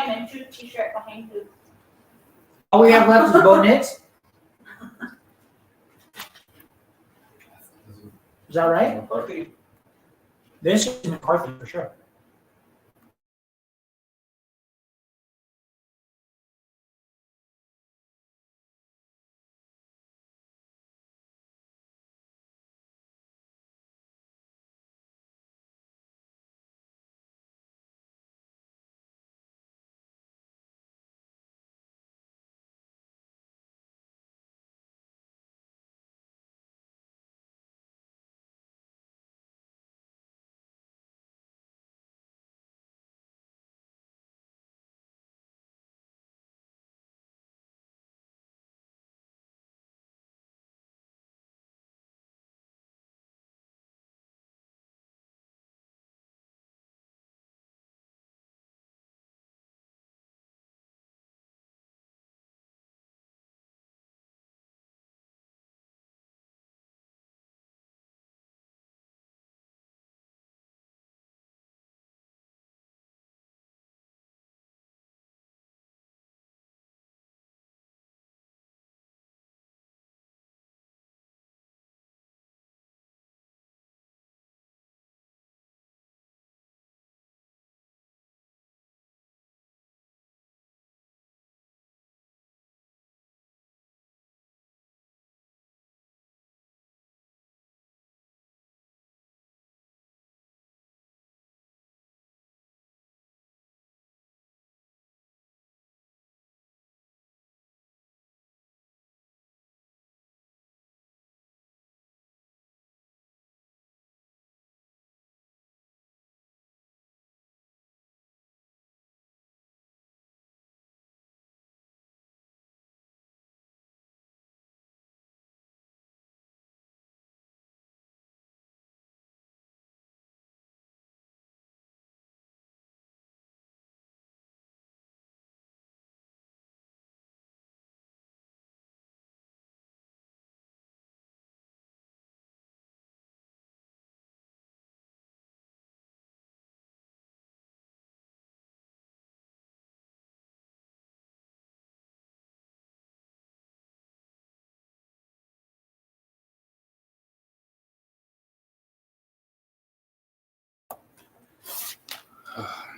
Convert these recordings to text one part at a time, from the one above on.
behind and two t-shirt behind you. All we have left is Bo Nix. Is that right? McCarthy. This is McCarthy for sure.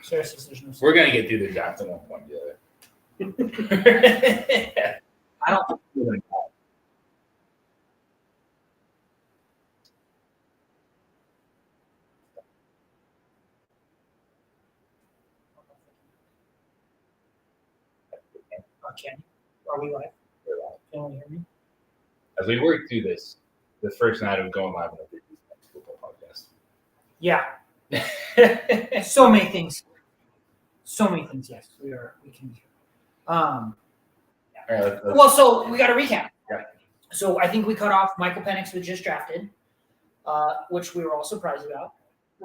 Seriously, there's no. We're gonna get through the draft at one point or the other. I don't think we're gonna. Okay. Are we live? Can you hear me? As we work through this, the first night of going live on the football podcast. Yeah. So many things. So many things. Yes, we can. All right, let's Well, so we got to recap. Yeah. So I think we cut off Michael Penix was just drafted, which we were all surprised about.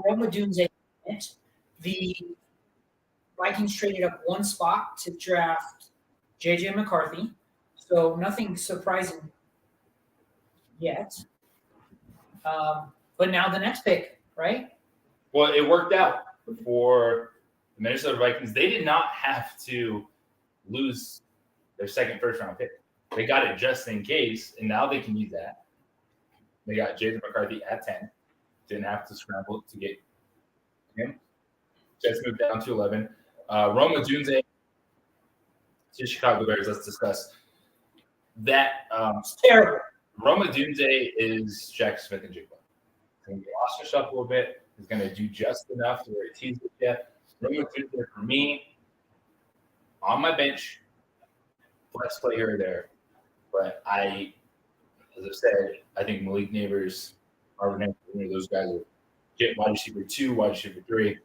Roma Dunze, the Vikings traded up one spot to draft JJ McCarthy. So nothing surprising yet. But now the next pick, right? Well, it worked out for the Minnesota Vikings. They did not have to lose their second first-round pick. They got it just in case, and now they can use that. They got Jason McCarthy at 10. Didn't have to scramble to get him. Jets moved down to 11. Roma Dunze to Chicago Bears. Let's discuss that. It's terrible. Roma Dunze is Jack Smith and Jigba. He's going to get lost himself a little bit. He's going to do just enough to where he teases you. Roma Dunze, for me, on my bench, flex play here or there. But as I said, I think Malik Neighbors, Marvin Henry, those guys are get wide receiver 2, wide receiver 3.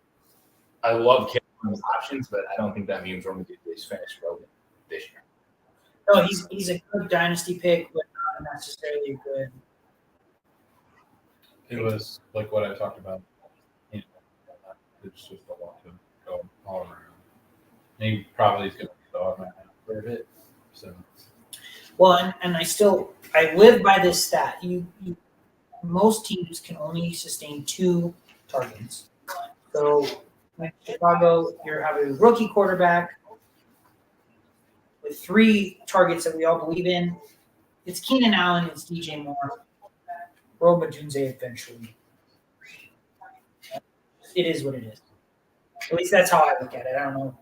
I love Carolina's options, but I don't think that means Roma Dunze is finished relevant this year. No, he's a good dynasty pick, but not necessarily a good. It was like what I talked about. It's just a lot to go all around. And he probably is going to be dog right now for a bit. So, Well, and I live by this stat. Most teams can only sustain 2 targets. So, like Chicago, you're having a rookie quarterback. with 3 targets that we all believe in. It's Keenan Allen, it's DJ Moore, Rome Odunze eventually. It is what it is. At least that's how I look at it. I don't know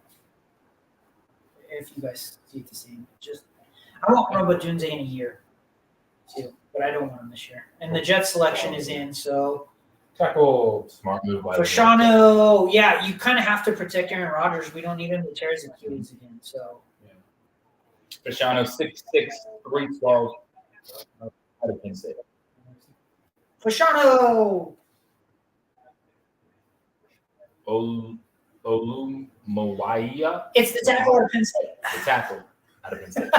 if you guys see it the same. Just I want Rome Odunze in a year too, but I don't want him this year. And the Jets selection is in, so Tackle. Smart move by the Fashanu, yeah, you kind of have to protect Aaron Rodgers. We don't need him to tear his Achilles again. So Fashanu 6'6", 312 out of Penn State. Fashanu, Olumawaiya, it's the tackle out of Penn State. the tackle out of Penn State.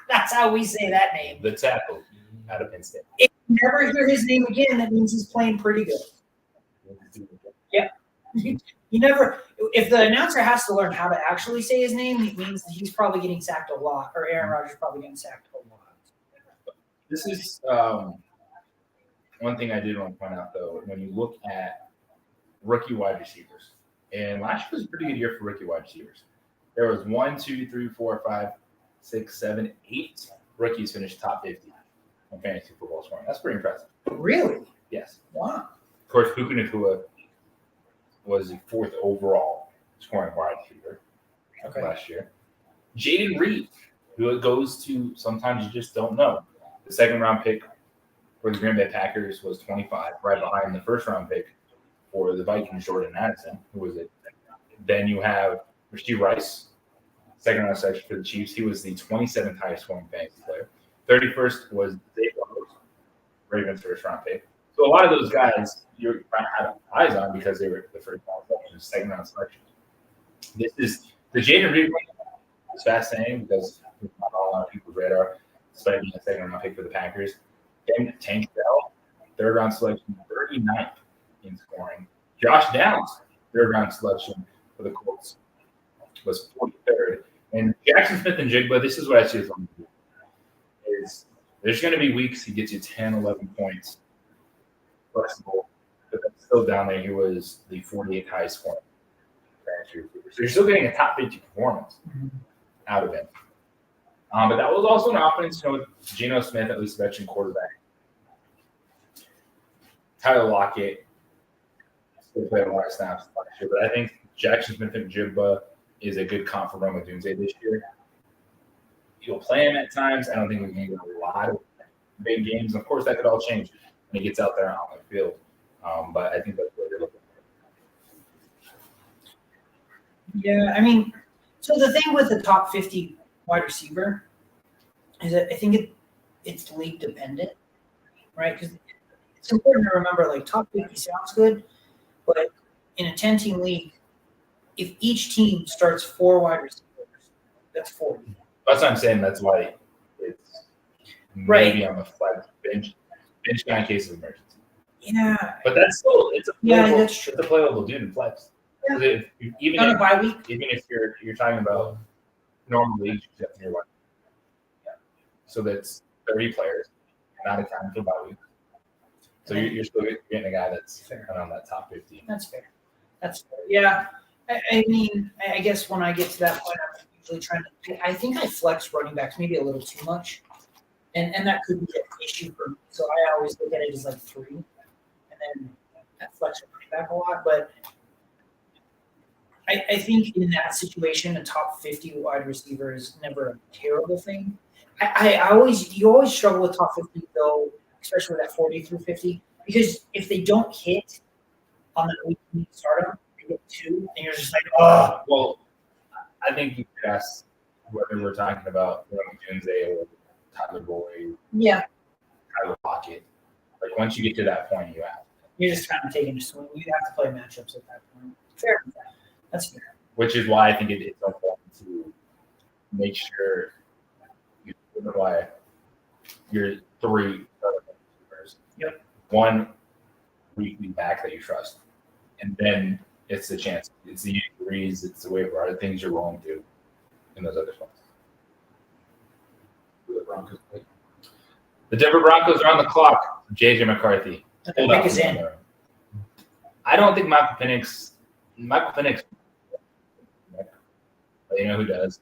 That's how we say that name. The tackle out of Penn State. If you never hear his name again, that means he's playing pretty good. You never. If the announcer has to learn how to actually say his name, it means that he's probably getting sacked a lot, or Aaron Rodgers probably getting sacked a lot. This is one thing I did want to point out, though. When you look at rookie wide receivers, and last year was a pretty good year for rookie wide receivers. There was 1, 2, 3, 4, 5, 6, 7, 8 rookies finished top 50 on fantasy football scoring. That's pretty impressive. Really? Yes. Wow. Of course, Puka Nacua was the 4th overall scoring wide receiver last year. Jaden Reed, who it goes to, sometimes you just don't know. The 2nd round pick for the Green Bay Packers was 25, right behind the 1st round pick for the Vikings, Jordan Addison, who was it. Then you have Rashee Rice, 2nd round selection for the Chiefs. He was the 27th highest scoring fantasy player. 31st was Zay Flowers, Ravens 1st round pick. So a lot of those guys you're have eyes on because they were the 1st round selection, 2nd round selection. This is the Jaden Reed one. It's fascinating because it's not on a lot of people's radar, despite being a 2nd round pick for the Packers. Then Tank Dell, 3rd round selection, 39th in scoring. Josh Downs, 3rd round selection for the Colts, was 43rd. And Jackson Smith and Jigba, this is what I see as long is there's going to be weeks he gets you 10, 11 points. Flexible, but that's still down there. He was the 48th highest scoring. So you're still getting a top 50 performance out of him. But that was also an offense, with Geno Smith, at least a veteran quarterback. Tyler Lockett still played a lot of snaps last year, but I think Jackson Smith and Jigba is a good comp for Rome Odunze this year. You'll play him at times. I don't think we can get a lot of big games. Of course, that could all change when he gets out there on the field. But I think that's what you're looking for. Yeah, I mean, so the thing with the top 50 wide receiver is that I think it's league dependent, right? Because it's important to remember, like, top 50 sounds good, but in a 10-team league, if each team starts 4 wide receivers, that's 40. That's what I'm saying. That's why it's maybe on the flex bench guy in case of emergency. Yeah. But that's still it's a playable, that's true. It's a playable dude in flex. Yeah. Even On a bye week. even if you're talking about normal leagues, you have your one. So that's 30 players, not a time for bye week. So you're still getting a guy that's kind of on that top 50. That's fair. That's fair. Yeah. I mean, I guess when I get to that point, I'm usually trying to. I think I flex running backs maybe a little too much, and that could be an issue for me. So I always look at it as like 3, and then I flex running back a lot. But I think in that situation, a top 50 wide receiver is never a terrible thing. You always struggle with top 50 though, especially with that 40 through 50, because if they don't hit on the week you start them, they get 2, and you're just like, oh. Well, I think you could ask whether we're talking about Rome Odunze or Tyler Boyd, Yeah, Tyler Lockett. Like once you get to that point, you have. you're just kind of taking a swing. You have to play matchups at that point. Fair. That's fair. Which is why I think it's important to make sure you identify your 3 receivers. Yep. 1 weekly back that you trust, and then it's the chance. It's the injuries. It's the waiver wire things you're rolling through in those other spots. The Denver Broncos are on the clock. JJ McCarthy. The Hold pick up is for in. them. I don't think Michael Penix. You know who does?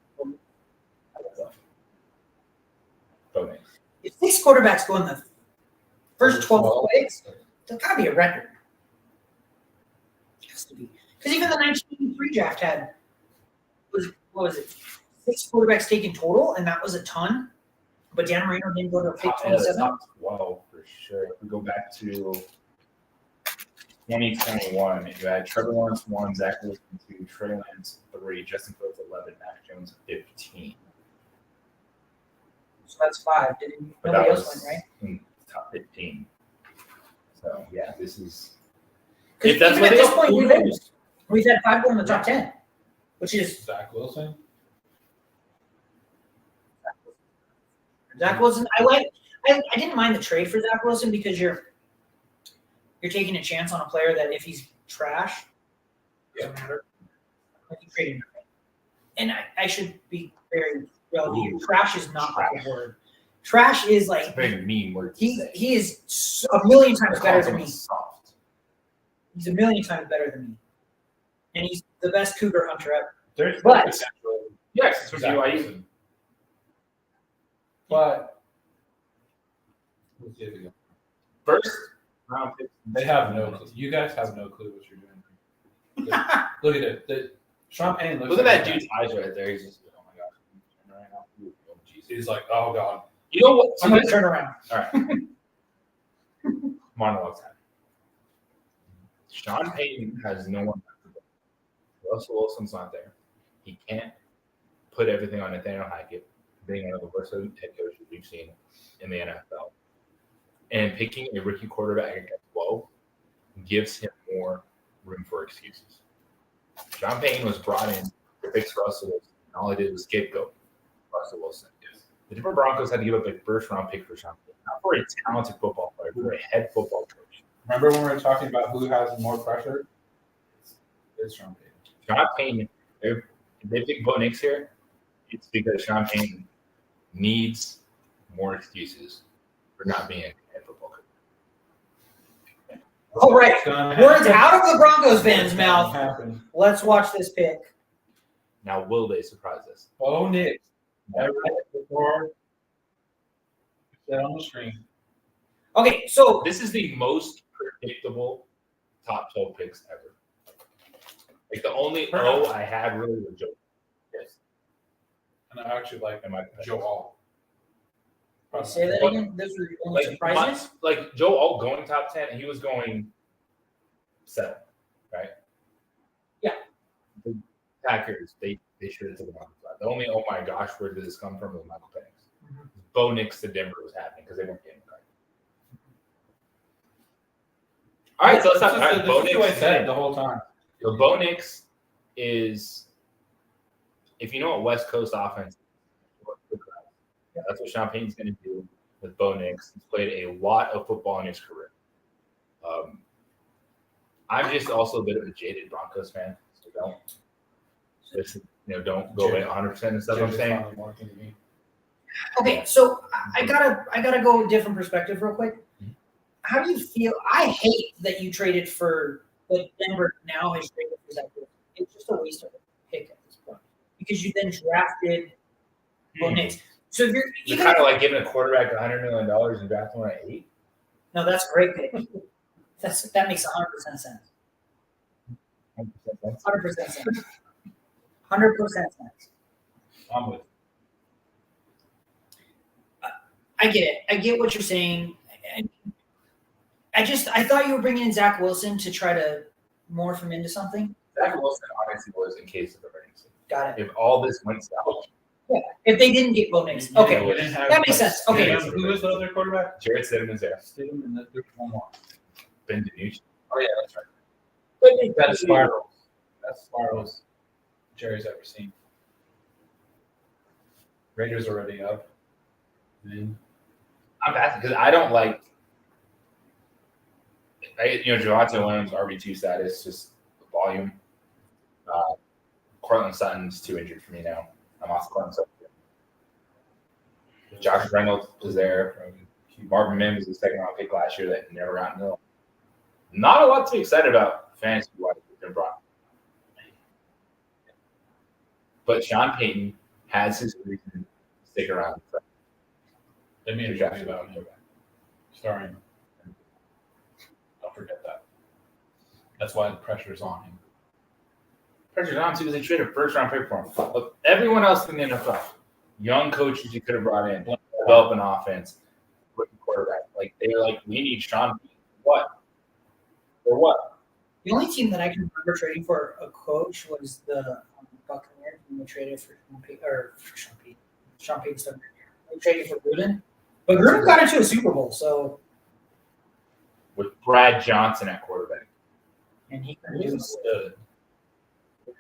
Bo Nix. If 6 quarterbacks go in the first 12 picks, there's got to be a record. It has to be. Because even the 1983 draft had, what was it, 6 quarterbacks taken total, and that was a ton. But Dan Marino didn't go to pick Top 12 27. for sure. If we go back to 2021, you had Trevor Lawrence 1, Zach Wilson 2, Trey Lance 3, Justin Fields 11, Mac Jones 15. So that's 5. But Nobody that else was went, right? in top 15. So yeah, this is. Because If that's even what at they this are, point, who knows? we've had 5 go in the top 10, which is Zach Wilson. Zach Wilson. I didn't mind the trade for Zach Wilson because you're taking a chance on a player that if he's trash, doesn't matter. Like you trade him. And I should be very relative. Ooh. Trash is not Trash. the word. Trash is It's a like very mean word to he say. is a million times better than me. Soft. He's a million times better than me, and he's the best cougar hunter ever. There's But- potential. Yes, it's what Zach BYU. Wilson. But we'll see if we go. First round pick. They have no clue. You guys have no clue what you're doing. Look at it. The Champagne looks Look at like that dude's eyes right there. He's just, oh my gosh. Right now. Oh, Jesus. He's like, oh god. You know what? I'm going to turn around. All right. Monologue time. Sean Payton has no one. Russell Wilson's not there. He can't put everything on Nathaniel Hackett, being one of the worst head coaches we've seen in the NFL. And picking a rookie quarterback at 12 gives him more room for excuses. Sean Payton was brought in to fix Russell Wilson, and all he did was scapegoat Russell Wilson. The Denver Broncos had to give up a first-round pick for Sean Payton, not for a talented football player, but for a head football coach. Remember when we were talking about who has more pressure? It's Champagne. Sean Payton, if they pick Bo Nix here, it's because Sean Payton needs more excuses for not being a head football coach. All right. It's gonna Words happen. out of the Broncos fans' It's gonna mouth. happen. Let's watch this pick. Now, will they surprise us? Oh, Nick. Never had it before. Set on the screen. Okay, so This is the most predictable top 12 picks ever. Like the only O I had really was Joe. Yes. And I actually like Am I Joe All. say that again. Those were your only surprises. Like Joe Alt going top 10, he was going 7, right? Yeah. The Packers, they should have taken him off the spot. The only oh my gosh, where did this come from was Michael Penix. Mhm. Bo Nix to Denver was happening because they weren't getting card. All right, so let's talk. All right, Bo This is what I Nix. said the whole time. So Bo Nix is, if you know what West Coast offense is, that's what Sean Payton's going to do with Bo Nix. He's played a lot of football in his career. I'm just also a bit of a jaded Broncos fan, so don't go away 100% and stuff. I'm saying. Okay, so I gotta go a different perspective real quick. How do you feel? I hate that you traded for what Denver now has traded for Zach Wilson. It's just a waste of a pick at this point because you then drafted Bo Nix. So if you're You're even kind of like giving a quarterback $100 million and drafting one at 8. no, that's a great pick. That makes 100% sense. 100% sense. 100% sense. I'm with. I get it. I get what you're saying. I thought you were bringing in Zach Wilson to try to morph him into something. Zach Wilson honestly was in case of emergency. Got it. If all this went south, If they didn't get Bo Nix, okay, We didn't have- that makes sense. Okay, Yeah. Who was the other quarterback? Jared Stidham's there. Stidham, and there's one more. Ben DiNucci. Oh yeah, that's right. But That's spirals. That's spirals Jerry's ever seen. Raiders already up. Then I'm passing because I don't like. Javonte Williams RB2 status, just volume. Cortland Sutton's too injured for me now. I'm off Cortland Sutton. Josh Reynolds is there. Marvin Mims was the second round pick last year that never got nil. Not a lot to be excited about fantasy wise with Jim Brown. But Sean Payton has his reason to stick around. They made a Josh movie about him, starring. Don't forget that. That's why the pressure's on him. Pressure's on because they traded a first round pick for him. Look, everyone else in the NFL, young coaches you could have brought in, develop an offense, rookie quarterback. Like they're like, we need Sean Payton. What? For what? The only team that I can remember trading for a coach was the Buccaneers when they traded for Sean Payton. They traded for Gruden, but Gruden got into a Super Bowl, so With Brad Johnson at quarterback. and he He couldn't do was it. a stud.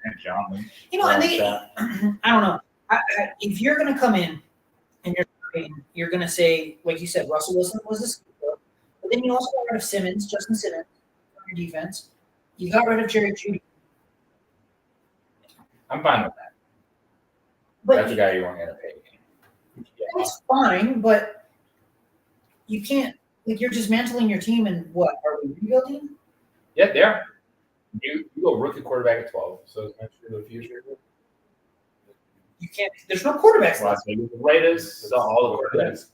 And John Lynch. And they, I don't know. If you're going to come in and you're going to say, like you said, Russell Wilson was a scapegoat, but then you also got rid of Justin Simmons, on your defense. You got rid of Jerry Jeudy. I'm fine with that. But That's the guy you weren't going to pay. Yeah. that's fine, but you can't. Like you're dismantling your team, and what are we rebuilding? Yeah, they are. You go rookie quarterback at 12. So it's meant for the future. You can't. There's no quarterbacks Las left. Vegas Raiders, so all the quarterbacks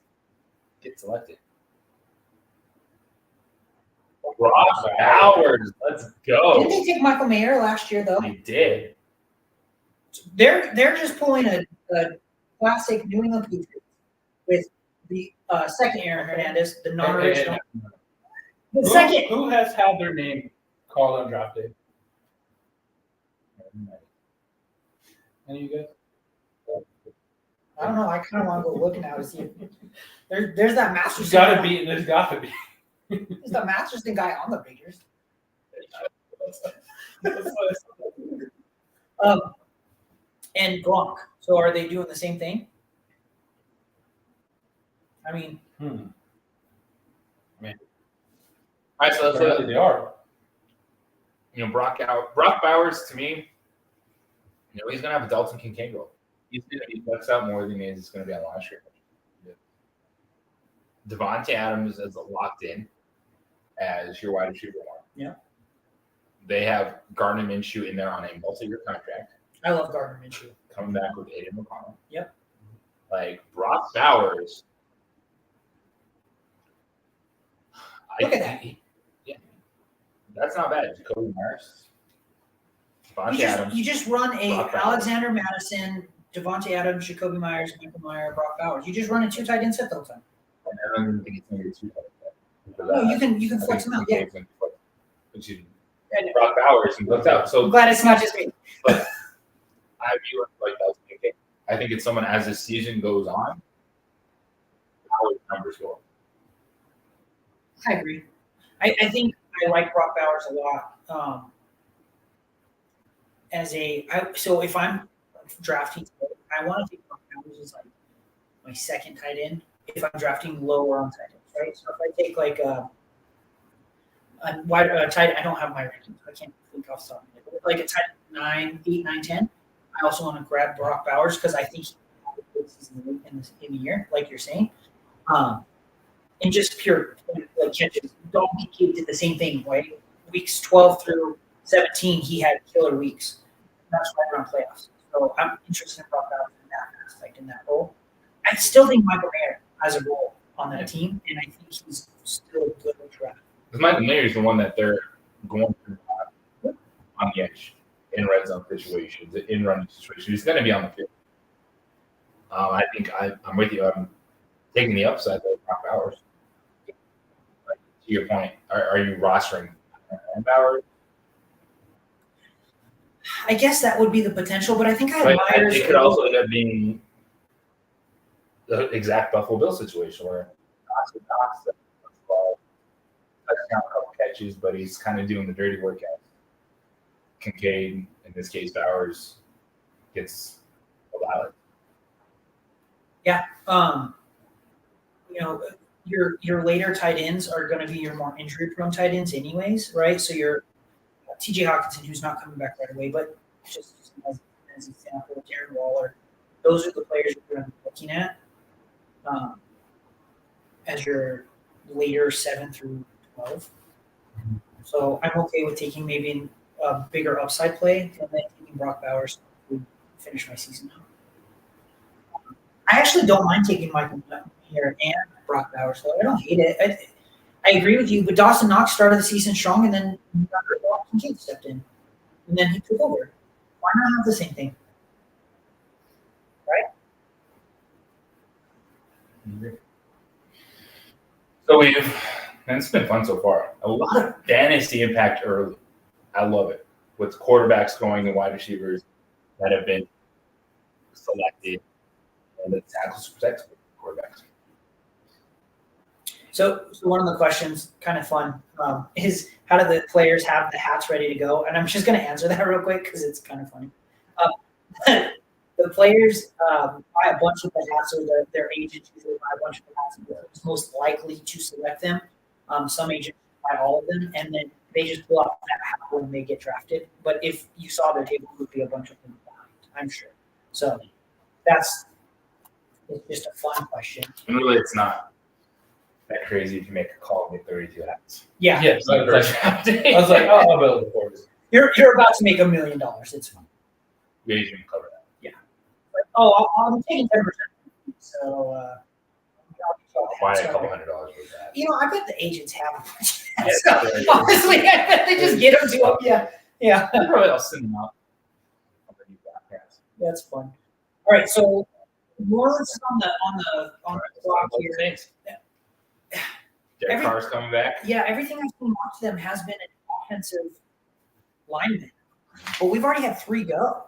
get selected. Ross Bowers, let's Didn't go. they take Michael Mayer last year though? They did. They're just pulling a classic New England Patriots with the second Aaron Hernandez, the non-original. The second. Who has had their name called on draft day? Any of you guys? I don't know. I kind of want to go look now to see. There's that Masterson. There's gotta be. There's the Masterson guy on the Raiders. And Gronk. So are they doing the same thing? I mean, All right, so let's Apparently they are. Brock Bowers, to me, he's going to have a Dalton Kincaid role. He's going to be flexed out more than he's going to be on last year. Devontae Adams is locked in as your wide receiver one. Yeah. They have Gardner Minshew in there on a multi-year contract, I love Gardner Minshew. coming back with Aiden McConnell. Yep. Like Brock Bowers. Look at that. Yeah. That's not bad. Jacoby Myers. Devontae Adams. You just run a Brock Bowers. Alexander Madison, Devontae Adams, Jacoby Myers, Michael Meyer, Brock Bowers. You just run a two tight end set the whole time. And I don't even think it's going to be too bad. No, you can flex them out. Yeah. Excuse me. And Brock Bowers, he looked out. So I'm glad it's not just me. I view it like that's okay. I think it's someone as the season goes on, how his numbers go up. I agree. I think I like Brock Bowers a lot. So if I'm drafting, I want to take Brock Bowers as like my second tight end. If I'm drafting lower on tight ends, right? So if I take like a wide tight, I don't have my rankings. I can't think off the top of my head. But like a tight 8, 9, 10. I also want to grab Brock Bowers because I think he can have a good season in the year, like you're saying. And just pure like catches. Donkey Kid did the same thing, right? Weeks 12 through 17, he had killer weeks. That's right around playoffs. So I'm interested in Brock Bowers in that aspect, in that role. I still think Michael Mayer has a role on that team, and I think he's still a good draft. Because Michael Mayer is the one that they're going to on the edge in red zone situations, in running situations. He's going to be on the field. I think I'm with you. I'm taking the upside of Brock Bowers. Like, to your point, are you rostering Bowers? I guess that would be the potential, but I think I have But Myers. it could also end up being the exact Buffalo Bill situation where touchdown, a couple catches, but he's kind of doing the dirty work out. Kincaid, in this case, Bowers gets allowed. Yeah. Your later tight ends are going to be your more injury-prone tight ends, anyways, right? So your T.J. Hawkinson, who's not coming back right away, but just as an example, Darren Waller, those are the players you're going to be looking at as your later 7 through 12. So I'm okay with taking maybe a bigger upside play and then taking Brock Bowers to finish my season out. I actually don't mind taking Michael Mayer and Brock Bowers, though. I don't hate it. I agree with you, but Dawson Knox started the season strong, and then Washington Kincaid stepped in, and then he took over. Why not have the same thing? So and it's been fun so far. A lot of fantasy impact early. I love it. With quarterbacks going and wide receivers that have been selected, and the tackles protect quarterbacks. So one of the questions, kind of fun, is how do the players have the hats ready to go? And I'm just going to answer that real quick because it's kind of funny. The players buy a bunch of the hats, or their agents usually buy a bunch of the hats, who's most likely to select them. Some agents buy all of them, and then they just pull out that hat when they get drafted. But if you saw their table, it would be a bunch of them behind, I'm sure. So it's just a fun question. And really, it's not that crazy if you make a call and get 32 hats. Yeah, Yeah, so I was like, oh, I'll build it for you. you're about to make $1 million. It's fun. We usually cover that. Oh, I'm taking 10%. So, I'll buy a couple $100 worth of that. you know, I bet the agents have a bunch of that Yeah, stuff. right. Honestly, I bet they just get them to them. Yeah, Probably I'll send them out. that's fun. All right, so New Orleans is on the block here. Saints. Derek Every- Carr's coming back. Yeah, everything I've seen watch them has been an offensive lineman, but we've already had 3 go.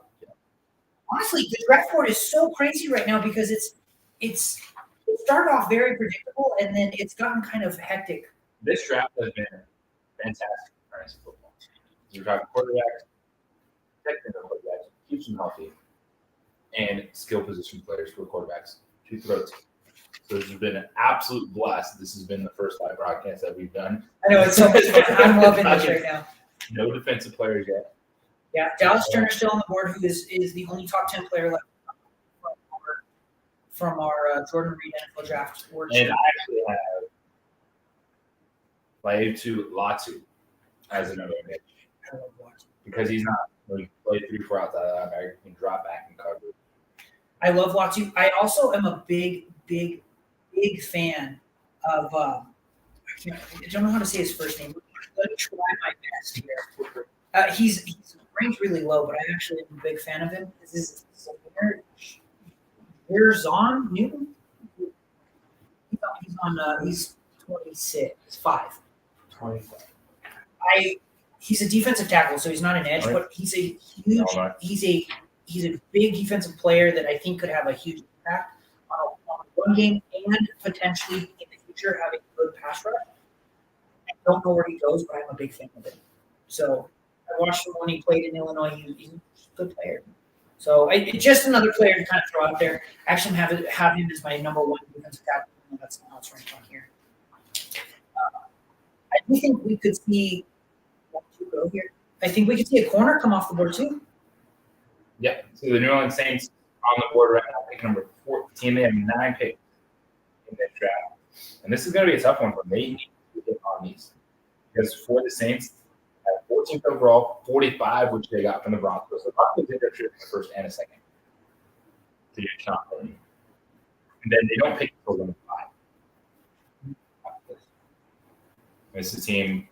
Honestly, the draft board is so crazy right now because it started off very predictable and then it's gotten kind of hectic. This draft has been fantastic for fantasy football. You're talking quarterbacks, technical quarterbacks, keeps them healthy, and skill position players for quarterbacks to throw to. So this has been an absolute blast. This has been the first live broadcast that we've done. I know, it's so much fun. I'm loving this right now. No defensive players yet. Yeah, Dallas Turner still on the board, who is the only top 10 player left from our Jordan Reed NFL draft. And I actually have Laiatu Latu as another niche because he's not. When he played 3-4 outside of that, he can drop back and cover. I love Latu. I also am a big fan of I don't know how to say his first name. Let me try my best here. He's ranked really low, but I actually am a big fan of him. This is Zon Newton. He's 26, 5. 25. He's a defensive tackle, so he's not an edge, Right. but he's a huge. All right. He's a big defensive player that I think could have a huge impact on one game and potentially in the future have a good pass rush. I don't know where he goes, but I'm a big fan of him. So I watched him when he played in Illinois. He's a good player. So just another player to kind of throw out there. Actually, have him as my number 1 defensive tackle. That's not what's ranked on here. I do think we could see 1, 2 go here. I think we could see a corner come off the board too. Yeah. So the New Orleans Saints on the board right now, pick number 14. They have 9 picks in this draft. And this is going to be a tough one for them. They need to get on these. Because for the Saints, at 14th overall, 45, which they got from the Broncos. The Broncos did their trip in the first and a second to get Sean Payton. And then they don't pick until number 5. This is a team,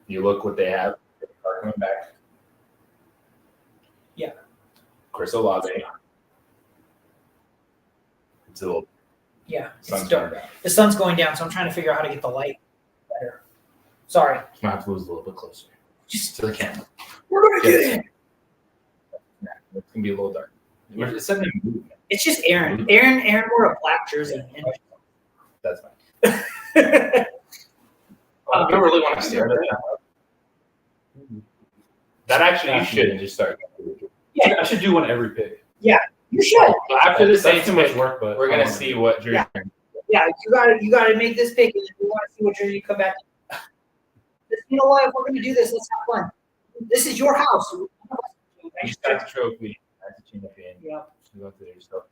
you look what they have. Are coming back. Yeah. Chris Olave. Until Yeah, sun's it's going dark. down. The sun's going down, so I'm trying to figure out how to get the light better. Sorry. Might have to move a little bit closer Just to the camera. we're gonna get it. Yeah, it's gonna be a little dark. It's setting a movement. It's just Aaron. Aaron wore a black jersey. And That's fine. I don't really want to stare at that. That actually you should just start. yeah, I should do one every pick. you should. After the That's Saints too much pick, work, but we're I gonna wanna see do what jersey. Yeah, you gotta make this pick, and if you want to see what jersey you come back. You know what? If we're gonna do this, let's have fun. This is your house. You got the trophy. That's a champion. Yeah. You go through there yourself.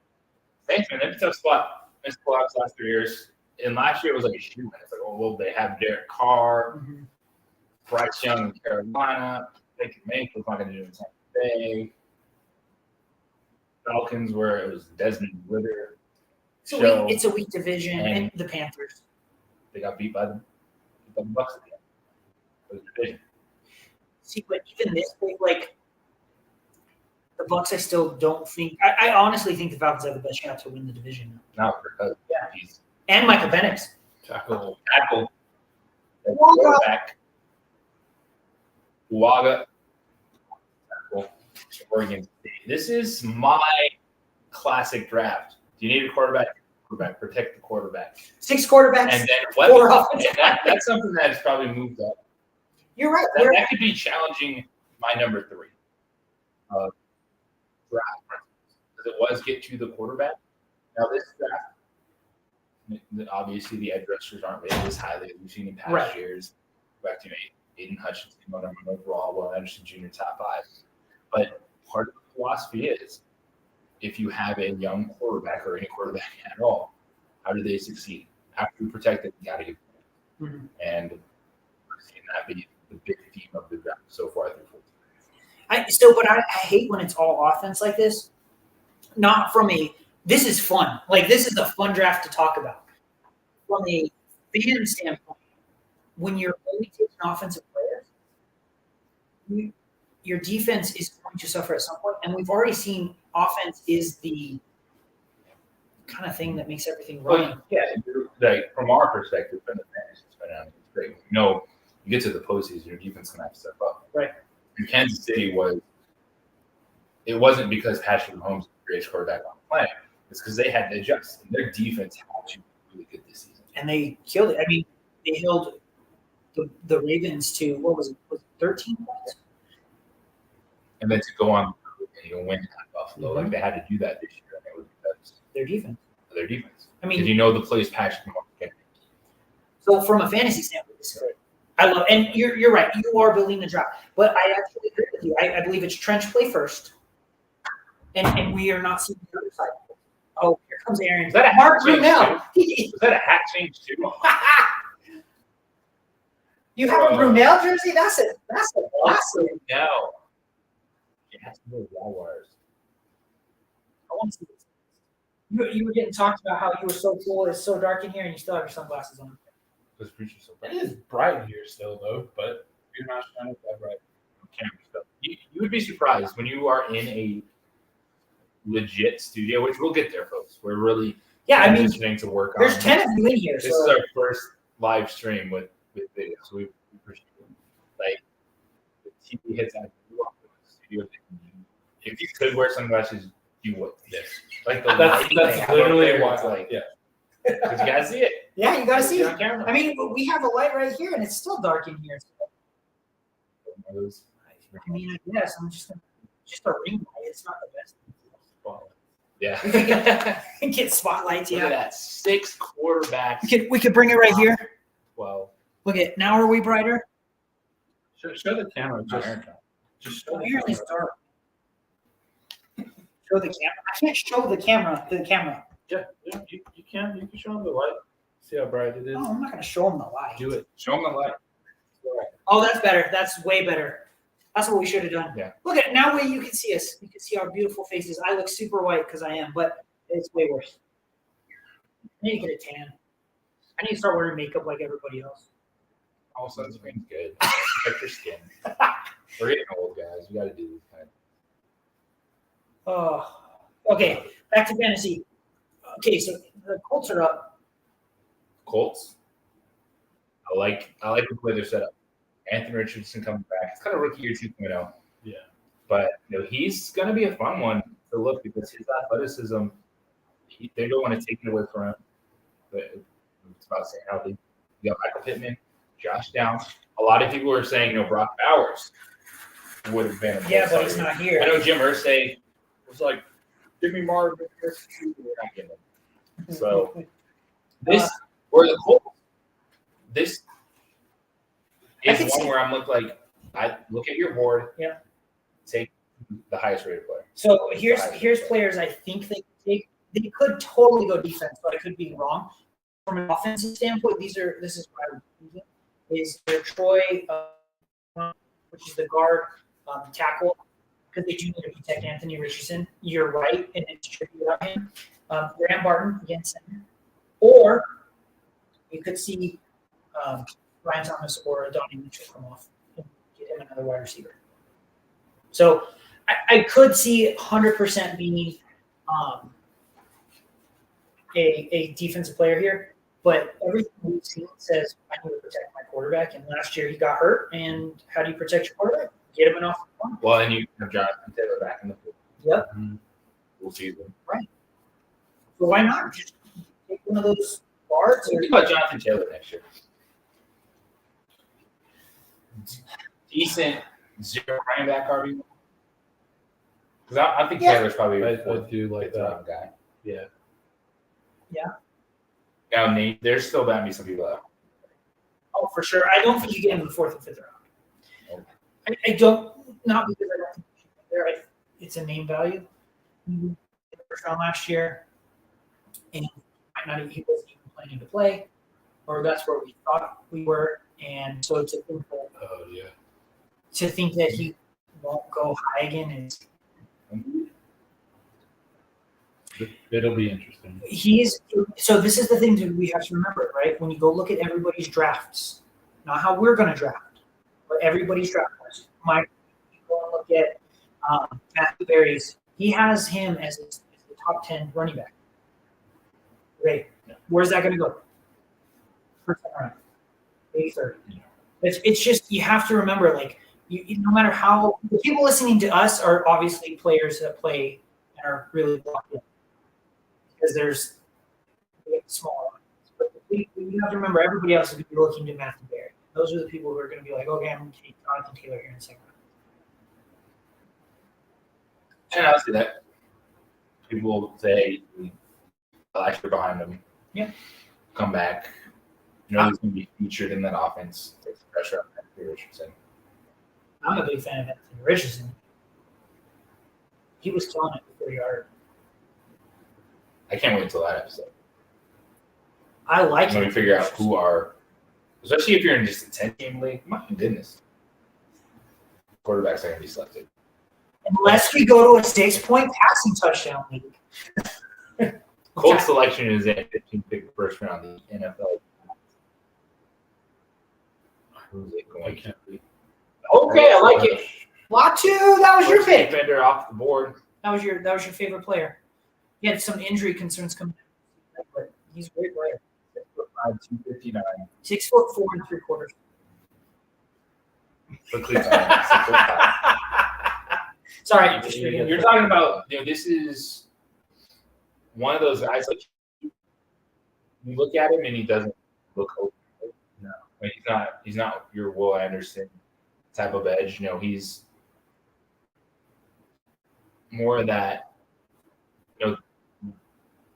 Thanks, man. That's a tough spot. Missed playoffs last 3 years. And last year it was like a shoe. It's like, oh, well, they have Derek Carr, Bryce Young in Carolina. They could make it. Not going to do it in Tampa Bay. Falcons, where it was Desmond Ritter. show. It's a weak division, and And- the Panthers. They got beat by the Bucks at the end of the division. See, but even this week, like the Bucks, I still don't think. I honestly think the Falcons have the best shot to win the division. Not because he's And Michael Penix. Tackle. tackle the Uwaga. quarterback. Uwaga. Tackle. Oregon State. This is my classic draft. Do you need a quarterback? Quarterback. Protect the quarterback. 6 quarterbacks, And then 4 what? offensive. That's something that has probably moved up. You're right. That could be challenging my number 3 draft because it was get to the quarterback. Now this draft, obviously the edge rushers aren't rated as highly as we've seen in past Right. years. Back to Aiden Hutchinson, number 1 overall, Will Anderson Jr. top 5. But part of the philosophy is if you have a young quarterback or any quarterback at all, how do they succeed? After you protect it, you got to give them. Mhm. And we're seeing that be the big theme of the draft so far through 14. But I hate when it's all offense like this. Not from this is fun. Like, this is a fun draft to talk about. From a fan standpoint, when you're only taking offensive players, your defense is going to suffer at some point. And we've already seen offense is the kind of thing that makes everything run. Well, yeah, like from our perspective, from the fans, it's great. You get to the postseason, your defense can have to step up. Right. And Kansas City it wasn't because Patrick Mahomes was the greatest quarterback on the planet. It's because they had to adjust. And their defense had to be really good this season. And they killed it. I mean, they held the Ravens to, what was it 13 points? And then to go on and win at Buffalo, Mhm. like they had to do that this year, and it was because Their defense. of their defense. I mean, Because you know the plays Patrick Mahomes can. so from a fantasy standpoint, this is great. I love, and you're right. You are building the draft, but I actually agree with you. I believe it's trench play first, and we are not seeing the other side. Oh, here comes Aaron. Is that a Mark hat change Brunell. Was that a hat change too? You have a Brunell jersey? That's awesome. No. It has to be Jaguars. I want to see this. You were getting talked about how you were so cool. It's so dark in here, and you still have your sunglasses on. Those creatures so It bright. is bright here still, though, but you're not shining that bright. Camera stuff. You would be surprised when you are in a legit studio, which we'll get there, folks. We're really Yeah, I mean, transitioning to work on. there's 10 of you in here, This is so our first live stream with video, so we appreciate it. Like the TV hits out of the studio. If you could wear sunglasses, you would. Yes. Like the lighting they That's have literally up there, why. it's like Yeah. because you guys see it. yeah, you got to see on it. camera. I mean, we have a light right here, and it's still dark in here. I mean, I guess I'm just a ring light. It's not the best. Yeah. Get spotlights, Look at yeah. that. 6 quarterbacks. We could bring it right here. 12. Look at now. Are we brighter? Show the camera. Just show Oh, the here camera. it's dark. Show the camera. I can't show the camera. The camera. Yeah, you can show them the light. See how bright it is. Oh, I'm not gonna show them the light. Do it. Show them the light. Oh, that's better. That's way better. That's what we should have done. Yeah. Look at now. Way you can see us. You can see our beautiful faces. I look super white because I am, but it's way worse. I need to get a tan. I need to start wearing makeup like everybody else. All sunscreen's good. Protect your skin. We're getting old, guys. We got to do this kind of. Oh, okay. Back to fantasy. Okay, so the Colts are up. Colts. I like the way they're set up. Anthony Richardson coming back. It's kind of rookie year 2.0. Yeah. But he's going to be a fun one to look because his athleticism, they don't want to take it away from him. But it's about staying healthy. You got Michael Pittman, Josh Downs. A lot of people are saying, Brock Bowers would have been. Yeah, but he's not here. I know Jim Irsay was like, give me Marvin. We're not getting him. So this, or the Colts, this I is could one see- where I'm like, I look at your board. Yeah. Take the highest rated player. So here's players I think they could take. They could totally go defense, but I could be wrong. From an offensive standpoint, this is what I would use it, is Troy, which is the guard, tackle, because they do need to protect Anthony Richardson. You're right, and it's tricky without him. Graham Barton against center. Or you could see Ryan Thomas or Donnie Mitchell come off and get him another wide receiver. So I could see 100% being a defensive player here, but everything we've seen says I need to protect my quarterback. And last year he got hurt. And how do you protect your quarterback? Get him an off the line. Well, and you have Jonathan Taylor back in the field. Yep. We'll see them. So why not just take one of those guards? Or Think about Jonathan Taylor next year. Decent zero running back RB. Because I think Yeah. Taylor's probably I a fourth do like fifth that. round guy. Yeah. Now, Nate, there's still bound to be some people out. Oh, for sure. I don't think you get him in the 4th and 5th round. I don't, not because I don't think you should be there. It's a name value. He was in the first round last year, and he wasn't even planning to play, or that's where we thought we were. And so to think that he won't go high again is It'll be interesting. so this is the thing that we have to remember, right? When you go look at everybody's drafts, not how we're going to draft, but everybody's draft. You go and look at Matthew Berry's. He has him as the top 10 running back. Great. Where's that going to go? First round, maybe third. It's just you have to remember, like no matter how the people listening to us are obviously players that play and are really locked in. Because we have smaller ones. But we have to remember everybody else is going to be looking to Matthew Berry. Those are the people who are going to be like, okay, I'm going to take Jonathan Taylor here in a second. And I'll see that. People will say, last year behind him. Yeah. Come back. You know he's going to be featured in that offense. Takes the pressure off Anthony Richardson. I'm a big fan of Anthony Richardson. He was killing it before he got. I can't wait until that episode. I like When it. we figure out who are, especially if you're in just a 10-team league, my goodness. Quarterbacks are going to be selected. Unless we go to a 6-point passing touchdown league. Colts selection is a 15th pick first round of the NFL. Who's it going to be? Okay, I like it. Latu, that was your First pick. defender off the board. That was your favorite player. He had some injury concerns coming out, but he's a great player. 6'5", 259. 6'4" and 3/4. Quickly, 6'5". Sorry, just reading. You're talking about, this is one of those guys, like, you look at him and he doesn't look open. No. I mean, he's not your Will Anderson type of edge. He's more of that,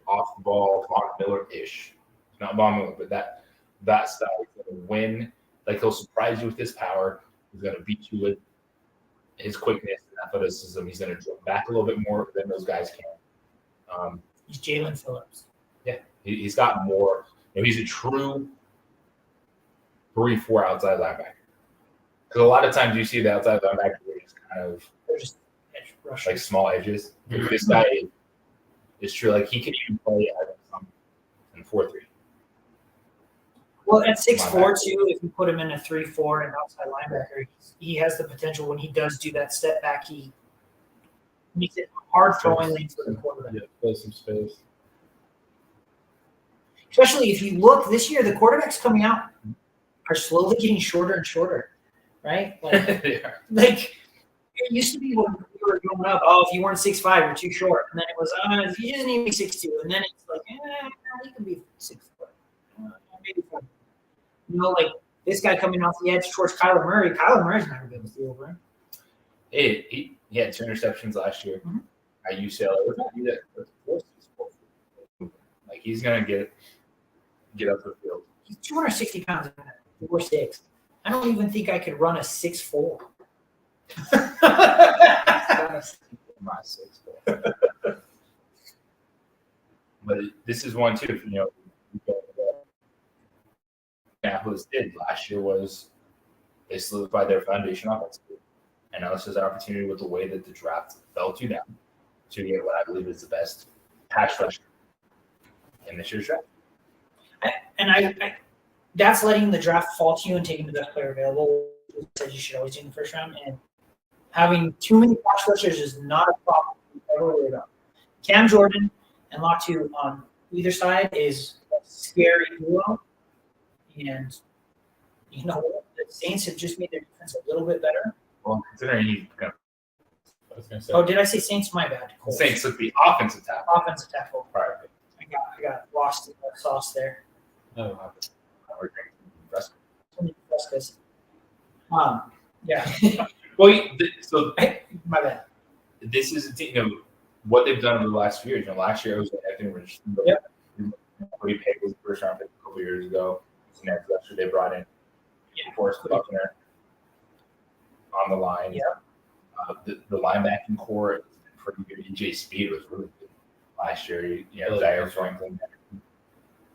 off the ball, Von Miller-ish. Not Von Miller, but that style. He's going to win. Like, he'll surprise you with his power. He's going to beat you with his quickness and athleticism. He's going to drop back a little bit more than those guys can. He's Jalen Phillips. Yeah, he's got more. He's a true 3-4 outside linebacker. Because a lot of times you see the outside linebacker where he's kind of They're just edge rushers. like small edges. This guy is true. Like, he can even play in 4-3. Well, at 6'4", too, if you put him in a 3-4 and outside linebacker, he has the potential when he does do that step back, he makes it hard throwing lanes for the quarterback. Yeah, play some space. Especially if you look this year, the quarterbacks coming out are slowly getting shorter and shorter, right? Like, Yeah. like it used to be when we were growing up, if you weren't 6'5", you're too short. And then it was, you just need to be 6'2". And then it's like, he can be 6 foot. Maybe 4. Like this guy coming off the edge towards Kyler Murray. Kyler Murray's never been with the over him. He had 2 interceptions last year at UCLA. We're not do that. Like, he's gonna get up the field. He's 260 pounds in 4'6". I don't even think I could run a 6'4". My 6'4". But this is one too. Indianapolis did last year was they solidified their foundation offensively. And now this is an opportunity with the way that the draft fell to them to get what I believe is the best pass rusher in this year's draft. And I that's letting the draft fall to you and taking the best player available. Said you should always do in the first round, and having too many pass rushers is not a problem to ever worry about. Cam Jordan and Latu on either side is a scary duo, and you know what? The Saints have just made their defense a little bit better. Well, considering he's going I was gonna say. Oh, did I say Saints? My bad. to Saints with the offensive tackle. Offensive tackle. Right. I got lost in the sauce there. No, We're drinking Fresco. Too many Frescas. Yeah. Well, so My bad. this is what they've done over the last few years. Last year it was Anthony Richardson. Yep. Brady Pay was the first round pick a couple years ago. So next year they brought in Forrest Buckner on the line. Yep. The linebacking core is pretty good. EJ Speed was really good last year. Really Zaire good. Franklin.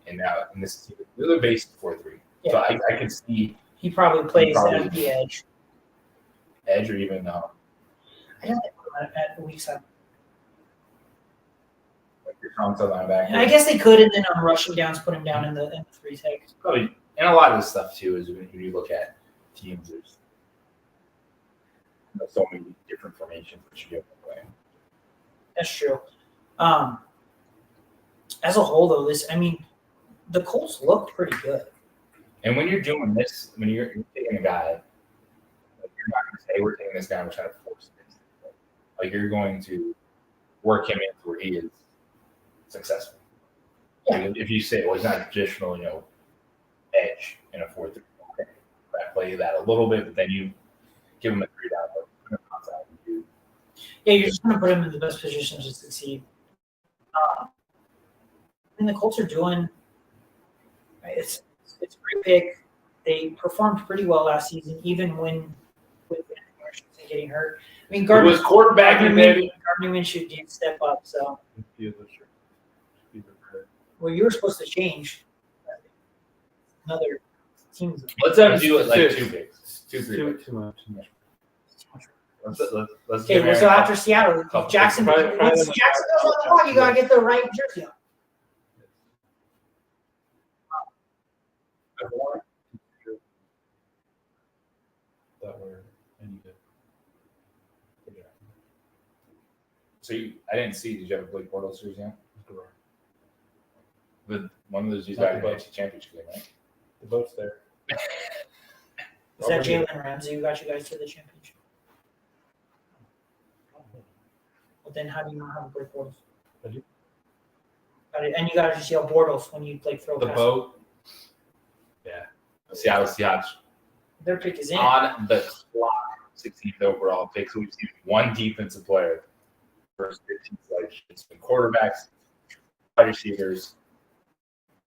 And now in this team, they're based 4-3. Yeah. So I can see He probably plays Probably. at the edge. edge or even I don't think at the weak side. like your console linebacker. I guess they could, and then on rushing downs, put him down in the 3 tech. Probably, and a lot of this stuff too is when you look at teams, there's so many different formations that you get away. That's true. As a whole, though, the Colts looked pretty good. And when you're doing this, when you're taking a guy, like you're not going to say we're taking this guy and we're trying to force it. Like you're going to work him into where he is successful. Yeah. Like, if you say, well, he's not a traditional, edge in a 4-3. Okay, I play that a little bit, but then you give him a 3 down, but put him outside and do. Yeah, you're just going to put him in the best position to succeed. The Colts are doing it's a great pick. They performed pretty well last season, even with getting hurt. I mean, It was quarterbacking, baby. Gardner Minshew did step up. So, Few of those should be prepared. well, you were supposed to change another team. Let's have him do it like Two. 2 picks. 2, 3 Too picks. much. Let's Okay, give well, so Aaron after Seattle, couple Jackson. picks. Once Probably Jackson goes on the clock, you gotta get the right jersey on. That were any good. Yeah. So I didn't see. Did you have a Blake Bortles jersey on? The one of those you got in the NFC Championship game, right? The boat's there. Is that Jalen Ramsey who got you guys to the championship? Well, then how do you not have a Blake Bortles? I do. And you got to just yell Bortles when you throw The passes. boat. Seattle Seahawks Their pick is in. on the clock, 16th overall pick. So we've seen one defensive player first 15 selections. It's been quarterbacks, wide receivers,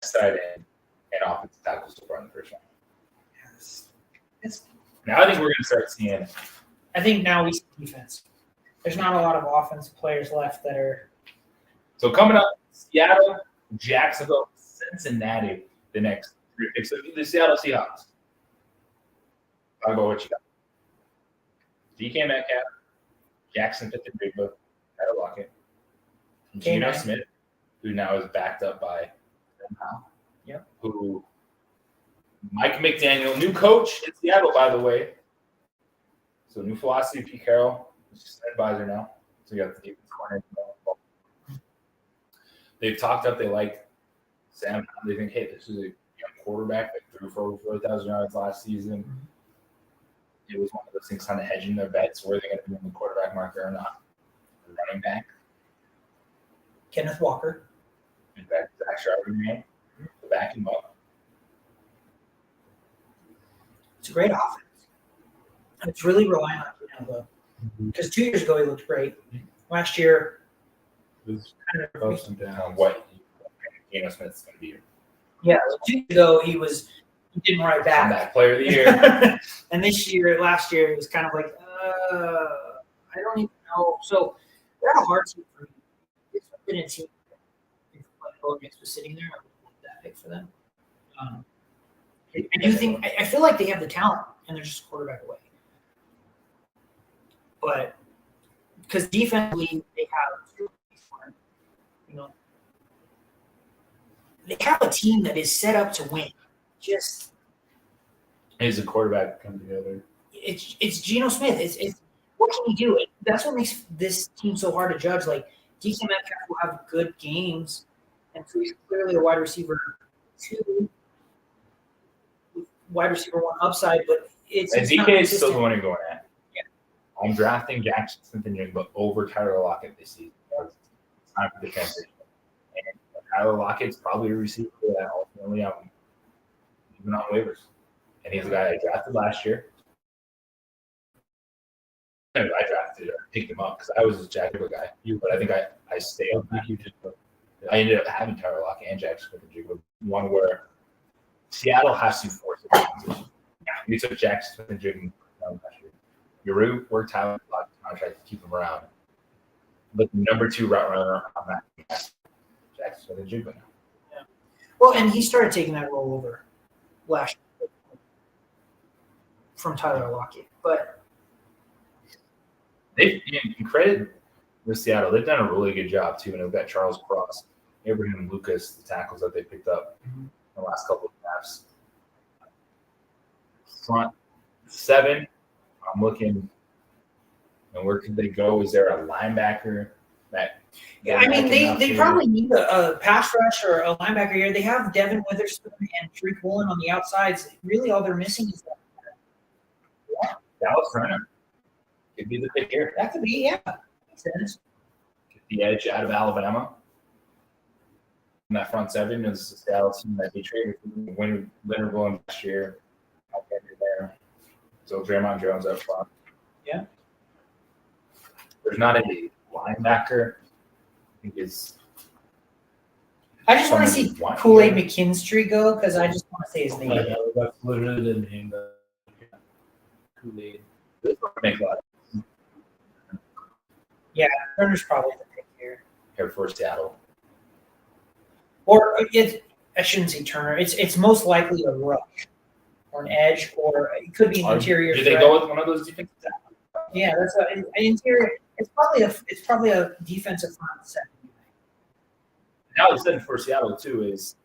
side end, and offensive tackles so far in the first round. Now I think we're going to start seeing. I think now we see defense. There's not a lot of offensive players left that are. So coming up, Seattle, Jacksonville, Cincinnati, the next 3 picks. So the Seattle Seahawks. Talk about what you got. DK Metcalf, Jackson Pitt-Bigba, Tyler Lockett, Geno K9. Smith, who now is backed up by Yep. who Mike McDaniel, new coach in Seattle, by the way. So new philosophy, Pete Carroll, is just an advisor now. So you got the defense corner. They've talked up. They like Sam. They think, hey, this is a young quarterback that threw for over 4,000 yards last season. It was one of those things kind of hedging their bets. Were they going to be in the quarterback market or not? The running back. Kenneth Walker. In fact, Zach Charbonnet to back him up. It's a great offense. It's really relying on Geno, though. Because 2 years ago, he looked great. Last year, It was kind of, ups and downs. On what Geno Smith's going to be. yeah, 2 years ago, he didn't write back. Comeback player of the year. And last year, it was kind of like, I don't even know. So they're a hard team for me. It's been a team. If Mix was sitting there, I would want that pick for them. I do think I feel like they have the talent, and they're just a quarterback away. but because defensively they have, you know, they have a team that is set up to win. Just Is the quarterback Come together. it's Geno Smith. It's what can he do? That's what makes this team so hard to judge. Like DK Metcalf will have good games, and so he's clearly a wide receiver 2, wide receiver 1 upside, but it's and not DK is still consistent. the one you're going at. Yeah. I'm drafting Jackson Smith-Njigba over Tyler Lockett this season. It's time for the transition. And Tyler Lockett's probably a receiver that ultimately I'm even on waivers. And he's a guy I drafted last year. I picked him up because I was a Jacksonville guy. But I think I stayed on that. I ended up having Tyler Lockett and Jackson Smith-Njigba, one where Seattle has to force a transition. You took Jackson Smith-Njigba last year. You really worked Tyler Lockett's contract to keep him around. But the number 2 route runner on that Jackson Smith-Njigba now. Yeah. Well, and he started taking that role over last year from Tyler Lockett, but They've in credit with Seattle, they've done a really good job too. And they've got Charles Cross, Abraham Lucas, the tackles that they picked up in the last couple of drafts. Front 7, I'm looking. And where could they go? Is there a linebacker that? yeah, I mean they probably need a pass rush or a linebacker here. They have Devin Witherspoon and Tariq Woolen on the outsides. Really, all they're missing is that. Dallas Turner could be the pick here. That could be, yeah. Makes sense. Get the edge out of Alabama. And that front 7 is the Seattle team that they traded for Leonard Williams last year. I'll get you there. So Draymond Jones up front. Yeah. There's not a linebacker. I think it's I just want to see Kool-Aid McKinstry go because I just want to say his name. That's literally the name that Kool-Aid. this would make a lot Turner's probably the pick here. here for Seattle. Or I shouldn't say Turner. It's most likely a rush or an edge, or it could be an interior. Did they threat. go with one of those defensive tackles? Yeah, that's an interior. It's probably a defensive front 7. Now the setting for Seattle too is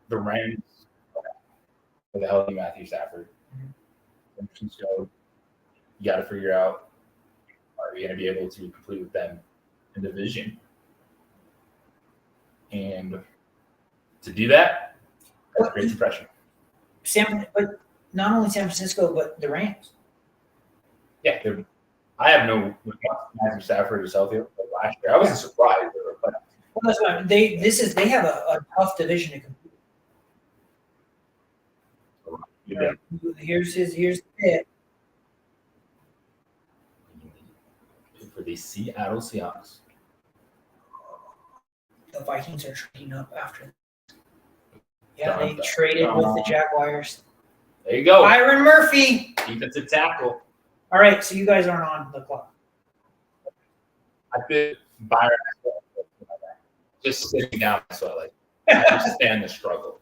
the Rams with the healthy Matthew Stafford. So you got to figure out, are we going to be able to compete with them in the division? And to do that, that's great suppression. But not only San Francisco, but the Rams. Yeah, I have no Matthew Stafford is healthy. But last year, I wasn't surprised. But Well, that's what they have a tough division to compete. yeah. Here's the pick. For the Seattle Seahawks. The Vikings are trading up after. Yeah, they traded with the Jaguars. There you go. Byron Murphy. Defensive tackle. All right, so you guys aren't on the clock. I fit Byron just sitting down. So I understand the struggle.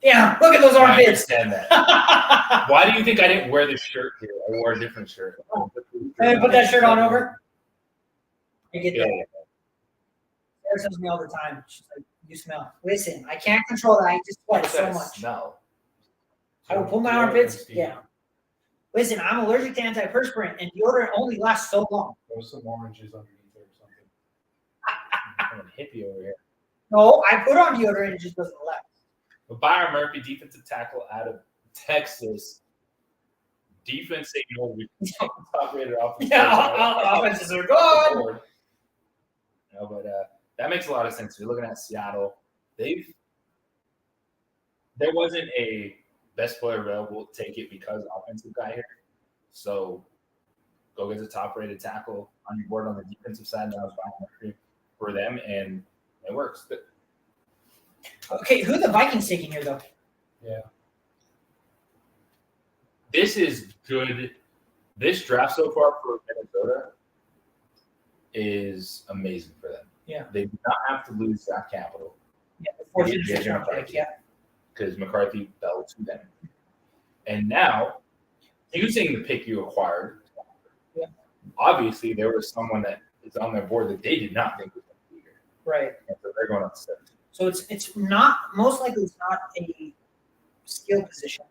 Yeah, look at those I armpits. understand that. Why do you think I didn't wear this shirt here? I wore a different shirt. Hey, put that shirt on over. I get Yeah. that. Sarah tells me all the time. She's like, "You smell." Listen, I can't control that. I just sweat so much. No. I will pull my armpits. Yeah. Listen, I'm allergic to antiperspirant, and deodorant only lasts so long. There was some oranges underneath it or something. I'm a hippie over here. No, I put on deodorant, it just doesn't last. But Byron Murphy, defensive tackle out of Texas. Defense signal with top rated offense. Yeah, offenses are good. No, but that makes a lot of sense. You're looking at Seattle. There wasn't a best player available. Take it because offensive guy here. So go get the top rated tackle on your board on the defensive side. That was Byron Murphy for them, and it works. But Okay, who are the Vikings taking here, though? Yeah. this is good. This draft so far for Minnesota is amazing for them. Yeah. They do not have to lose draft capital Yeah, the 14th Yeah, fifth round pick, yeah. because McCarthy fell to them. And now, using the pick you acquired, Yeah. obviously there was someone that is on their board that they did not think was going to be here. Right. And so they're going on 17. So it's not, most likely it's not a skill position.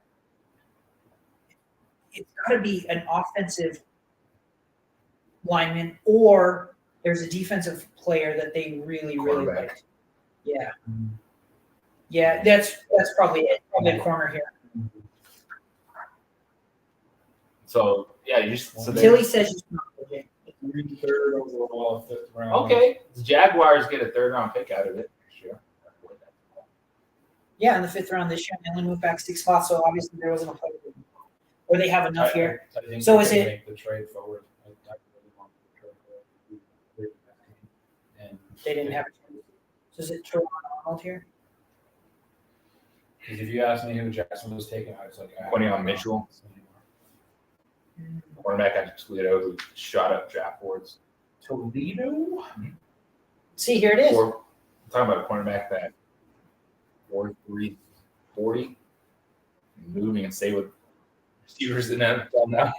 It's got to be an offensive lineman, or there's a defensive player that they really Quarterback. like. Yeah. Yeah, that's probably it. Probably a corner here. So yeah, you just so Tilly says he's not legit. Third overall, fifth round. okay. The Jaguars get a 3rd round pick out of it next year. Yeah, in the 5th round this year, and only moved back 6 spots, so obviously there wasn't a player. Or they have enough here. I think So they is can it- make the trade forward? I really want the trade forward. And They didn't have a chance. So is it Teron Arnold here? because if you ask me who Jackson was taking, I was like, Quinyon Mitchell. Cornerback out of Toledo who shot up draft boards. Toledo? See, here it is. Or I'm talking about a cornerback that 43, 40, moving and stay with receivers in NFL now.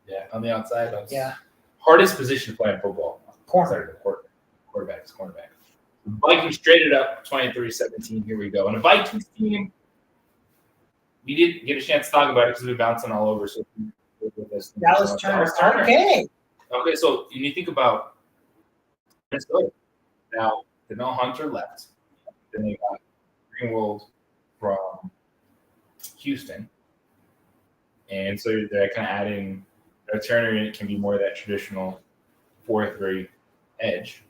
Yeah. On the outside. That's Yeah, Hardest position to play in football. corner. Sorry, quarterback is cornerback. The Vikings traded up 23-17. Here we go. And the Vikings team, we didn't get a chance to talk about it because we've been bouncing all over. So with this Dallas Turner. Okay. Okay, so when you think about Minnesota, now Danielle Hunter left. Then they got Greenwald from Houston. And so they're kind of adding Turner, and it can be more of that traditional 4-3 edge.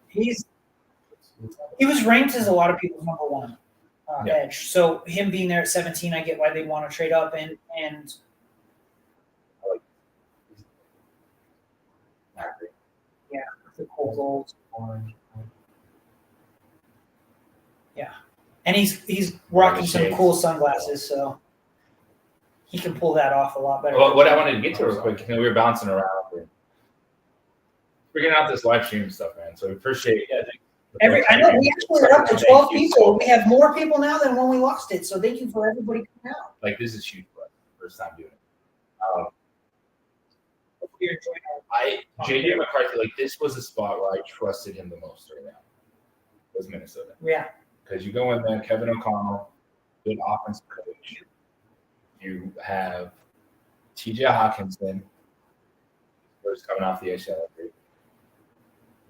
He was ranked as a lot of people's number 1 Yeah. edge. So him being there at 17, I get why they want to trade up and the cool gold. And he's rocking some Shades. cool sunglasses, so he can pull that off a lot better. Well, what I wanted to get to real quick, we were bouncing around. Figuring out this live stream stuff, man. So we appreciate I know we actually are up to 12 people. We have more people now than when we lost it. So thank you for everybody coming out. Like, this is huge for us. First time doing it. Hope you're enjoying our JJ McCarthy, like, this was a spot where I trusted him the most right now. Was Minnesota. Yeah. Because you go in there, Kevin O'Connell, good offensive coach. You have TJ Hawkinson, first coming off the ACL injury.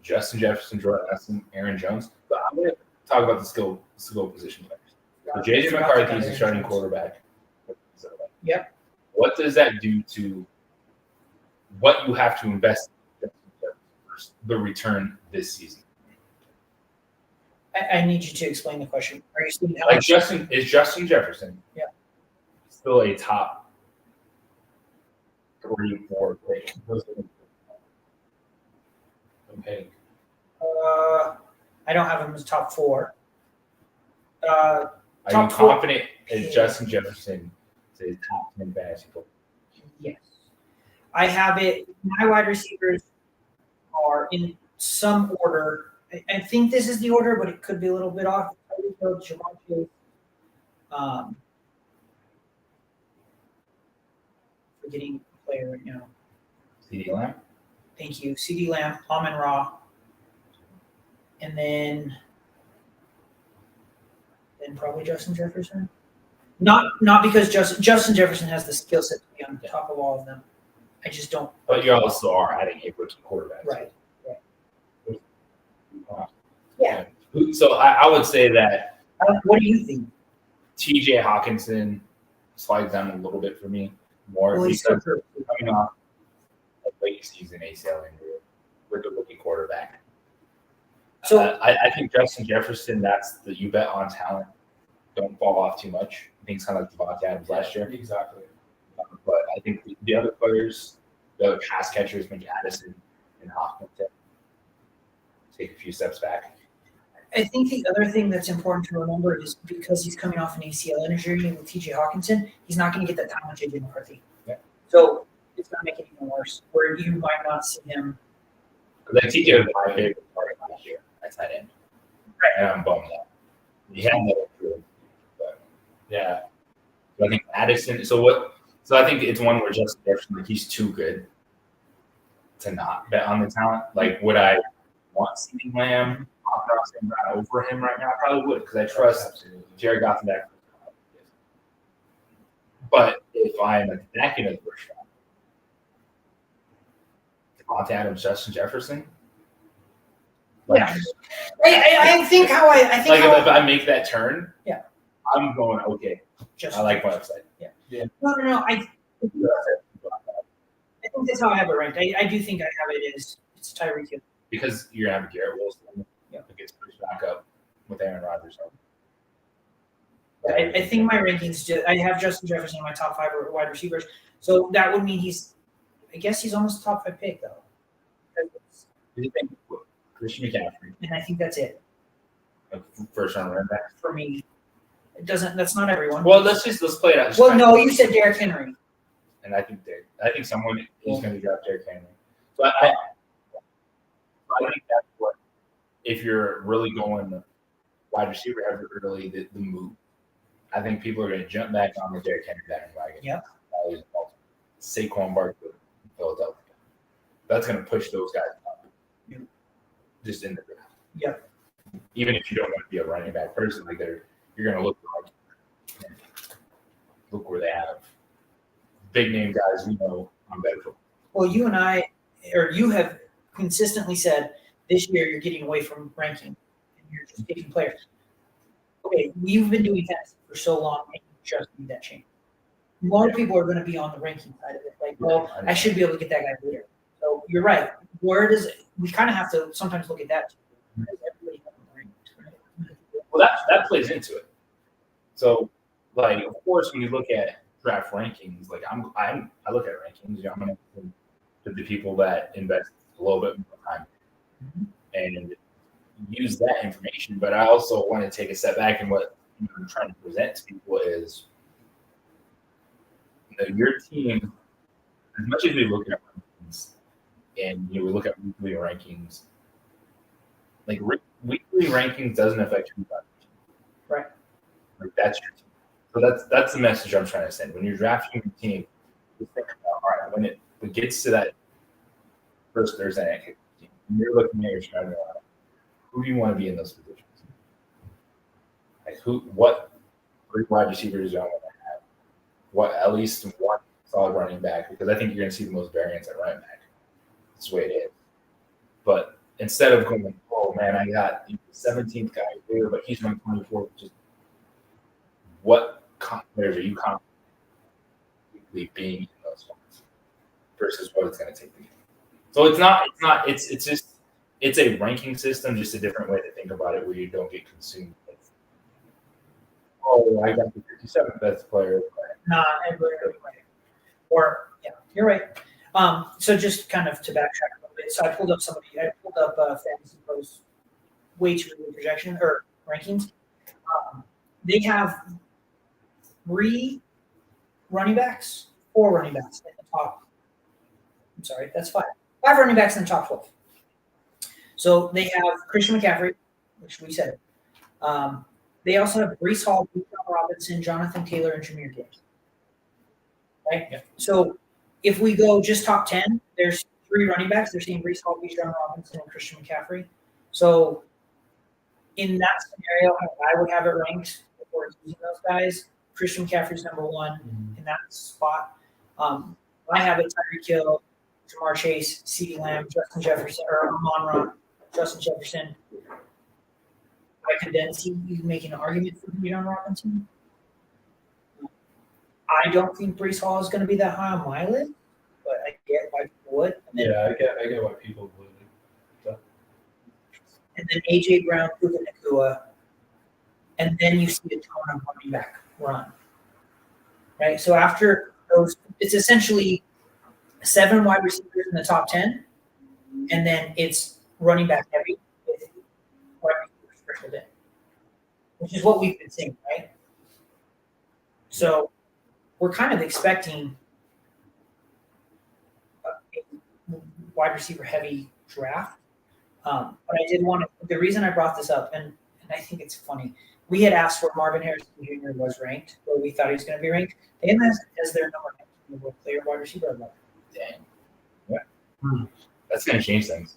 Justin Jefferson, Jordan Addison, Aaron Jones. But I'm going to talk about the skill position players. So JJ McCarthy is the starting quarterback. Yep. What does that do to what you have to invest in the return this season? I need you to explain the question. Are you speaking Like Justin Jefferson? Yeah. Still a top 3, 4 pick. Okay. I don't have him as top 4. Are you Top 4. confident that Justin Jefferson is a top 10 fantasy football? Yes. I have it. My wide receivers are in some order. I think this is the order, but it could be a little bit off. Javonte, forgetting the player right now. CeeDee Lamb? Thank you. CeeDee Lamb, Amon Ra, and then probably Justin Jefferson. Not because Justin Jefferson has the skill set to be on top of all of them. I just don't. But you also are adding a rookie quarterback. Right. So I would say that What do you think? TJ Hawkinson slides down a little bit for me more Well, he's because so they're coming off a late season ACL injury with the rookie quarterback. So I think Justin Jefferson, that's the you bet on talent. Don't fall off too much. I think it's kind of like Devontae Adams last year. Exactly. But I think the other players, the other pass catchers, Addison and Hawkinson, take a few steps back. I think the other thing that's important to remember is because he's coming off an ACL injury with TJ Hawkinson, he's not going to get that time with JJ McCarthy. Yeah. So it's going to make it even worse, where you might not see him. Because TJ was my favorite part of last year. That's that end. Right. And I'm bummed out. He had another proof. But Yeah. I think Addison. So what? So I think it's one where Justin Jefferson, like, he's too good to not bet on the talent. Like, would I want CeeDee Lamb, Ross and Brown over him right now? I probably would, because I trust Absolutely. Jared Goff and Dak. But if I'm attacking at the first round, Devontae Adams, Justin Jefferson, like, Yeah. I think how I think like how if I make that turn, Yeah. I'm going okay. just I like my upside. no. I think that's how I have it ranked. I do think I have it as it's Tyreek Hill. Because you're gonna have Garrett Wilson Yeah. that gets pushed back up with Aaron Rodgers. I think my rankings. I have Justin Jefferson in my top 5 wide receivers, so that would mean I guess he's almost a top 5 pick though. Do you think Christian McCaffrey, And I think that's it like, first round running back? for me. It doesn't. That's not everyone. Well, let's play it out. Just Well, try no, to- you said Derrick Henry. And I think someone is going to draft Derrick Henry. So I think that's what, if you're really going wide receiver heavy early, the move. I think people are going to jump back on the Derrick Henry bandwagon. Yep. Saquon Barkley, Philadelphia. That's going to push those guys up. Yep. Just in the draft. Yep. Even if you don't want to be a running back person, like you're going to look where they have big name guys we know on better football. Well, you have consistently said this year you're getting away from ranking and you're just picking players. Okay, you've been doing fantasy for so long and you just need that change. More people are going to be on the ranking side of it. Like, well, I should be able to get that guy later. So you're right. Where does we kind of have to sometimes look at that too, because everybody has them ranked, right? Well, that plays into it. So, like, of course, when you look at draft rankings, like I look at rankings. I'm going to the people that invest a little bit more time and use that information. But I also want to take a step back, and what I'm trying to present to people is, your team. As much as we look at rankings, and we look at weekly rankings, like weekly rankings doesn't affect who got the team. Right. Like, that's your team. So that's the message I'm trying to send. When you're drafting your team, just think about, all right, when it gets to that first Thursday night, when you're looking at your strategy, who do you want to be in those positions? Like what great wide receivers do you want to have? What, at least one solid running back? Because I think you're going to see the most variance at running back. That's the way it is. But instead of going, oh man, I got the 17th guy here, but he's running 24, just what players are you confident being in those ones versus what it's going to take to get? So it's a ranking system, just a different way to think about it, where you don't get consumed with, oh, I got the 57th best player. Not everybody. Or yeah, you're right. So just kind of to backtrack a little bit. So I pulled up Fantasy Pros way too early projection or rankings. They have 4 running backs in the top. I'm sorry, that's 5. 5 running backs in the top 12. So they have Christian McCaffrey, which we said. They also have Breece Hall, Bijan Robinson, Jonathan Taylor, and Jahmyr Gibbs. Right? Yeah. So if we go just top 10, there's 3 running backs. They're saying Breece Hall, Bijan Robinson, and Christian McCaffrey. So in that scenario, I would have it ranked before using those guys. Christian McCaffrey's number 1 in that spot. I have it Tyreek Hill, Jamar Chase, CeeDee Lamb, Justin Jefferson, or Amon-Ra, Justin Jefferson. I could then see you making an argument for Bijan Robinson. I don't think Breece Hall is going to be that high on my list, but I get why people would. And then, Yeah, I get why people would. and then A.J. Brown, Puka Nacua, and then you see a ton of running back run. Right? So after those, it's essentially 7 wide receivers in the top 10, and then it's running back heavy with wide receivers sprinkled in, which is what we've been seeing, right? So we're kind of expecting a wide receiver heavy draft. But I did want to, the reason I brought this up, and I think it's funny, we had asked where Marvin Harrison Jr. was ranked, where we thought he was going to be ranked. They have him as their number We'll play your wide receiver. Dang. Yeah. That's going to change things.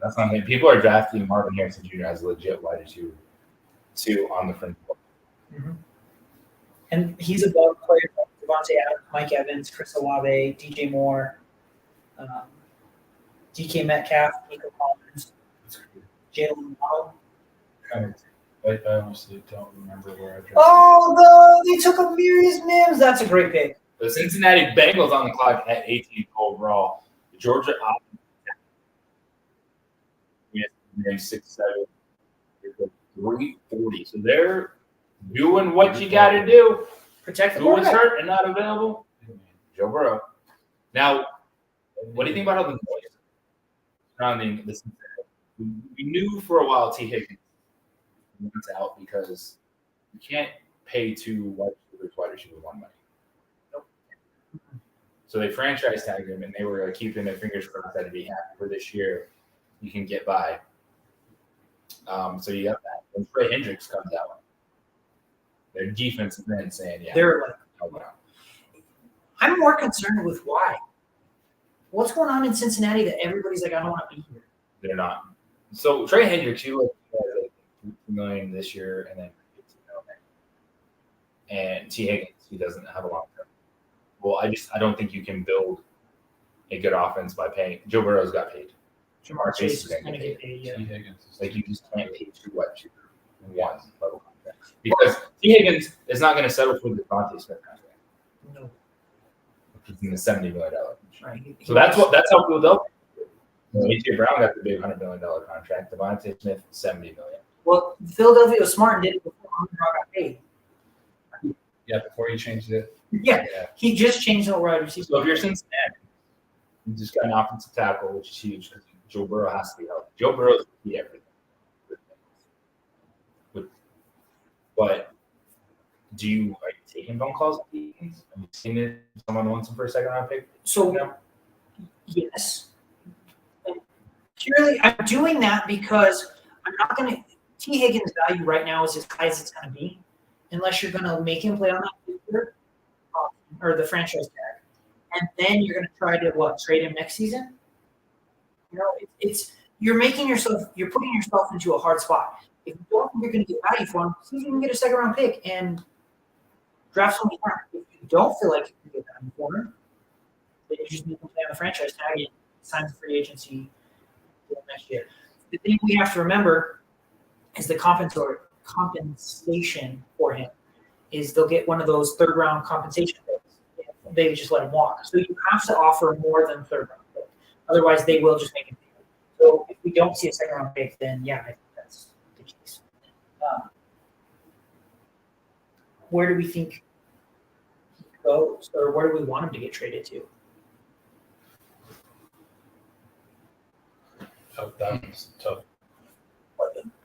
That's not people are drafting Marvin Harrison Jr. as a legit wide receiver two on the front. Mm-hmm. And he's above players like Devontae Adams, Mike Evans, Chris Olave, DJ Moore, DK Metcalf, Nico Collins, Jalen Waddle. I honestly don't remember where I drafted. Oh, they took Amarius Mims. That's a great pick. The Cincinnati Bengals on the clock at 18 overall. The Georgia Offense, 6'7", 340. So they're doing what you got to do. Protect the Who was quarterback. hurt and not available? Joe Burrow. Now, what do you think about all the noise surrounding this? We knew for a while T. Higgins went out because you can't pay two wide receivers one money. Nope. So they franchise tagged him, and they were keeping their fingers crossed that he'd be happy for this year. You can get by. So you got that. When Trey Hendricks comes out, their defense is then saying, "Yeah, They're like, oh, wow." I'm more concerned with why. What's going on in Cincinnati that everybody's like, I don't want to be here. They're not. So Trey Hendricks, he like $2 million this year, and then $15 million. And T. Higgins, he doesn't have a long term. Well, I don't think you can build a good offense by paying. Joe Burrow's got paid. Jamar Chase is going going to get paid. Yeah. T. Higgins is Like you just can't pay two wide receivers in one level contract because T. Higgins is not going to settle for the Devontae Smith contract. No. Which is in the $70 million. Right. So that's how Philadelphia. A.J. Brown got the big $100 million contract. Devontae Smith $70 million. Well, Philadelphia was smart and did it before Amon-Ra got paid. Yeah, before you changed it. Yeah, he just changed the wide receiver. So if you're Cincinnati, you just got an offensive tackle, which is huge because Joe Burrow has to be healthy. Joe Burrow is the key to everything. But are you taking phone calls? Have you seen it? Someone wants him for a second round pick? So, yes. Purely, I'm doing that because I'm not going to – T. Higgins' value right now is as high as it's going to be unless you're going to make him play on that future or the franchise tag. And then you're going to try to, trade him next season? You know, you're putting yourself into a hard spot. If you don't think you're going to get value for him, see if you can get a second-round pick and draft someone else. If you don't feel like you can get value for him, then you just need to play on the franchise tag and sign the free agency next year. The thing we have to remember is the compensation for him is they'll get one of those third-round compensation picks. They just let him walk. So you have to offer more than third-round pick. Otherwise, they will just make him pay. So if we don't see a second-round pick, then, yeah, I think that's the case. Where do we think he goes, or where do we want him to get traded to? That's tough.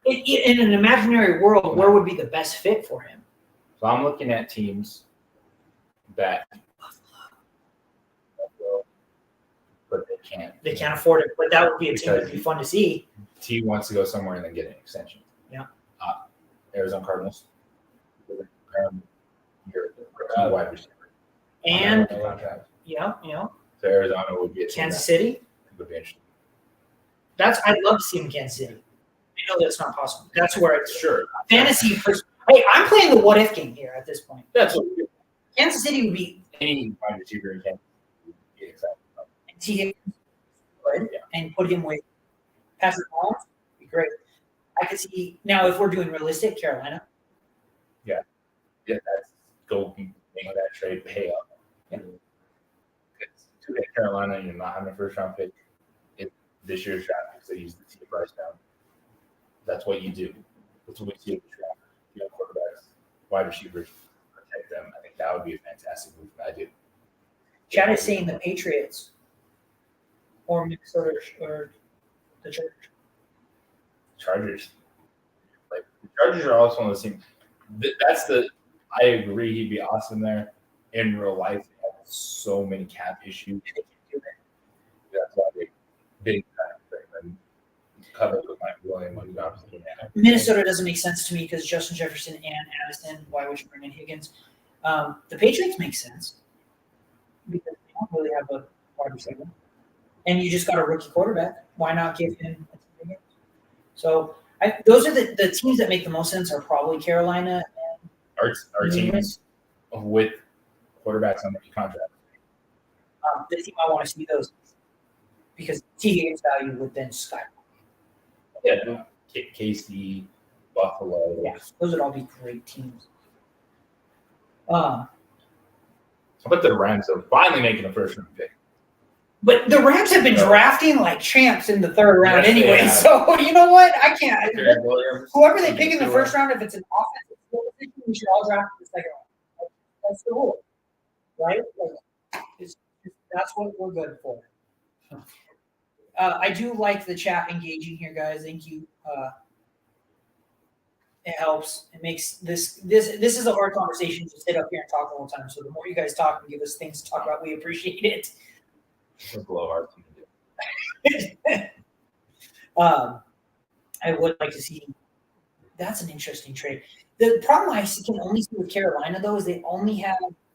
In an imaginary world, where would be the best fit for him? So I'm looking at teams that but they can't afford it, but that would be a team that'd be fun to see. T wants to go somewhere and then get an extension. Yeah. Arizona Cardinals. Wide receiver. And Contract. So Arizona would be a team Kansas City. that would be interesting. I'd love to see him in Kansas City. I know that's not possible. That's where it's Sure. fantasy. Hey, I'm playing the what if game here at this point. That's what we do. Kansas City would be Any wide receiver in Kansas would be excited about. T. Higgins and put him with Patrick Mahomes. Would be great. I could see now if we're doing realistic, Carolina. Yeah, that's go make that trade pay up. Yeah. To get Carolina, you're not having a first round pick. This year's draft because they use the T price down. That's what you do. That's what we see in the draft. You have quarterbacks, wide receivers, protect them. I think that would be a fantastic move. I do. Chad is saying the Patriots or Minnesota or the Chargers. Like the Chargers are also on the same. I agree. He'd be awesome there. In real life, they have so many cap issues. That's why they big time covered with Mike Williams. Minnesota doesn't make sense to me because Justin Jefferson and Addison. Why would you bring in Higgins? The Patriots make sense because they don't really have a wide receiver, and you just got a rookie quarterback. Why not give him a team again? So those are the teams that make the most sense. Are probably Carolina. Our teams with quarterbacks on the contract. The team I want to see those because T. Higgins' value would then skyrocket. Yeah, KC, Buffalo. Yeah, those would all be great teams. How about the Rams are finally making a first round pick? But the Rams have been drafting like champs in the third round Yes, they anyway. have. So you know what? I can't. Jared Williams, Whoever they pick in the first round, if it's an offensive skill position, we should all draft in the second round. That's the rule, right? That's what we're good for. I do like the chat engaging here, guys. Thank you. It helps. It makes this is a hard conversation to sit up here and talk all the time. So the more you guys talk and give us things to talk about, we appreciate it. It's a blowhard thing to do. I would like to see. That's an interesting trade. The problem I can only see with Carolina though is they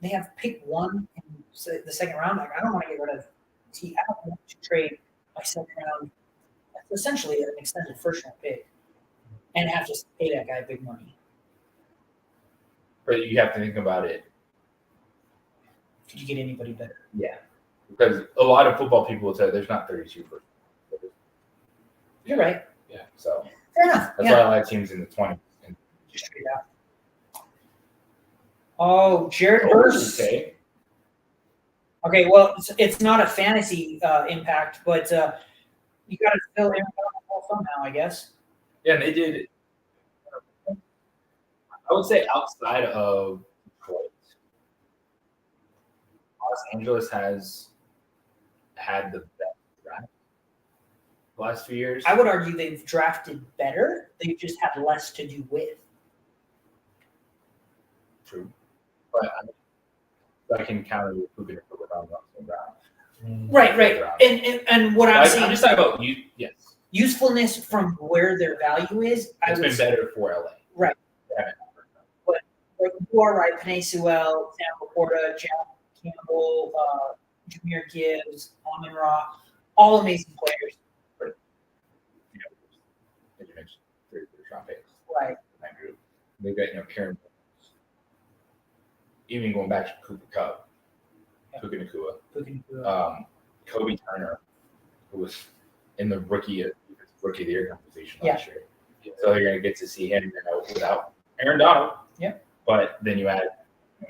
have pick one in the second round. Like I don't want to get rid of T. I don't want to trade my second round. That's essentially an extended first round pick, and have to pay that guy big money. But you have to think about it. Could you get anybody better? Yeah. Because a lot of football people will say there's not 32 first. You're right. Yeah. So Fair enough. that's Yeah. why I like teams in the 20s. And Just trade out. Oh, Jared Verse. okay. Okay, well, it's not a fantasy impact, but you got to fill in somehow, I guess. Yeah, and they did. I would say outside of Detroit, Los Angeles has had the best draft the last few years. I would argue they've drafted better. They've just had less to do with. True, but I can counter with Puka without Russell Brown. Right. And what I'm saying I'm just talking about you. Yes, usefulness from where their value is. it's been better for LA. Right. They haven't. Like you are right, Penei Sewell, Sam Laporta, Jack Campbell, Jameer Gibbs, Amon Ra, all amazing players. As you mentioned, 3 round picks. Right. In that group. They've got Karen. Even going back to Cooper Kupp, Puka Nacua, Kobe Turner, who was in the rookie of the year conversation last year. So you're going to get to see him without Aaron Donald. Yep. But then you add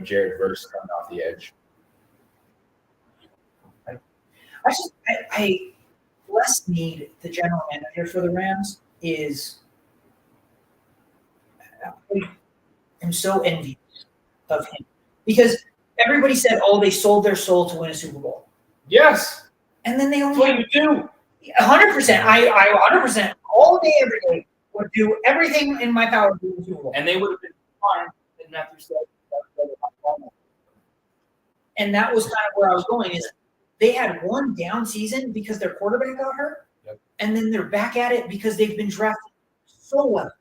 Jared Verse coming off the edge. I less need the general manager for the Rams is I'm so envious of him because everybody said, "Oh, they sold their soul to win a Super Bowl," Yes. and then they That's only what you do. 100%. I 100% all day, every day would do everything in my power to win the Super Bowl, And they would have been fine. And Matthew said, and that was kind of where I was going. Is they had one down season because their quarterback got hurt, and then they're back at it because they've been drafted so well,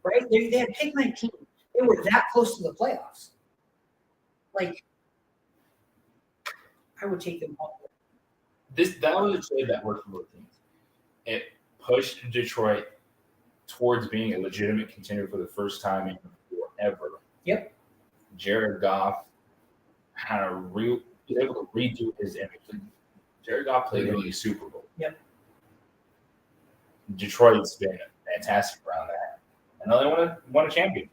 right? They had pick 19. They were that close to the playoffs. Like, I would take them all. That was a trade that worked for both teams. It pushed Detroit towards being a legitimate contender for the first time in forever. Yep. Jared Goff had was able to redo his image. Jared Goff played in the Super Bowl. Yep. Detroit's been fantastic around that. And they won a championship.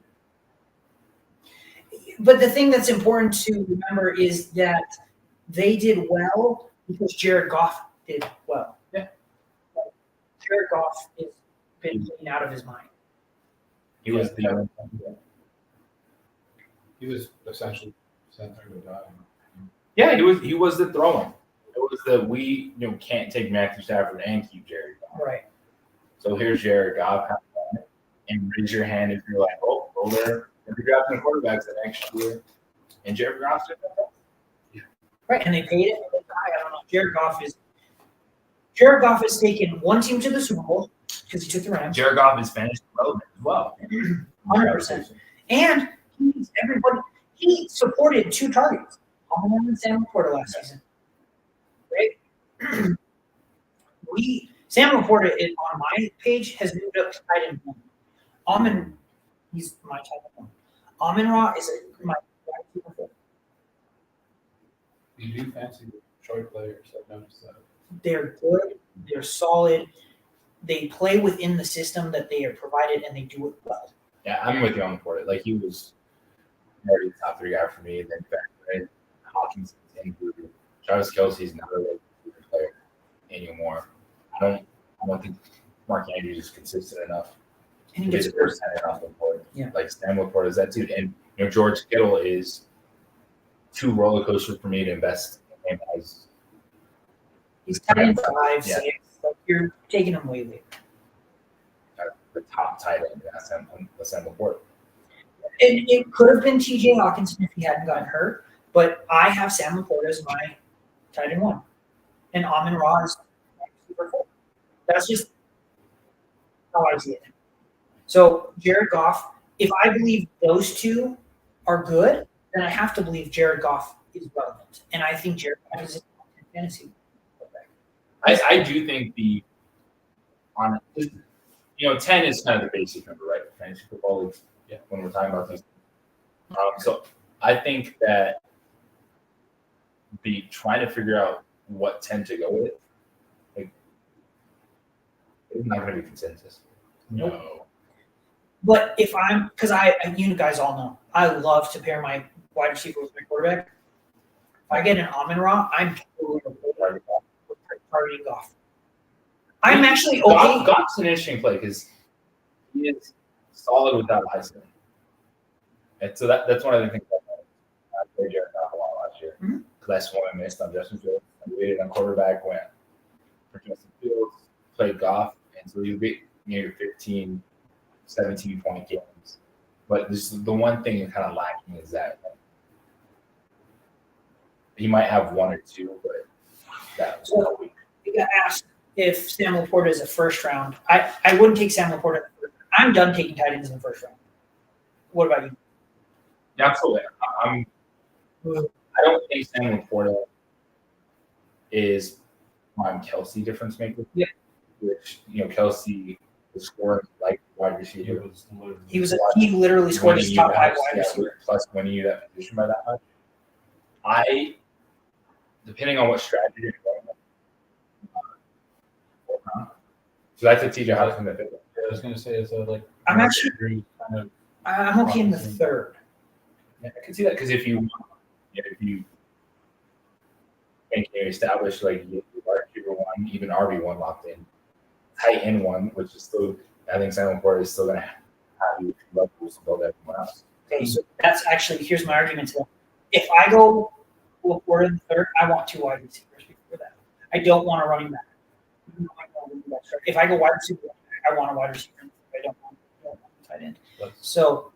But the thing that's important to remember is that they did well because Jared Goff did well. Yeah. Jared Goff has been playing out of his mind. He was the He was essentially sent there to die. Yeah, he was the throwing. It was the we can't take Matthew Stafford and keep Jared Goff. Right. So here's Jared Goff, and raise your hand if you're like, oh, there. If you're drafting quarterbacks the next year, and Jared Goff did that. Right, and they paid it. I don't know. Jared Goff has taken one team to the Super Bowl because he took the Rams. Jared Goff is fantasy relevant as well. 100%. And he needs everybody. he supported 2 targets, Amon and Sam Laporta last season. Right? Sam Laporta on my page has moved up to tight end 1. Amon, he's my tight end 1. Amon-Ra is my wide receiver 4. You do fancy Detroit players. I've noticed that. They're good. They're solid. They play within the system that they are provided, and they do it well. Yeah, I'm with you on Laporta. Like he was already the top 3 guy for me. Then right, Hawkins included. Travis Kelce's not a really good player anymore. I don't think Mark Andrews is consistent enough. And he to be gets the first tight end off Laporta. Yeah. Like Sam Laporta is that dude, and George Kittle is too roller coaster for me to invest in him as. He's tight end 5, Yeah. 6. Like you're taking him way later. The top tight end. That's Sam Laporta. And it could have been T.J. Hawkinson if he hadn't gotten hurt, but I have Sam Laporta as my tight end 1, and Amon-Ra is my receiver 4. That's just how I see it. So Jared Goff, if I believe those 2 are good, then I have to believe Jared Goff is relevant, and I think Jared Goff is in fantasy. I do think 10 is kind of the basic number, right? For fantasy football leagues. Yeah, when we're talking about these. So I think that trying to figure out what 10 to go with, like, it's not going to be consensus. No. But if because you guys all know, I love to pair my wide receiver with my quarterback. If I get an Amon-Ra, I'm totally targeting Goff. I'm actually okay. Goff's an interesting play because he is solid without a high ceiling. And so that's one of the things I played Jared Goff a lot last year. Mhm. Because I swung and missed on Justin Fields. I waited on quarterback, went for Justin Fields, played Goff, and so you get near 15, 17 point games. But the one thing kind of lacking is that he might have 1 or 2, but that was Well, a week. You got asked if Sam Laporta is a first round. I wouldn't take Sam Laporta in the first round. I'm done taking tight ends in the first round. What about you? Yeah, absolutely. I don't think Sam Laporta is on Kelsey difference maker. Yeah. Which Kelsey was scoring like wide receiver. He literally scored his top 5 wide receiver. Plus winning you that position by that much. Depending on what strategy you're going with. So that's a TJ Hawkinson that fit. I was going to say it's like I'm actually kind of I'm okay in the third. Yeah, I can see that because if you think you establish like you wide receiver 1, even RB1 locked in, tight end 1, which is still I think Sam Laporta is still going to have you levels above everyone else. Okay, so that's actually here's my argument to that. If I go Laporta in the third, I want 2 wide receivers before that. I don't want a running back. If I go wide receiver, I want a wide receiver. I don't want a tight end. So,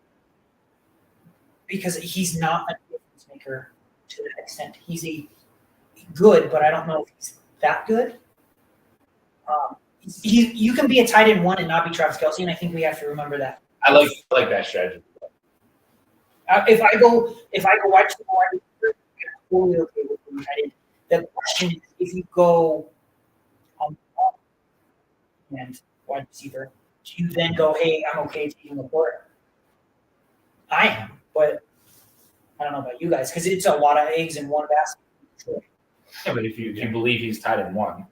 because he's not a difference maker to that extent. He's good, but I don't know if he's that good. You can be a tight end 1 and not be Travis Kelce, and I think we have to remember that. I like that strategy. If I go wide receiver, I'm totally okay with being tight end. The question is, if you go on and wide receiver, do you then go, hey, I'm okay taking Laporta? I am, but I don't know about you guys because it's a lot of eggs in one basket. Yeah, but if you believe he's tight end 1,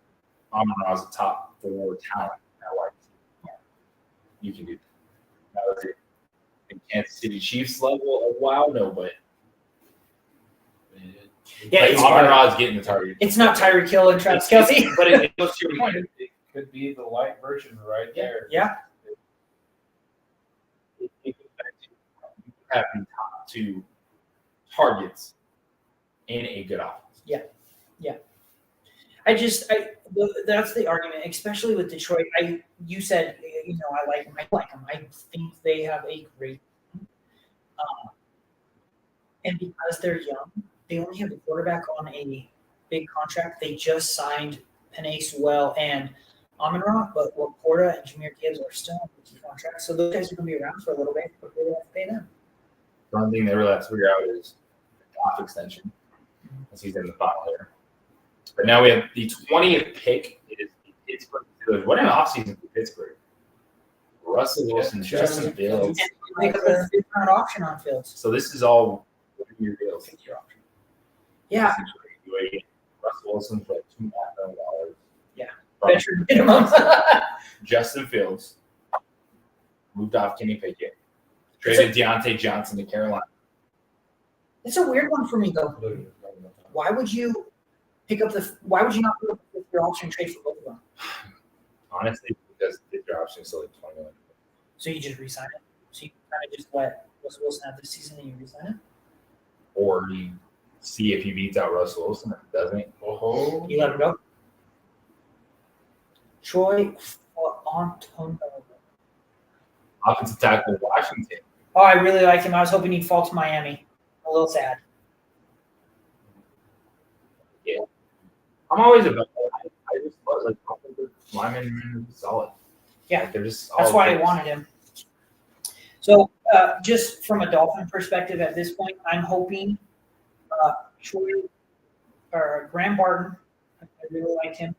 Amon-Ra is a top 4 talent at wide receiver. You can do that. Now, is it the Kansas City Chiefs level of wow? No, but Yeah, it's Amon-Ra is getting the target. It's not Tyreek Hill and Travis Kelce. But it goes to your point. it could be the light version right there. Yeah. It goes back to having top 2 targets in a good offense. That's the argument, especially with Detroit. You said, I like them. I like them. I think they have a great and because they're young, they only have the quarterback on a big contract. They just signed Penei Sewell and Amon-Ra, but Laporta and Jahmyr Gibbs are still on rookie contracts. So those guys are going to be around for a little bit before they have to pay them. The one thing they really have to figure out is the off extension, as he's in the final here. But now we have the 20th pick. It is the Pittsburgh Steelers. What an offseason for Pittsburgh. Russell Wilson, Justin Fields. And pick up a fifth-round option on Fields. So this is all your deals. Yeah, Essentially, Russell Wilson for like $2.5 million. Yeah. From veteran minimum. Justin Fields moved off Kenny Pickett. Traded Deontay Johnson to Carolina. It's a weird one for me though. Why would you why would you not put up a fifth-year option trade for both of them? Honestly, because the option is still like $20 million. So you just resign it. So you kind of just let Russell Wilson have this season and you resign it. Or you see if he beats out Russell Wilson. If he doesn't, Oh, You let him go. Troy Antonello. offensive tackle Washington. Oh, I really like him. I was hoping he'd fall to Miami. I'm a little sad. I'm always about that. I just love like offensive linemen are solid. Yeah. Like, they're just. That's all why I good. wanted him. So, just from a Dolphin perspective at this point, I'm hoping Troy or Graham Barton. I really liked him.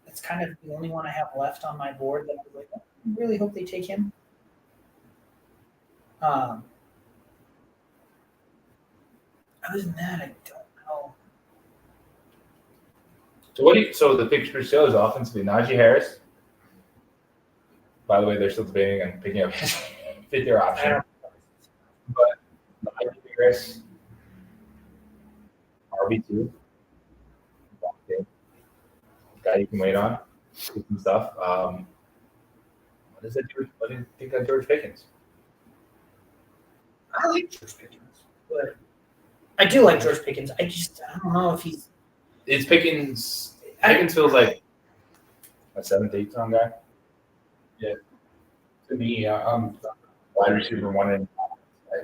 That's kind of the only one I have left on my board that I was like, I really hope they take him. Other than that, I don't know. So the picture shows offensively Najee Harris. By the way, they're still debating on picking up his fifth-year option. But Najee Harris, RB2, guy you can wait on, do some stuff. What does that do? What do you think of George Pickens? I like George Pickens, but I do like George Pickens. I don't know if he's. It's Pickens. Pickens feels like a 7th, 8th round guy. to me, I'm Wide receiver 1 in.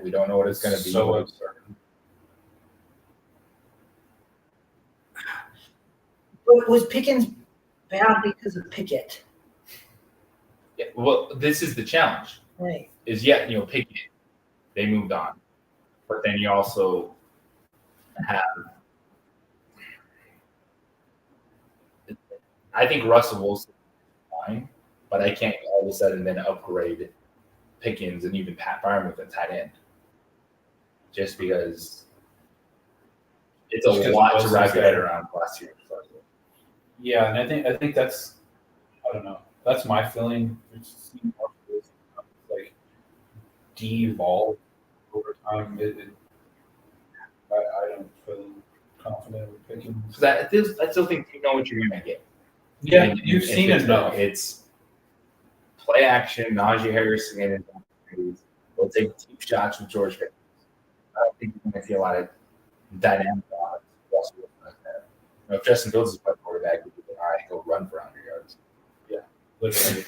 We don't know what it's going to be. so uncertain. But was Pickens bad because of Pickett? Yeah, well, this is the challenge. Right. Is Pickett, they moved on, but then you also have. I think Russell Wilson is fine, but I can't all of a sudden then upgrade Pickens and even Pat Fireman with a tight end, just because it's a Just 'cause lot to Wilson's wrap your head there. around last year. Yeah, and I think that's, I don't know. That's my feeling. It's like de-evolved over time. I don't feel confident with picking. Because I still think you know what you're going to get. Yeah, And you've if seen it's enough. It's play action, Najee Harris again. We'll take deep shots with George Pickens. I don't think you're going to see a lot of dynamic odds. Russell Wilson like that. If Justin Fields is playing quarterback, we'd be like, all right, go run for 100 yards. Literally.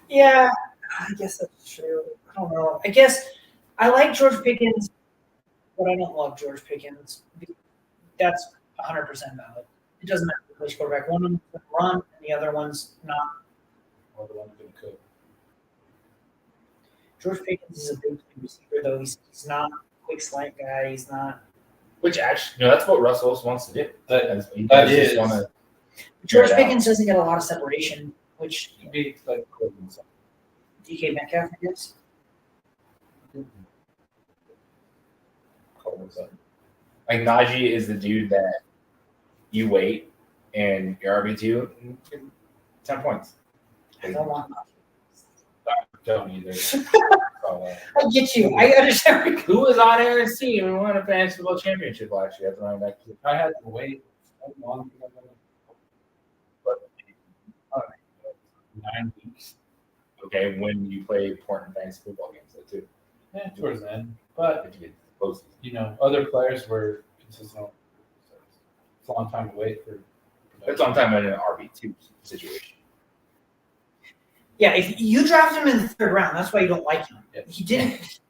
Yeah, I guess that's true. I don't know. I guess I like George Pickens, but I don't love George Pickens. That's 100% valid. It doesn't matter who plays quarterback. One of them's going to run, and the other one's not. Or the one who could. George Pickens is a big receiver, though. He's not a quick slant guy. He's not. Which actually, that's what Russell Wilson wants to do. He That does just is. wanna George figure it out. Pickens doesn't get a lot of separation, which Could be like DK Metcalf gets. Like Najee is the dude that you wait and your RB2, 10 points. I don't want. don't either. I get you. I understand. Who was on Aaron's team and won a fantasy football championship last year? That's running back. I had to wait so long. But 9 weeks. Okay, when you play important fantasy football games, though, too. Yeah, towards the end. But If you get close. other players were consistent. So it's a long time to wait for. That's what I'm talking about in an RB2 situation. Yeah, if you draft him in the third round, that's why you don't like him. Yeah. He didn't.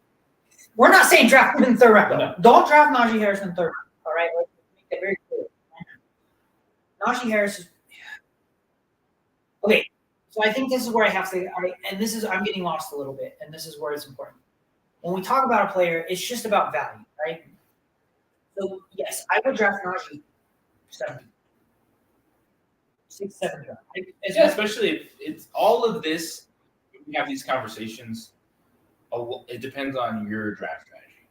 We're not saying draft him in the third round. No. Don't draft Najee Harris in the third round. All right, let's make that very clear. Najee Harris is okay. So I think this is where I have to, I'm getting lost a little bit, and this is where it's important. When we talk about a player, it's just about value, right? So yes, I would draft Najee 7, 6, 7 draft. Yeah, especially if it's all of this. We have these conversations. It depends on your draft strategy.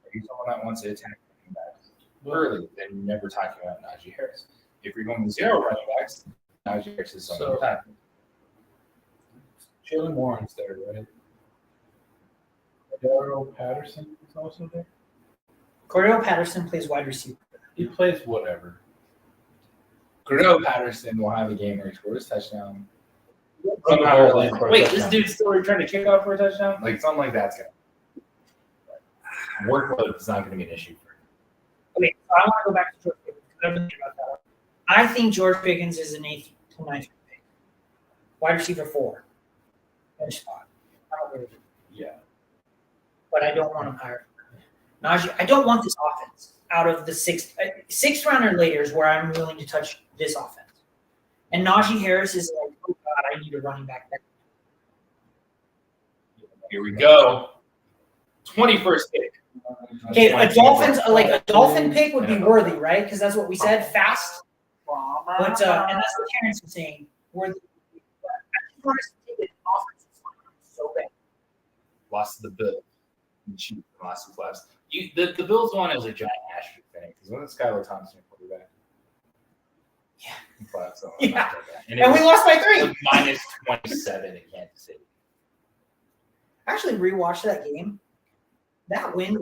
Are you someone that wants to attack running backs early? Then you're never talking about Najee Harris. If you're going with 0 running backs, Najee Harris is someone. So- Jalen Warren's there, right? Cordero Patterson is also there. Cordell Patterson plays wide receiver. He plays whatever. Cordell Patterson will have a game where he scores a touchdown. Somehow Somehow, early like, for a wait, touchdown. this dude's still returning to kick off for a touchdown? Like, something like that's going to workload is not going to be an issue for him. Okay, so I want to go back to George Pickens. I've been thinking about that one. I think George Pickens is an 8th to 9th pick. Wide receiver 4. Bench spot. I don't really, Yeah. but I don't want him higher. Najee, I don't want this offense out of the sixth round or later is where I'm willing to touch this offense. And Najee Harris is like, oh God, I need a running back. Here we go. 21st pick. Okay, a Dolphin pick would be worthy, right? Because that's what we said, fast. But and that's what Terrence was saying. Worthy. I just want us to take an offensive line so bad. Lost to the Bills. And Chiefs lost to the Flaps. The Bills one is a giant asterisk thing because when Skylar Thompson quarterback. Yeah. Flaps, so Yeah. not that bad. And And we lost by it 3. was minus 27 in Kansas City. I actually rewatched that game. That win,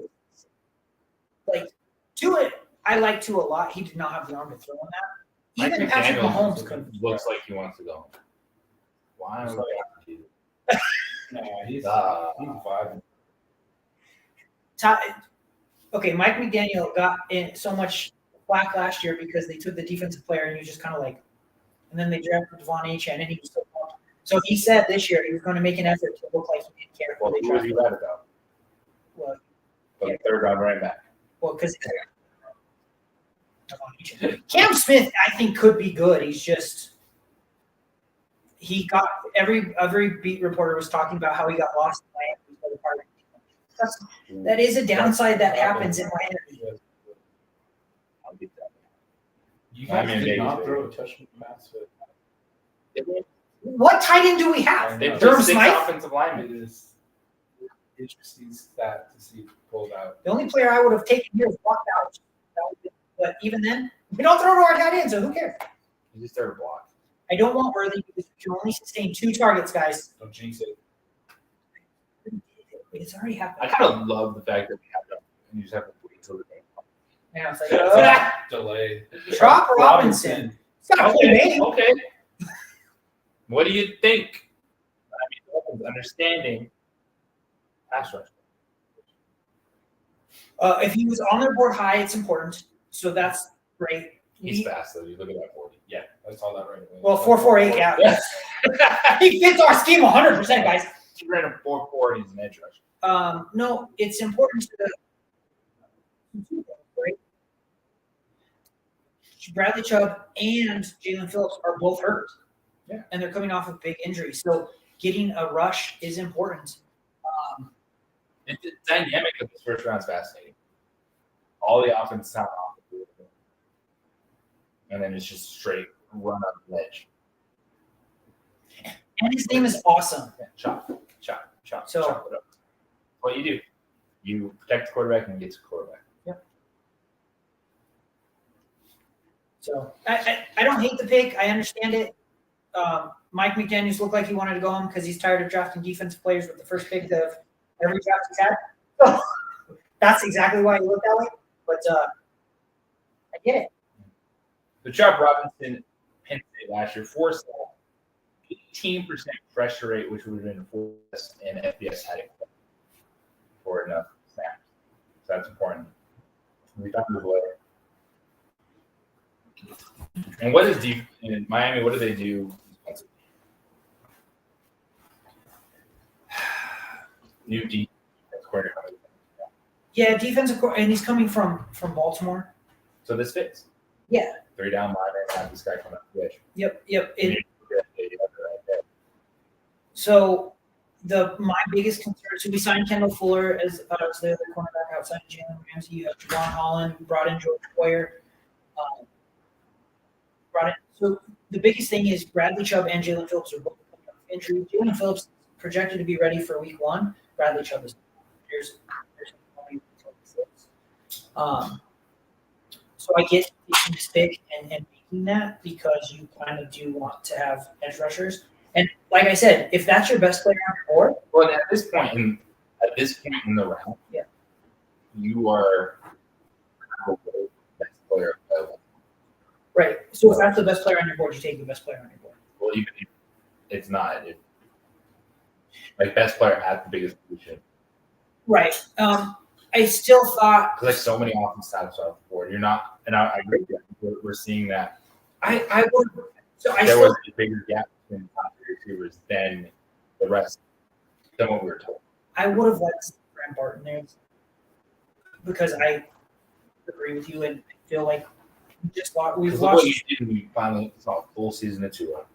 like Tua, I like Tua a lot. He did not have the arm to throw on that. Even Mike Patrick McDaniel Mahomes couldn't. looks like he wants to go. Why? Looks No, he's 5. Okay, Mike McDaniel got in so much flack last year because they took the defensive player and he was just kind of like, and then they drafted Devon Achane and he was so pumped. So he said this year he was going to make an effort to look like he didn't care. Well, They who was he drafted- right about? Well, The third round running back. Well, because Cam Smith, I think, could be good. He's just every beat reporter was talking about how he got lost in Miami. That is a downside that happens in Miami. I'll get that. You I'm guys in did Vegas, not baby. throw a touchdown pass with What tight end do we have? They Durham put 6 Smythe? offensive linemen. It is interesting stat to see pulled out. The only player I would have taken here is Brock Bowers. But even then, we don't throw to our tight end, so who cares? He just started block. I don't want Worthy because we can only sustain 2 targets, guys. Don't jinx it. It's already I happened. kind of love the fact that we have them. And you just have to wait until the game. Yeah, it's like, Delay. Chop Robinson. It's got a cool name. Okay. What do you think? I mean, understanding pass rush. If he was on their board high, it's important. So that's great. He's fast though. You look at that 40. Yeah, I saw that right away. Well, 4.48, yeah. He fits our scheme 100%, guys. He ran a 4.4 and he's an edge rusher. No, it's important to right? Bradley Chubb and Jalen Phillips are both hurt. Yeah. And they're coming off of big injuries. So getting a rush is important. The dynamic of this first round is fascinating. All the offense sound off the field. And then it's just straight run up the ledge. And his name is awesome. Yeah, chop, chop, chop, So- chop it up. What you do, you protect the quarterback and get to the quarterback. So I don't hate the pick. I understand it. Mike McDaniels looked like he wanted to go home because he's tired of drafting defensive players with the first pick of every draft he's had. So that's exactly why he looked that way. But I get it. The Chop Robinson Penn State last year forced 18% pressure rate, which would have been fourth in FBS had it for enough snaps. So that's important. We found his way. And what is deep in Miami? What do they do? New defense coordinator. Yeah, defensive and he's coming from Baltimore. So this fits. Yeah. 3 down line and have this guy come up the edge. Yep. So my biggest concern. So we signed Kendall Fuller as the other cornerback outside of Jalen Ramsey. You have Javon Holland. We brought in George Boyer. So the biggest thing is Bradley Chubb and Jalen Phillips are both injured. Jalen Phillips is projected to be ready for week 1. Bradley Chubb is there's so I get taking this pick and making that because you kind of do want to have edge rushers. And like I said, if that's your best player on the board, Well, at this point in the round, Yeah. you are the best player available. right? So if that's the best player on your board, you take the best player on your board. Well, even if it's not, like best player at the biggest position. Right. I still thought Because like so many offense tackles off the board, you're not, and I agree with you. We're seeing that I would. So I there still was a bigger gap between the top 3 receivers than the rest than what we were told. I would have liked Grant Barton there because I agree with you and feel like we've Because look what you watched. did when you finally saw a full season of Tua.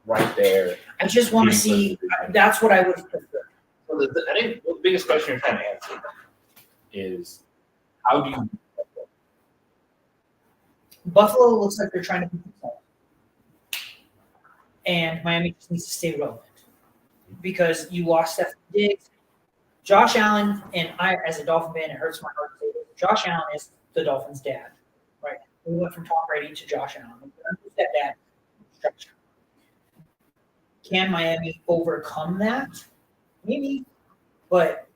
Right there. I just want to see. That's what I would have preferred. So I think the biggest question you're trying to answer is how do you Buffalo looks like they're trying to beat themselves, and Miami just needs to stay relevant because you lost Stephon Diggs, Josh Allen, and I, as a Dolphin fan, it hurts my heart to say this. Josh Allen is the Dolphins' dad, right? We went from Tom Brady to Josh Allen. Who's that dad? Josh Allen. Can Miami overcome that? Maybe, but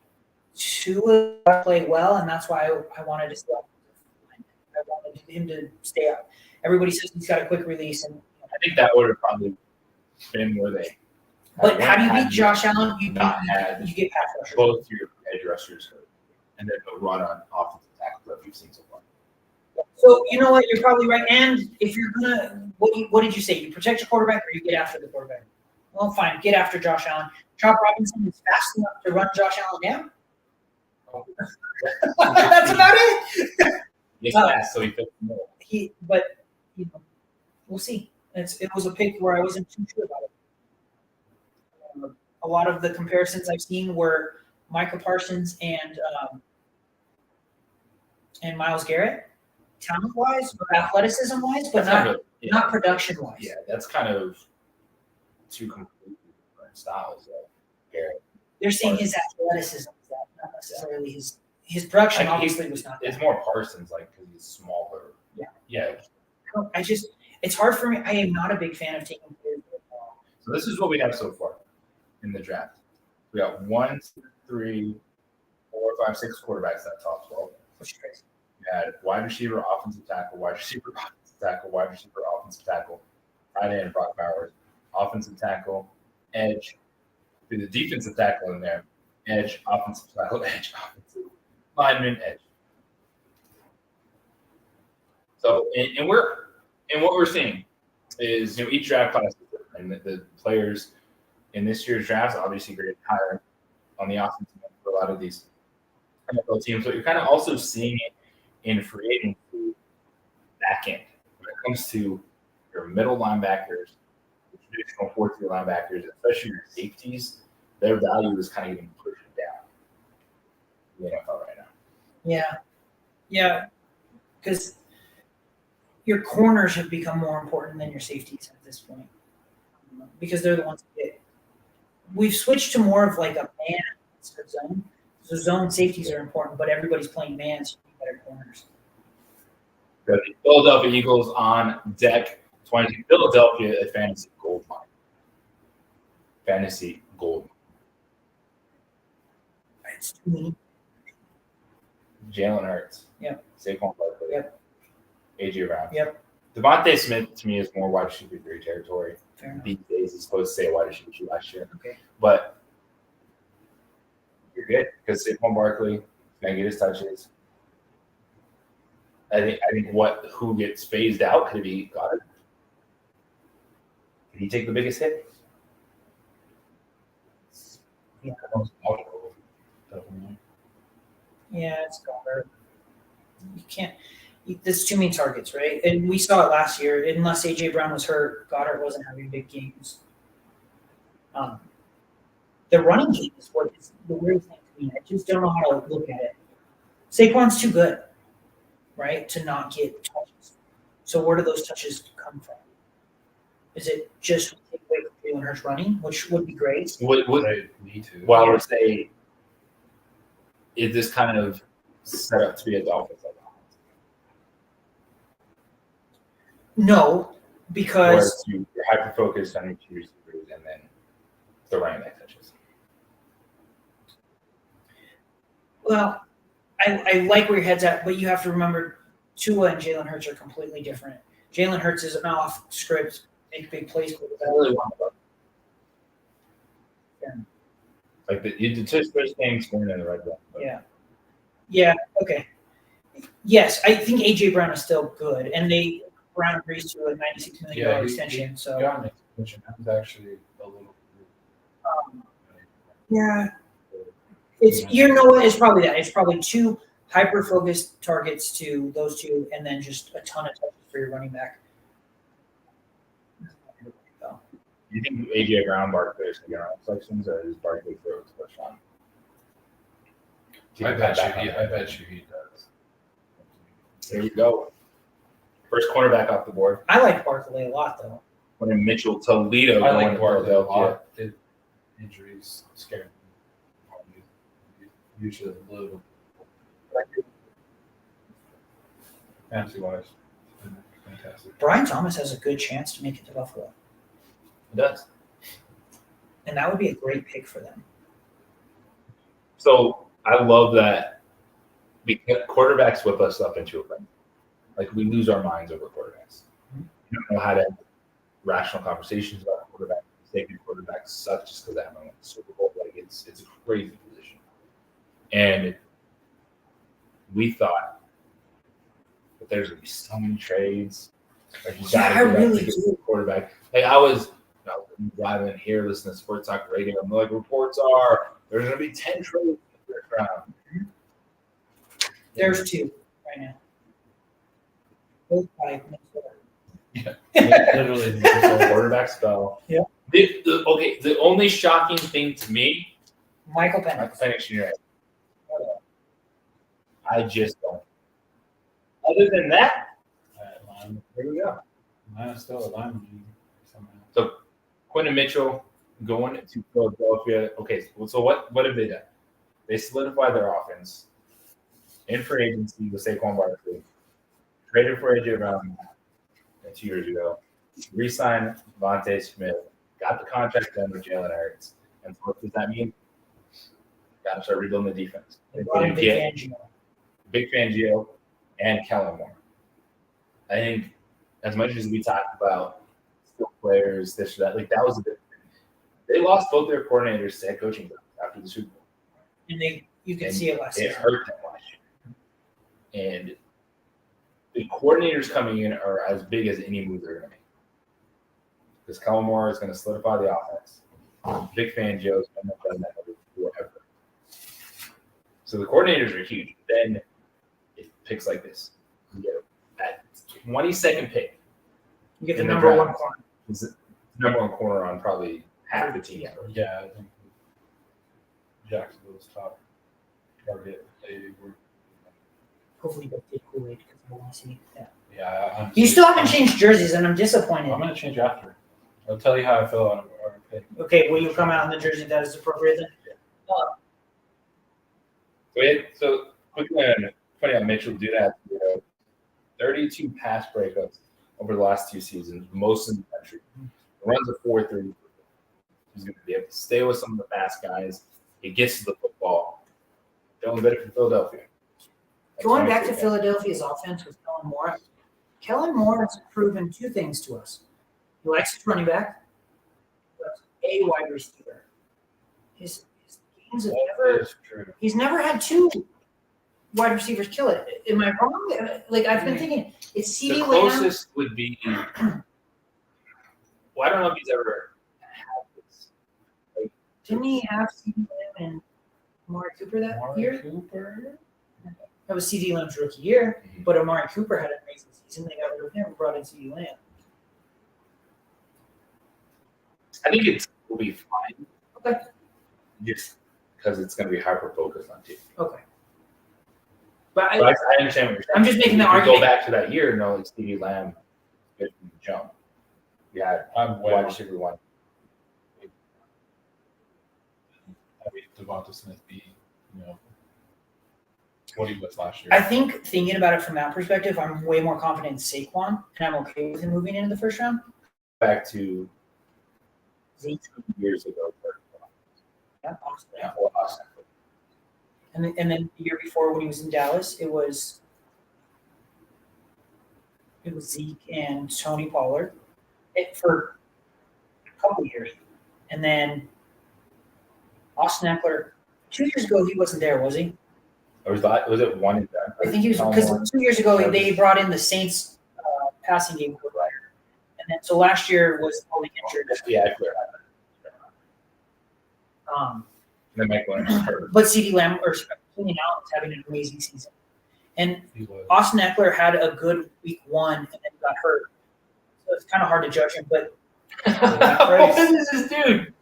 Tua played well, and that's why I wanted to stay up. I wanted him to stay up. Everybody says he's got a quick release, and I think that would have probably been where they but how do you had beat Josh Allen? You not had get pass rushers. both your edge rushers hurt, and then the run on offensive tackle that we've seen so far. So you know what? You're probably right. And if you're gonna, what did you say? You protect your quarterback, or you get after the quarterback? Well, fine. Get after Josh Allen. Chop Robinson is fast enough to run Josh Allen down. That's about it. Yes, fast, so he fits the middle. But we'll see. It was a pick where I wasn't too sure about it. A lot of the comparisons I've seen were Micah Parsons and Myles Garrett, talent-wise or athleticism-wise, but not production-wise. Yeah, that's kind of two completely different styles of Garrett. They're saying his athleticism is that, not necessarily his production. Obviously, was not. It's more Parsons, like because he's smaller. Yeah. It's hard for me. I am not a big fan of taking players. So this is what we have so far in the draft. We got 1, 2, 3, 4, 5, 6 quarterbacks in that top 12. Which is crazy. We had wide receiver, offensive tackle, wide receiver, offensive tackle, wide receiver, offensive tackle, tight end, Brock Bowers, offensive tackle, edge, through the defensive tackle in there, edge, offensive tackle, edge, offensive lineman, edge. So, and what we're seeing is, each draft class is different, and the players in this year's draft obviously graded higher on the offensive end for a lot of these NFL teams, but you're kind of also seeing it in free agency back end when it comes to your middle linebackers, traditional 4-3 linebackers, especially your safeties. Their value is kind of getting pushed down in the NFL right now. Yeah, because your corners have become more important than your safeties at this point, because they're the ones that get. We've switched to more of like a man instead of zone. So zone safeties are important, but everybody's playing man, so you need better corners. The Philadelphia Eagles on deck. 20. Philadelphia, a fantasy gold mine. Fantasy gold. It's too many. Jalen Hurts. Yep. Saquon Barkley. Yep. AJ Brown. Yep. Devontae Smith to me is more wide receiver 3 territory. Fair enough. These days, he's supposed to say wide receiver 2 last year. Okay. But you're good because Saquon Barkley is going to get his touches. I think who gets phased out could be Goddard. Did he take the biggest hit? Yeah. Definitely. Yeah, it's Goddard. You can't. There's too many targets, right? And we saw it last year. Unless AJ Brown was hurt, Goddard wasn't having big games. The running game is what is the weird thing to me. I just don't know how to look at it. Saquon's too good, right, to not get touches. So where do those touches come from? Is it just take away from Jalen Hurts running, which would be great? What They need to. Well, I would say, is this kind of set up to be a Dolphins like offense? No, because Where you're hyper focused on your two receivers and then the running back touches. well, I like where your head's at, but you have to remember Tua and Jalen Hurts are completely different. Jalen Hurts is an off script, make big plays. I really want to. Like the first game scoring in the red zone. Yeah. Yeah. Okay. Yes, I think AJ Brown is still good, and Brown agrees to a $96 million extension. So got an extension. That was actually a little. yeah, it's it's probably that. It's probably 2 hyper focused targets to those 2, and then just a ton of touches for your running back. You think AJ Brown, Barkley are going to selections, or is Barkley throw to touchdown? I bet you he does. There you go. First cornerback off the board. I like Barkley a lot, though. When Mitchell Toledo I going like to Barkley a Philadelphia. lot. Injuries scare me. Usually a little. Fantasy wise, fantastic. Brian Thomas has a good chance to make it to Buffalo, It does. and that would be a great pick for them. So I love that because quarterbacks whip us up into a thing. Like we lose our minds over quarterbacks. We don't know how to have rational conversations about quarterbacks. Thinking quarterbacks suck just because they haven't won the Super Bowl. Like it's a crazy position. And we thought that there's gonna be so many trades. Like you gotta Yeah, I get really a do. quarterback. Like I was driving here, listening to Sports Talk Radio. I'm like, reports are there's gonna be 10 trades in the first round. There's 2 right now. Both by Minnesota. Literally. Quarterback spell. Yeah. The only shocking thing to me, Michael Michael Penix. Penix Jr. I just don't. Other than that, here we go. Mine is still a lineman somehow. So Quentin Mitchell going to Philadelphia. Okay, so what have they done? They solidified their offense in free agency with Saquon Barkley, traded for AJ Brown 2 years ago, re-signed Vontae Smith, got the contract done with Jalen Hurts. And what does that mean? Got to start rebuilding the defense. Big Get Fangio. Big Fangio and Kellen Moore. I think as much as we talked about skill players, this or that, like that was a big thing. They lost both their coordinators to head coaching jobs after the Super Bowl. And you can And see it last It season. hurt them last year. And the coordinators coming in are as big as any move they're going to make. Because Kellen Moore is going to solidify the offense. Vic Fangio is going to done that forever. So the coordinators are huge. Then it picks like this. You get that 22nd pick. You get the in the number draft. 1 corner. It's the number 1 corner on probably half the team. Yeah, I think Jacksonville's top target. They were. Hopefully, they'll take Kool-Aid because I want to see that. Yeah. You still haven't changed jerseys, and I'm disappointed. I'm gonna change after. I'll tell you how I feel on our pick. Okay, will you come out in the jersey that is appropriate then? So quickly on funny how Mitchell do that. 32 pass breakups over the last 2 seasons, most in the country. Runs a 4.3. He's going to be able to stay with some of the fast guys. He gets to the football. Feeling better for Philadelphia. Going back to Philadelphia's offense with Kellen Moore has proven 2 things to us. He likes his running back, but a wide receiver. His games have never. It's true. He's never had 2 wide receivers kill it. Am I wrong? Like I've been thinking, it's The CeeDee Lamb. closest would be. Well, I don't know if he's ever had this. Didn't he have CeeDee Lamb and Amari Cooper that year? Cooper. That was CeeDee Lamb's rookie year, Mhm. but Amari Cooper had an amazing season. They got rid of him and brought in CeeDee Lamb. I think it's will be fine. Okay. Just because it's going to be hyper focused on team. Okay. But But I understand what you're saying. I'm just making the If you argument. Go back to that year, no, like Stevie Lamb, good from the jump. Yeah, I'm way wide more receiver one. happy Devonta Smith be, what he was last year. I think thinking about it from that perspective, I'm way more confident in Saquon, and I'm okay with him moving into the first round. Back to Zeke. 2 years ago. Yeah, awesome. Yeah, well, Austin. And then the year before when he was in Dallas, it was Zeke and Tony Pollard for a couple of years. And then Austin Eckler, 2 years ago, he wasn't there, was he? Or was it one and done? I think he was, because 2 years ago, they brought in the Saints passing game coordinator. And then, so last year was fully injured. Yeah, I clear. Um, And then Mike Williams was hurt. but CeeDee Lamb or Keenan Allen's having an amazing season. And He was. Austin Eckler had a good week one and then got hurt. So it's kind of hard to judge him. But What is this dude?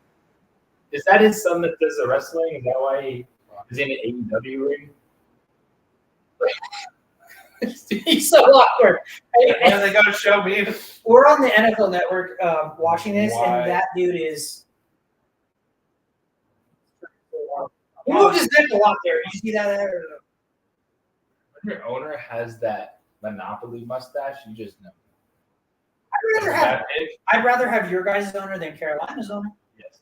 Is that his son that does the wrestling? Is that why he is in an AEW ring? he's so awkward. Why they gotta show me? We're on the NFL Network watching this, Why? and that dude is. He moved his neck a lot there. You see that there? When your owner has that Monopoly mustache, you just know. I'd rather have your guys' owner than Carolina's owner. Yes.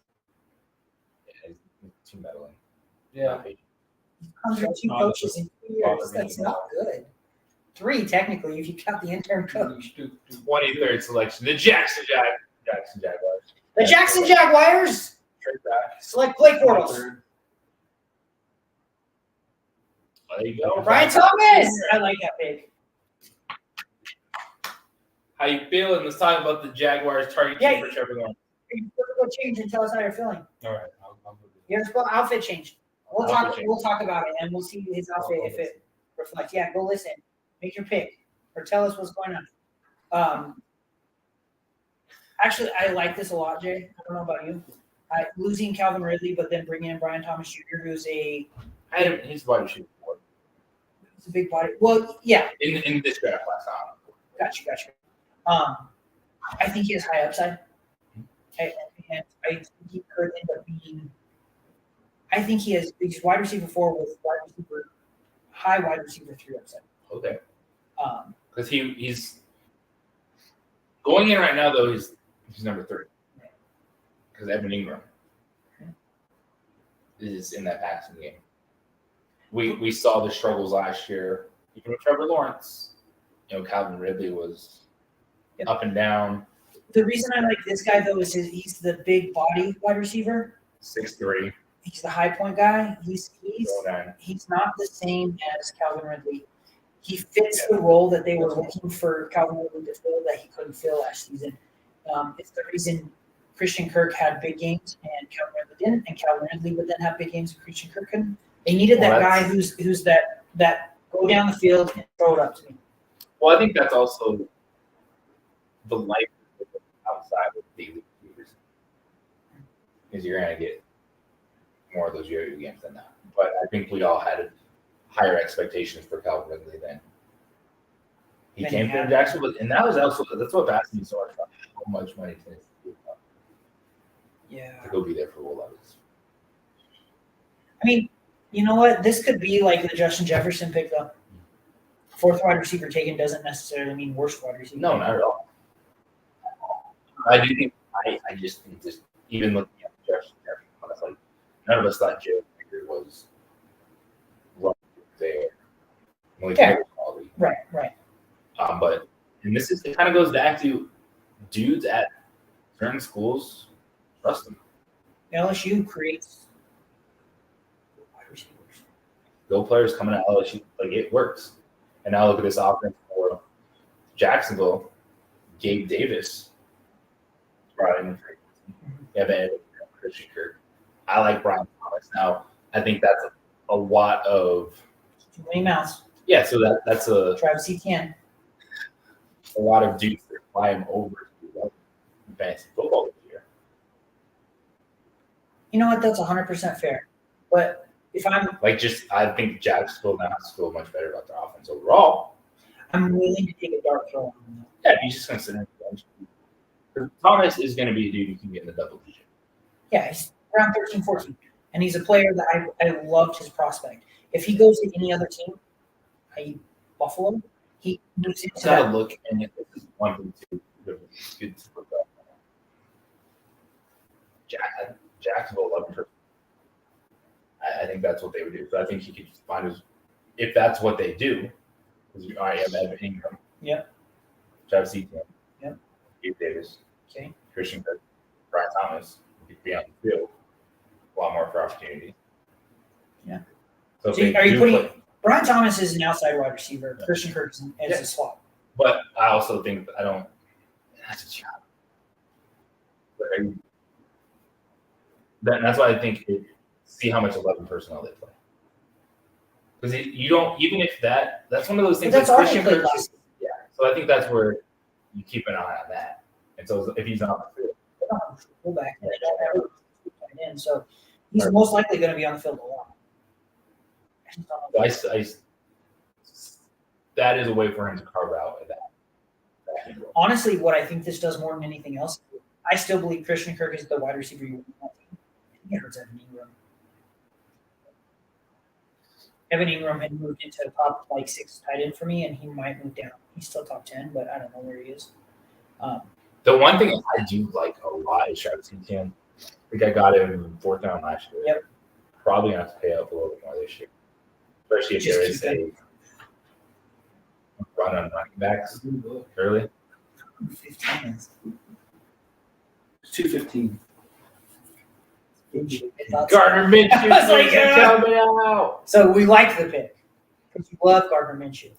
Yeah, it's too meddling. Yeah. Under two coaches in 2 years. That's not good. 3 technically, if you count the intern coach. 23rd selection, the Jackson Jaguars. The Jackson Jaguars Straight back. select Blake Bortles. There you go. Brian Thomas. I like that pick. How you feeling? Let's talk about the Jaguars target Yeah. for Trevor Lawrence. Go change and tell us how you're feeling. All right. I'll move it. Here's the outfit change. We'll Outfit talk. change. We'll talk about it, and we'll see his outfit if it reflects. Yeah, go listen. Make your pick, or tell us what's going on. Actually, I like this a lot, Jay. I don't know about you. Losing Calvin Ridley, but then bringing in Brian Thomas Jr., who's a He's wide receiver four. big body. Well, yeah, In this draft class, gotcha. I think he has high upside. And I think he could end up being. I think he's wide receiver 4 with high wide receiver 3 upside. okay. Um, Because he's going in right now, though, he's number 3. Because Evan Ingram is in that passing game. We saw the struggles last year. Even with Trevor Lawrence, Calvin Ridley was up and down, the reason I like this guy though is he's the big body wide receiver. 6'3", He's the high point guy. He's 09. not the same as Calvin Ridley. He fits the role that they were looking for Calvin Ridley to fill that he couldn't fill last season. It's the reason Christian Kirk had big games and Calvin Ridley didn't, and Calvin Ridley would then have big games and Christian Kirk couldn't. They needed that guy who's that go down the field and throw it up to me. Well, I think that's also the life outside of daily receivers. Because you're going to get more of those yo-yo games than that. But I think we all had higher expectations for Calvin Ridley than he Than came he from had. Jacksonville. And that was also that's what fascinates me so much about how much money to go be there for Will Levis. I mean, you know what? This could be like the Justin Jefferson pick, though. 4th wide receiver taken doesn't necessarily mean worst wide receiver. No, not at all. I do think I just think even looking at Jefferson, it's like none of us thought Joe Baker was right there. Yeah. Quality. Right. But it kind of goes back to dudes at certain schools trust them. LSU creates wide receivers. Go players coming out of LSU, like it works. And now look at this offense for Jacksonville. Gabe Davis brought in. You have Christian Kirk. I like Brian Thomas. Now I think that's a lot of Too many mouths. yeah. So that's a Travis Etienne. lot of dudes that fly him over to fantasy football this year. You know what? That's 100% fair. But if I'm I think Jacksonville now has to feel much better about their offense overall. willing to take a dark throw on that. Yeah, he's just going to sit in the bench. Thomas is going to be a dude who can get in the double digit. Yeah, he's around 13, 14. And he's a player that I loved his prospect. If he goes to any other team, i.e. Buffalo, he moves into Got that. to look, and this is one thing too. Good to look up. Jacksonville 11%. I think that's what they would do. So I think he could find his, if that's what they do, because I am Evan Ingram. Yep. Travis Etienne. Yep. Gabe Davis. Okay. Christian Kirk. Brian Thomas. He could be on the field. A lot more for opportunity. Yeah. So So if they are you do putting play- Brian Thomas is an outside wide receiver. Yeah. Christian Kirk is Yeah. a slot. But I also think that's a job. That's why I think see how much 11 personnel they play. Because you don't, even if that's one of those things. But that's like all they Christian played Kirk- last. Yeah. So I think that's where you keep an eye on that. And so if he's not on the field, Fullback. They don't have a tight end, so he's most likely going to be on the field a lot. I just don't know. I that is a way for him to carve out that. Honestly, what I think this does more than anything else, I still believe Christian Kirk is the wide receiver you want. He hurts Evan Ingram. Evan Ingram had moved into the top 6 tight end for me, and he might move down. He's still top 10, but I don't know where he is. The one thing I do like a lot is Travis Etienne. I think I got him 4th down last year. Yep. Probably gonna have to pay up a little bit more this year, especially if Just there is keep a run on running backs early. 15 minutes. 215. Gardner Minshew I was like, coming out. So we like the pick because you love Gardner Minshew.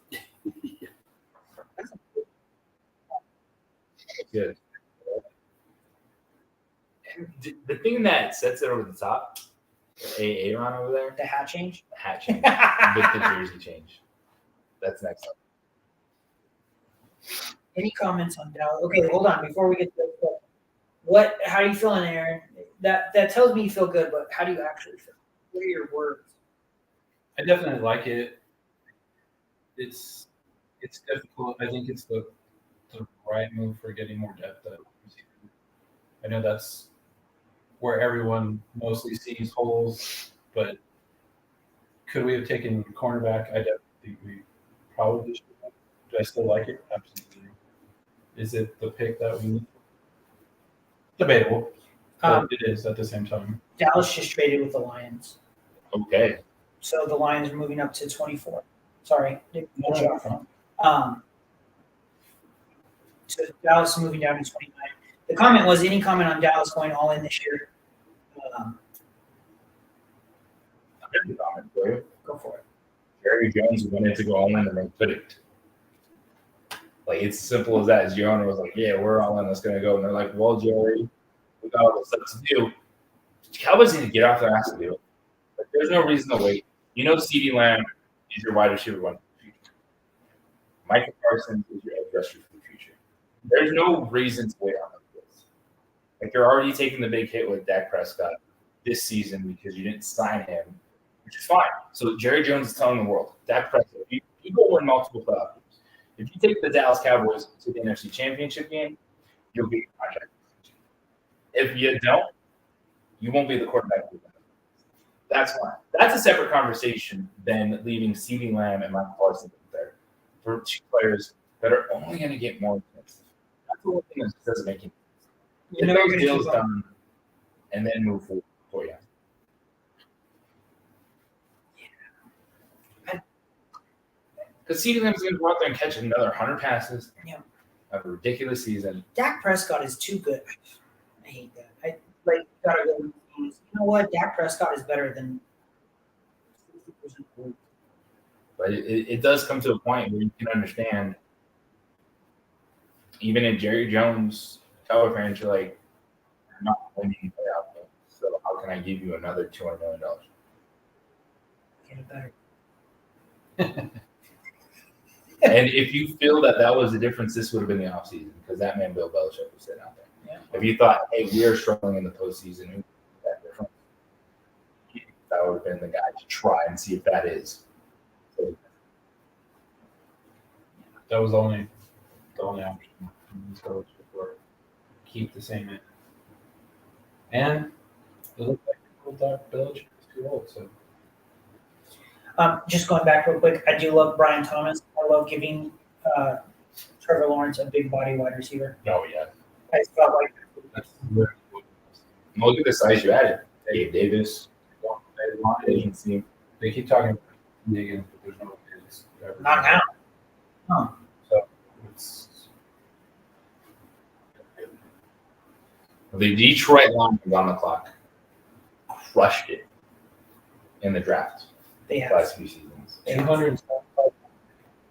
Good. And the thing that sets it over the top, Aaron over there, The hat change. the hat change with the jersey change. That's next up. Any comments on Dallas? Okay, hold on. Before we get to what, how are you feeling, Aaron? That tells me you feel good, but how do you actually feel? What are your words? I definitely like it. It's difficult. I think it's the right move for getting more depth at receiver. I know that's where everyone mostly sees holes, but could we have taken cornerback? I definitely think we probably should have. Do I still like it? Absolutely. Is it the pick that we need? Debatable. But it is at the same time. Dallas just traded with the Lions, Okay. so the Lions are moving up to 24. Sorry, No, no. So Dallas is moving down to 29. The comment was, any comment on Dallas going all in this year? Here's the comment for you. Go for it. Jerry Jones wanted to go all in and they couldn't. Like, it's as simple as that. As your owner was like, yeah, we're all in, let's gonna go. And they're like, well, Jerry, we got all this stuff to do. Cowboys need to get off their ass to do it. Like, there's no reason to wait. You know, CeeDee Lamb is your wide receiver one for the future. Michael Parsons is your edge rusher for the future. There's no reason to wait on this. Like, you're already taking the big hit with Dak Prescott this season because you didn't sign him, which is fine. So Jerry Jones is telling the world, Dak Prescott, if you go win multiple playoff games, if you take the Dallas Cowboys to the NFC Championship game, you'll be a contract. If you don't, you won't be the quarterback. That's fine. That's a separate conversation than leaving CeeDee Lamb and Michael Parsons there for 2 players that are only going to get more expensive. That's the one thing that doesn't make any sense. You know Get you're those gonna deals keep up. done and then move forward for you. Because CeeDee Lamb's going to go out there and catch another 100 passes. Yeah. Have a ridiculous season. Dak Prescott is too good. I hate that. Gotta go. You know what? Dak Prescott is better than 60%. But it does come to a point where you can understand, even in Jerry Jones, Cowboy fans, you're like, I'm not winning playoff games, so how can I give you another $200 million? Get it better. And if you feel that was the difference, this would have been the offseason because that man, Bill Belichick, was sitting out there. Yeah. If you thought, hey, we are struggling in the postseason, who's that difference? that would have been the guy to try and see if that is. So, That was the only option from these coaches before keep the same man. And it looked like people thought Belichick was too old. So Just going back real quick, I do love Brian Thomas. I love giving Trevor Lawrence a big body wide receiver. oh yeah. I felt like that's literally what it was. Look at the size you added. Dave Davis, agency. They keep talking about Higgins, but there's no Higgins. not now. So it's The Detroit Lions on the clock crushed it in the draft They have. last few seasons. 275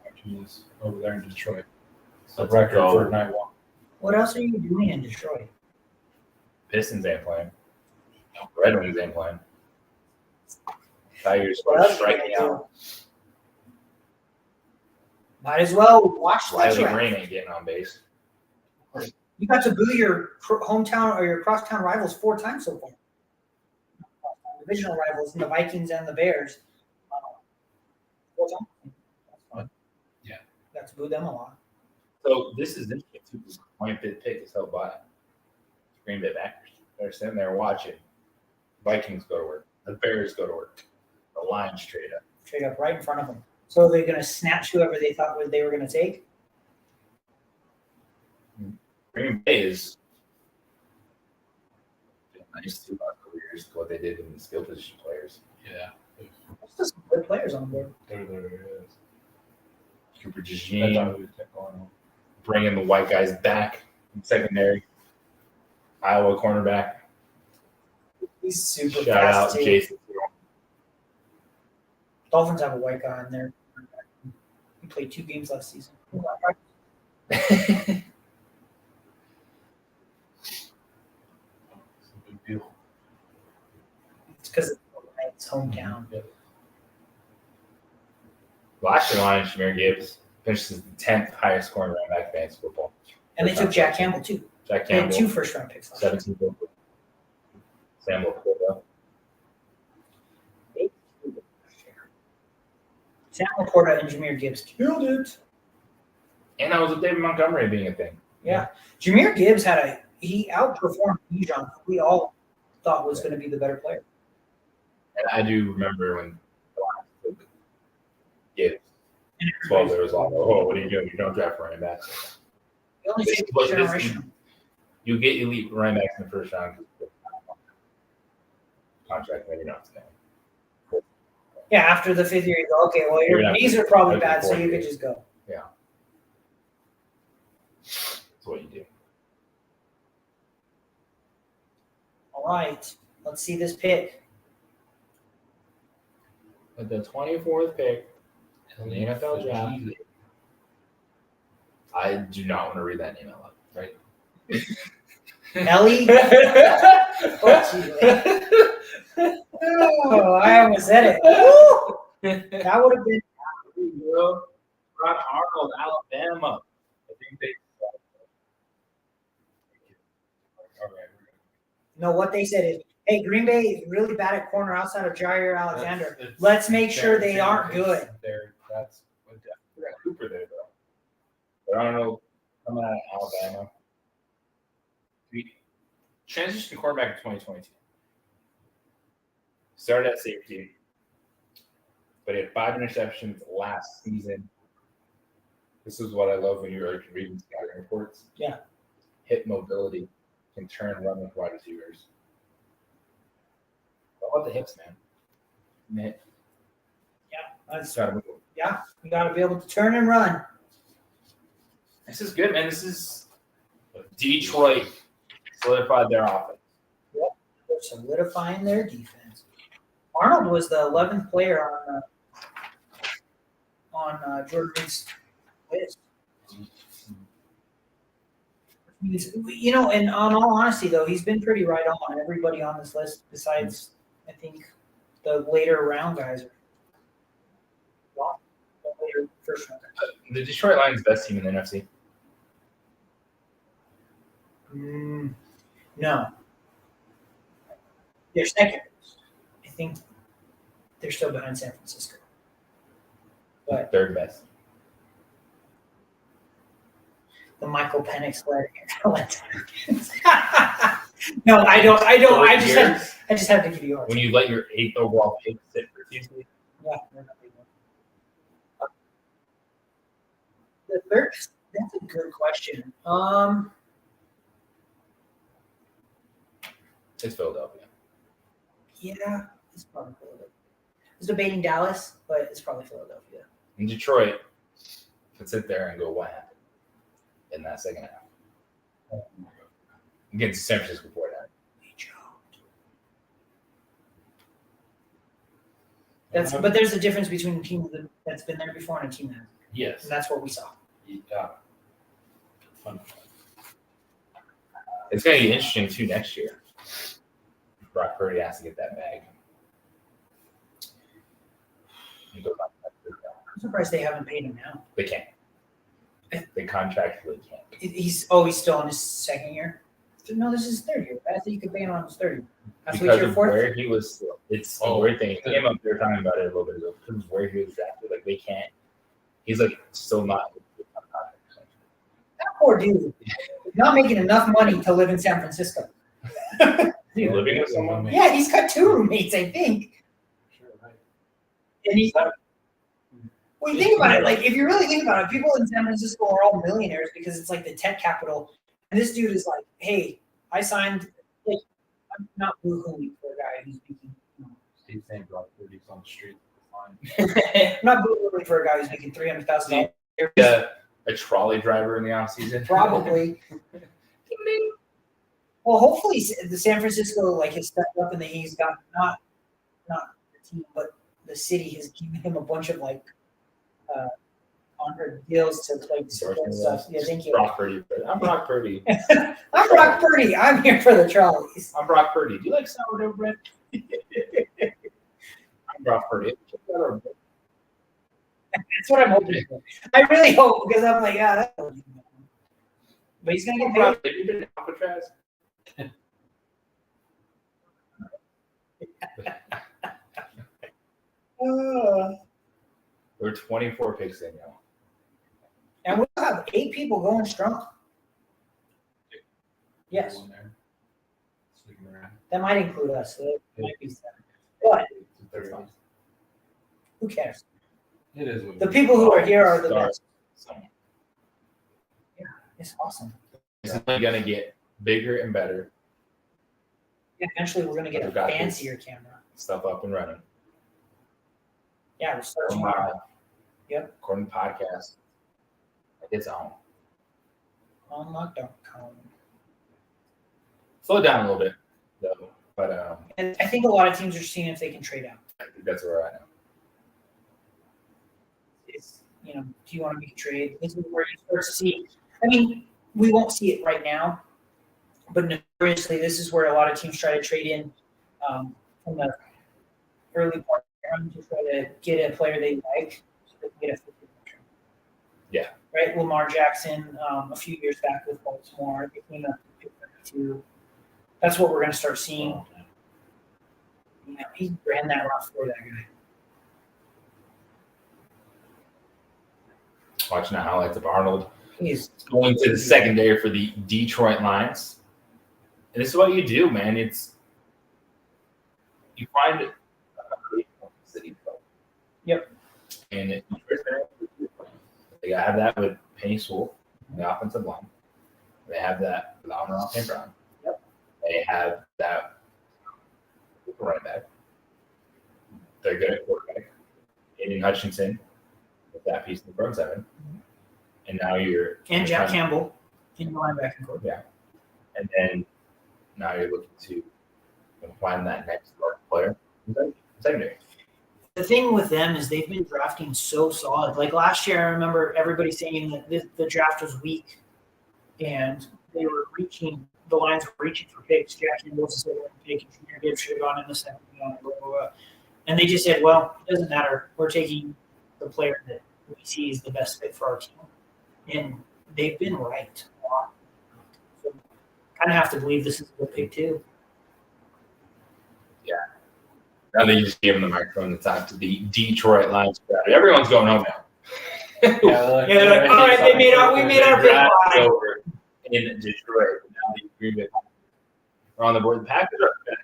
matches over there in Detroit. It's a Let's record go. for night one. What else are you doing in Detroit? Pistons ain't playing. Red Wings ain't playing. Tigers What are else are you striking gonna out. do? Might as well watch the Riley draft. Green ain't getting on base. You got to boo your hometown or your crosstown rivals 4 times so far. Divisional rivals, and the Vikings and the Bears. 4 times. That's fine. Yeah. Got to boo them a lot. So this is interesting too. Because 25th pick is held by Green Bay Packers. They're sitting there watching. Vikings go to work. The Bears go to work. The Lions trade up. Straight up right in front of them. So they're going to snatch whoever they thought they were going to take. Green Bay is nice to about careers what they did in the skill position players. Yeah. There's still some good players on board. There is. Cooper That's how DeJean, we kept going on. bringing the white guys back in secondary. Iowa cornerback. He's super Shout fast out too. Jason. Dolphins have a white guy in there. He played 2 games last season. It's a big deal. It's because it's hometown. Last year, Lions, Jameer Gibbs finishes the 10th highest scoring running back in fantasy football. And they took Jack Campbell too. Jack They had Campbell, 2 first-round picks last year. 17 goals. Sam Laporta. Sam Laporta and Jameer Gibbs killed it. And that was with David Montgomery being a thing. Yeah. Jameer Gibbs he outperformed Bijan, who we all thought was going to be the better player. And I do remember when the Lions took Gibbs. 12 there was all, oh, what are you doing? You don't draft running backs. He only This saved is what- the this generation. You get elite running backs in the first round because contract, maybe not today. Yeah, after the 5th year, you go, okay, well, your Maybe not. knees are probably Maybe bad, so 4th you year. could just go. That's what you do. All right. Let's see this pick. With the 24th pick in the NFL draft, I do not want to read that name out loud. Right? Ellie. Oh, I almost said it. Woo! That would have been. Ron Arnold, Alabama. I think they. No, what they said is, hey, Green Bay is really bad at corner outside of Jair Alexander. That's- Let's make sure that's- they aren't good. That's what We got Cooper there, though. But I don't know. Coming out of Alabama. We transitioned quarterback in 2022. Started at safety, but he had 5 interceptions last season. This is what I love when you're reading scouting reports. Yeah. Hip mobility can turn and run with wide receivers. What about the hips, man? That's, Gotta move. you got to be able to turn and run. This is good, man. This is Detroit solidified their offense. They're solidifying their defense. Arnold was the 11th player on Jordan Reed's list. You know, and on all honesty, though, he's been pretty right on everybody on this list. Besides, I think the later round guys are. Well, the later first round guys. The Detroit Lions best team in the NFC. No. They're second. I think they're still behind San Francisco. But Third best. the Michael Penix led. No, I don't. I just have to give you ours. When you let your 8th overall pick sit for Tuesday, Yeah. The third. That's a good question. it's Philadelphia. Yeah, it's probably Philadelphia. I was debating Dallas, but it's probably Philadelphia. In Detroit, could sit there and go, what happened in that second half? Against San Francisco 49ers. But there's a difference between a team that's been there before and a team that, Yes. and that's what we saw. Yeah. Fun. It's going to be interesting, too, next year. Brock Purdy has to get that bag. He goes on that. I'm surprised they haven't paid him now. They can't. They contractually can't. He's still on his second year. No, this is his third year. I thought you could pay him on his third year. That's what Because your of fourth. where he was, it's a weird thing. It came up, they were talking about it a little bit ago. Because of where he was drafted, like they can't. He's like still not. That poor dude is not making enough money to live in San Francisco. Is he living with someone? Yeah, he's got 2 roommates, I think. Sure, right. And he's well, you think about it, like if you really think about it, people in San Francisco are all millionaires because it's like the tech capital. And this dude is like, hey, I signed. Like, I'm not boo-hooing for a guy who's making. Steve saying Brock Purdy's on the street. Fine. I'm not boo-hooing for a guy who's making $300,000. A trolley driver in the offseason? Probably. Well, hopefully the San Francisco like has stepped up and he's got not the team, but the city has given him a bunch of like on-her deals to like support stuff. Yeah, thank you. Brock Purdy. I'm Brock Purdy. I'm Brock Purdy. I'm here for the trolleys. I'm Brock Purdy. Do you like sourdough bread? I'm Brock Purdy. That's what I'm hoping for. I really hope because I'm like, yeah, that's what but he's gonna get paid. Brock, have you been to Alcatraz? We're 24 picks in now. And we'll have 8 people going strong. Yes, One there. Sneaking around. that might include us. So it might be 7. But That's fine. who cares? It is what The people who are here are the Start. best. It's awesome. It's only going to get bigger and better. Yeah, eventually, we're gonna get a We've got this. fancier camera. Stuff up and running. Yeah, we're starting tomorrow. Yep. According to podcast. It's on. Unlock.com. Slow down a little bit, though. But And I think a lot of teams are seeing if they can trade out. I think that's where we're at now. It's, do you want to make a trade? This is where you start to see. I mean, we won't see it right now, but notoriously, this is where a lot of teams try to trade in from the early part of the round to try to get a player they like so they can get a 50 return. Yeah. Right? Lamar Jackson, a few years back with Baltimore, became a pick 32. That's what we're going to start seeing. He ran that route for that guy. Watching the highlights of Arnold He's going to the secondary for the Detroit Lions. And this is what you do, man. It's you find it city. Yep. And they have that with Penny Sewell, the offensive line. They have that with Amon St. Brown. Yep. They have that with the running back. They're good at quarterback. Aiden Hutchinson with that piece in the front seven. And now and Jack Campbell in the linebacking core. Yeah. And then now you're looking to find that next player. Secondary. The thing with them is they've been drafting so solid. Like last year, I remember everybody saying that the draft was weak, and they were the Lions were reaching for picks. Jack Campbell was a second pick, and Junior Gibbs should have gone in the second round, blah, blah, blah. And they just said, well, it doesn't matter. We're taking the player that we see is the best fit for our team. And they've been right a lot. So kind of have to believe this is a good pick, too. Yeah. Now they just gave him the microphone to talk to the Detroit Lions crowd. Everyone's going home now. Yeah, they're like, all right, we made our big Draft is line. over in Detroit. Now the Green Bay Packers are on the board. The Packers are best.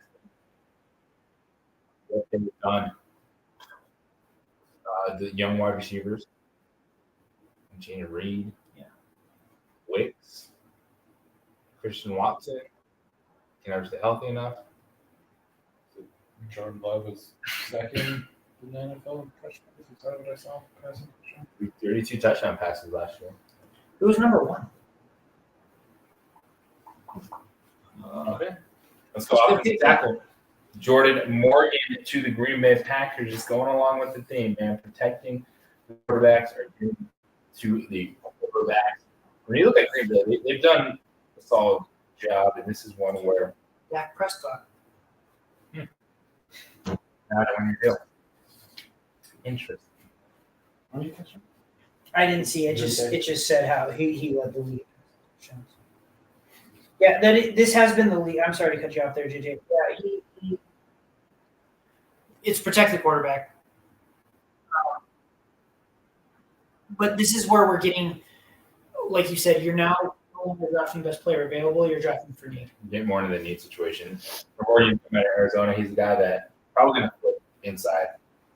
What they've done. The young wide receivers. Gina Reed. Yeah. Wicks. Christian Watson. Can ever stay healthy enough? Jordan Love was second in the NFL in touchdowns. Is that what I saw? Passing touchdown? 32 touchdown passes last year. Who was number one? Okay. Let's go offensive tackle. Jordan Morgan to the Green Bay Packers, just going along with the theme, man. Protecting the quarterbacks or to the quarterbacks. When you look at Green Bay, they've done a solid job, and this is one where Dak Prescott. not on your hill. Interesting. How many touchdowns? I didn't see it. It just said how he led the league. Yeah, this has been the league. I'm sorry to cut you off there, JJ. Yeah, it's protect the quarterback. But this is where we're getting, like you said, you're now no longer drafting best player available. You're drafting for need. Get more into the need situation. Morgan from Arizona, he's the guy that probably going to flip inside.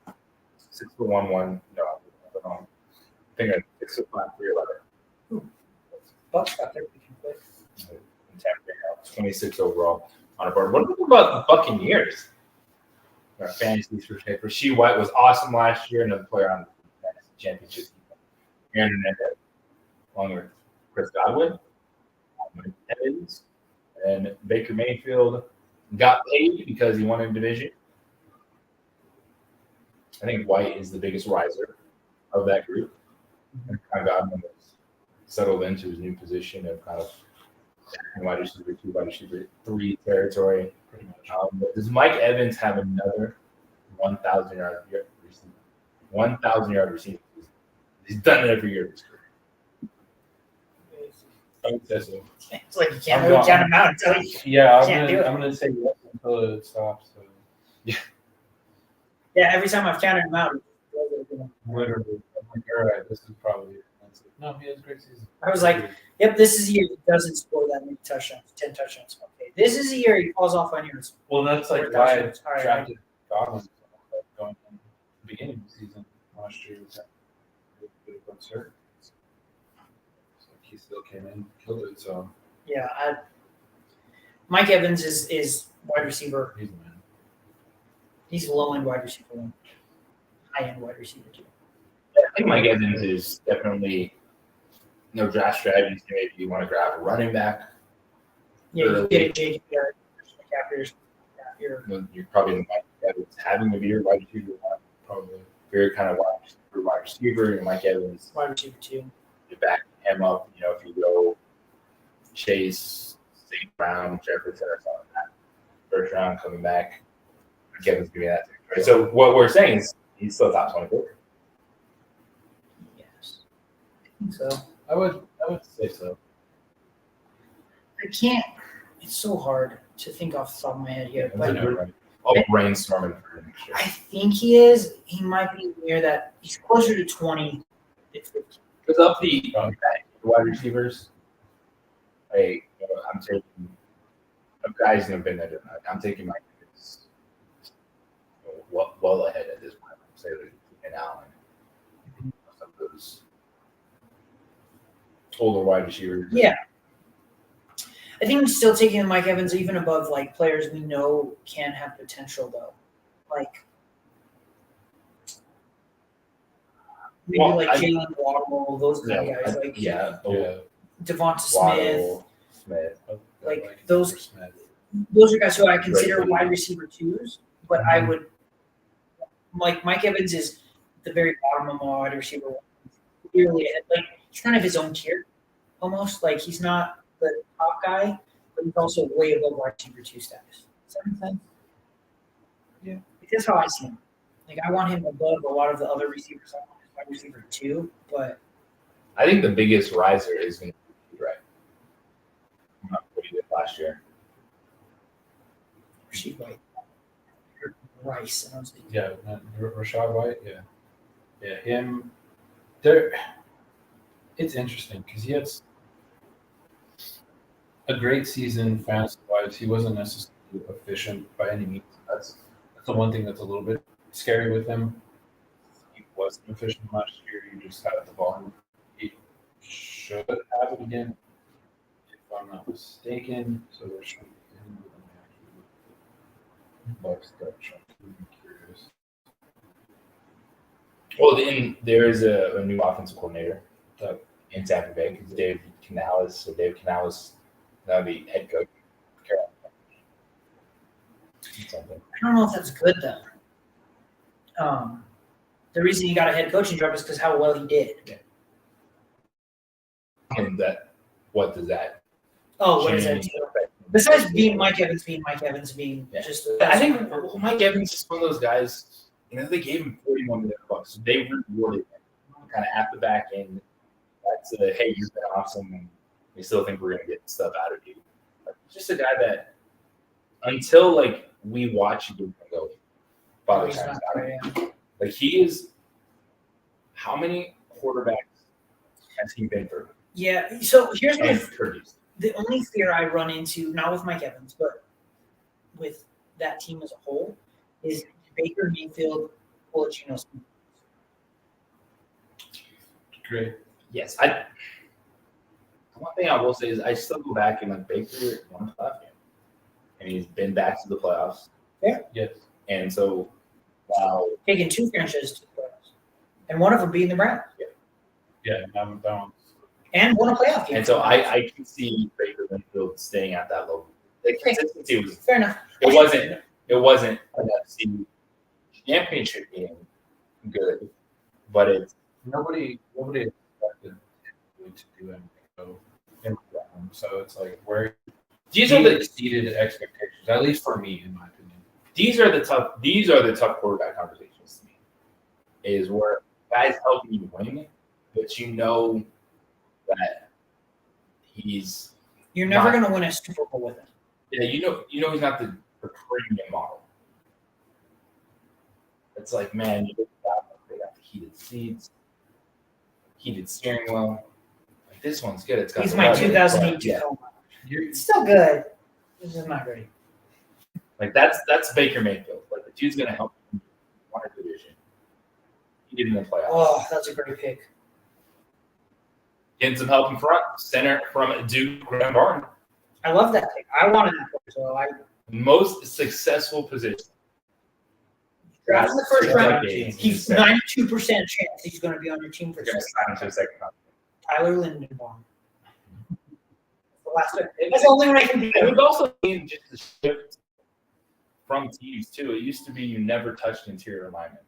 6'1", I think I'm 6'5", 311. Bucks got their picking quick. 26 overall on a board. What about the Buccaneers? Our fantasy perspective. Rasheed White was awesome last year, another player on the fantasy championship. Aaron Hernandez, along with Chris Godwin, Mike Evans, and Baker Mayfield got paid because he won a division. I think White is the biggest riser of that group. And kind of Godwin was settled into his new position of kind of wide receiver 2, wide receiver 3 territory. Pretty much. But does Mike Evans have another 1,000-yard receiver? 1,000-yard receiver. He's done it every year of his career. I would say so. It's like you can't really count him out until you. Yeah, Can't do it. I'm gonna say yes until it stops. So. Yeah, every time I've counted him out, Literally, I'm like, all right, this is probably it. No, he has a great season. I was like, yep, this is a year he doesn't score that many touchdowns, 10 touchdowns. Okay, this is a year he falls off on yours. Well, that's like Four why I touchdowns. All right, drafted Godwin going in the beginning of the season last year. Was a bit of uncertainty. So he still came in, killed it. So Yeah, Mike Evans is wide receiver. he's a man. He's low end wide receiver one, high end wide receiver two. I think Mike Evans is definitely no draft strategies. Maybe you want to grab a running back. Yeah, you get it, J.J. Garrett, you're You're probably the Mike Evans having to be your wide receiver one. Probably. Very kind of wide receiver. And Mike Evans, wide receiver two. you back him up. If you go Chase, St. Brown, Jefferson, or something like that. First round coming back. Mike Evans giving that. Right? So what we're saying is he's still top 24. Yes. I think so. I would say so. I can't. It's so hard to think off the top of my head here, but I'll brainstorm for next year. I think he is. He might be near that. He's closer to 20. Because of the wide receivers, I'm taking of guys who have been there. I'm taking my kids well ahead at this point. Say that and Allen, some of those older wide receivers. Yeah. I think I'm still taking Mike Evans even above like players we know can have potential though. Like maybe Well, like Jalen Waddle, those kind of guys. Like yeah, Devonta Smith. Waddle, Smith. Like those Smith. Those are guys who I consider Right. wide receiver twos, but I would like Mike Evans is the very bottom of my wide receiver one. Clearly, like he's kind of his own tier, almost. Like he's not the top guy, but he's also way above wide receiver two status. Does that make sense? Yeah. That's how I see him. Like I want him above a lot of the other receivers. I want him wide receiver two, but I think the biggest riser is going to be right. I'm not what he did last year. Rasheed White. You're right. Rice. And I was like, Yeah, Rashad White. Yeah, him. There. It's interesting because he had a great season fantasy-wise. He wasn't necessarily efficient by any means. That's the one thing that's a little bit scary with him. He wasn't efficient last year. He just had the volume. He should have it again, if I'm not mistaken. So there should be him. Bucks depth chart. I'm curious. Well, then there is a new offensive coordinator in Tampa Bay, because Dave Canales. So Dave Canales, that'll be head coach. Something. I don't know if that's good though. The reason he got a head coaching job is because how well he did. And what does that? Oh, what is that? change? Besides being Mike Evans being Yeah. just. I think Mike Evans is one of those guys. They gave him $41 million. So they rewarded him kind of at the back end. That's hey, you've been awesome, and we still think we're gonna get stuff out of you. Like, just a guy that until we watch him go, Father he's Time's not out. great, yeah. Like he is. How many quarterbacks has he been through Yeah. So here's and my produced? the only fear I run into, not with Mike Evans, but with that team as a whole, is Baker Mayfield, Pochettino. Great. Yes, one thing I will say is I still go back and Baker won a playoff game, and he's been back to the playoffs. Yes. And so, wow, Taking two franchises to the playoffs, and one of them being the Browns, Yeah, that one. and won a playoff game. and so I can see Baker Mayfield staying at that level. The consistency was Fair enough. it wasn't an FC championship game good, but it's Nobody expected him to do anything. So it's like where these he are the exceeded expectations, at least for me, in my opinion. these are the tough quarterback conversations to me. Is where guys helping you win, but you know that he's You're never going to win a Super Bowl with him. you know he's not the premium model. It's like, man, they got the heated seats, heated steering wheel. Like this one's good. It's got He's the my leather, 2008 yeah. Tacoma. It's still good. This is not great. Like that's Baker Mayfield. Like the dude's gonna help you win a division. He did in the playoffs. Oh, that's a great pick. Getting some help in front, center from Duke Graham Barton. I love that pick. I wanted that pick, so I Most successful position. drafted in the first round. Decades. He's 92% chance he's going to be on your team for You're gonna sign him to the second round. Tyler Lindenbaum. The last pick. That's the only one I can think And of. we've also seen just the shift from teams too. It used to be you never touched interior alignment.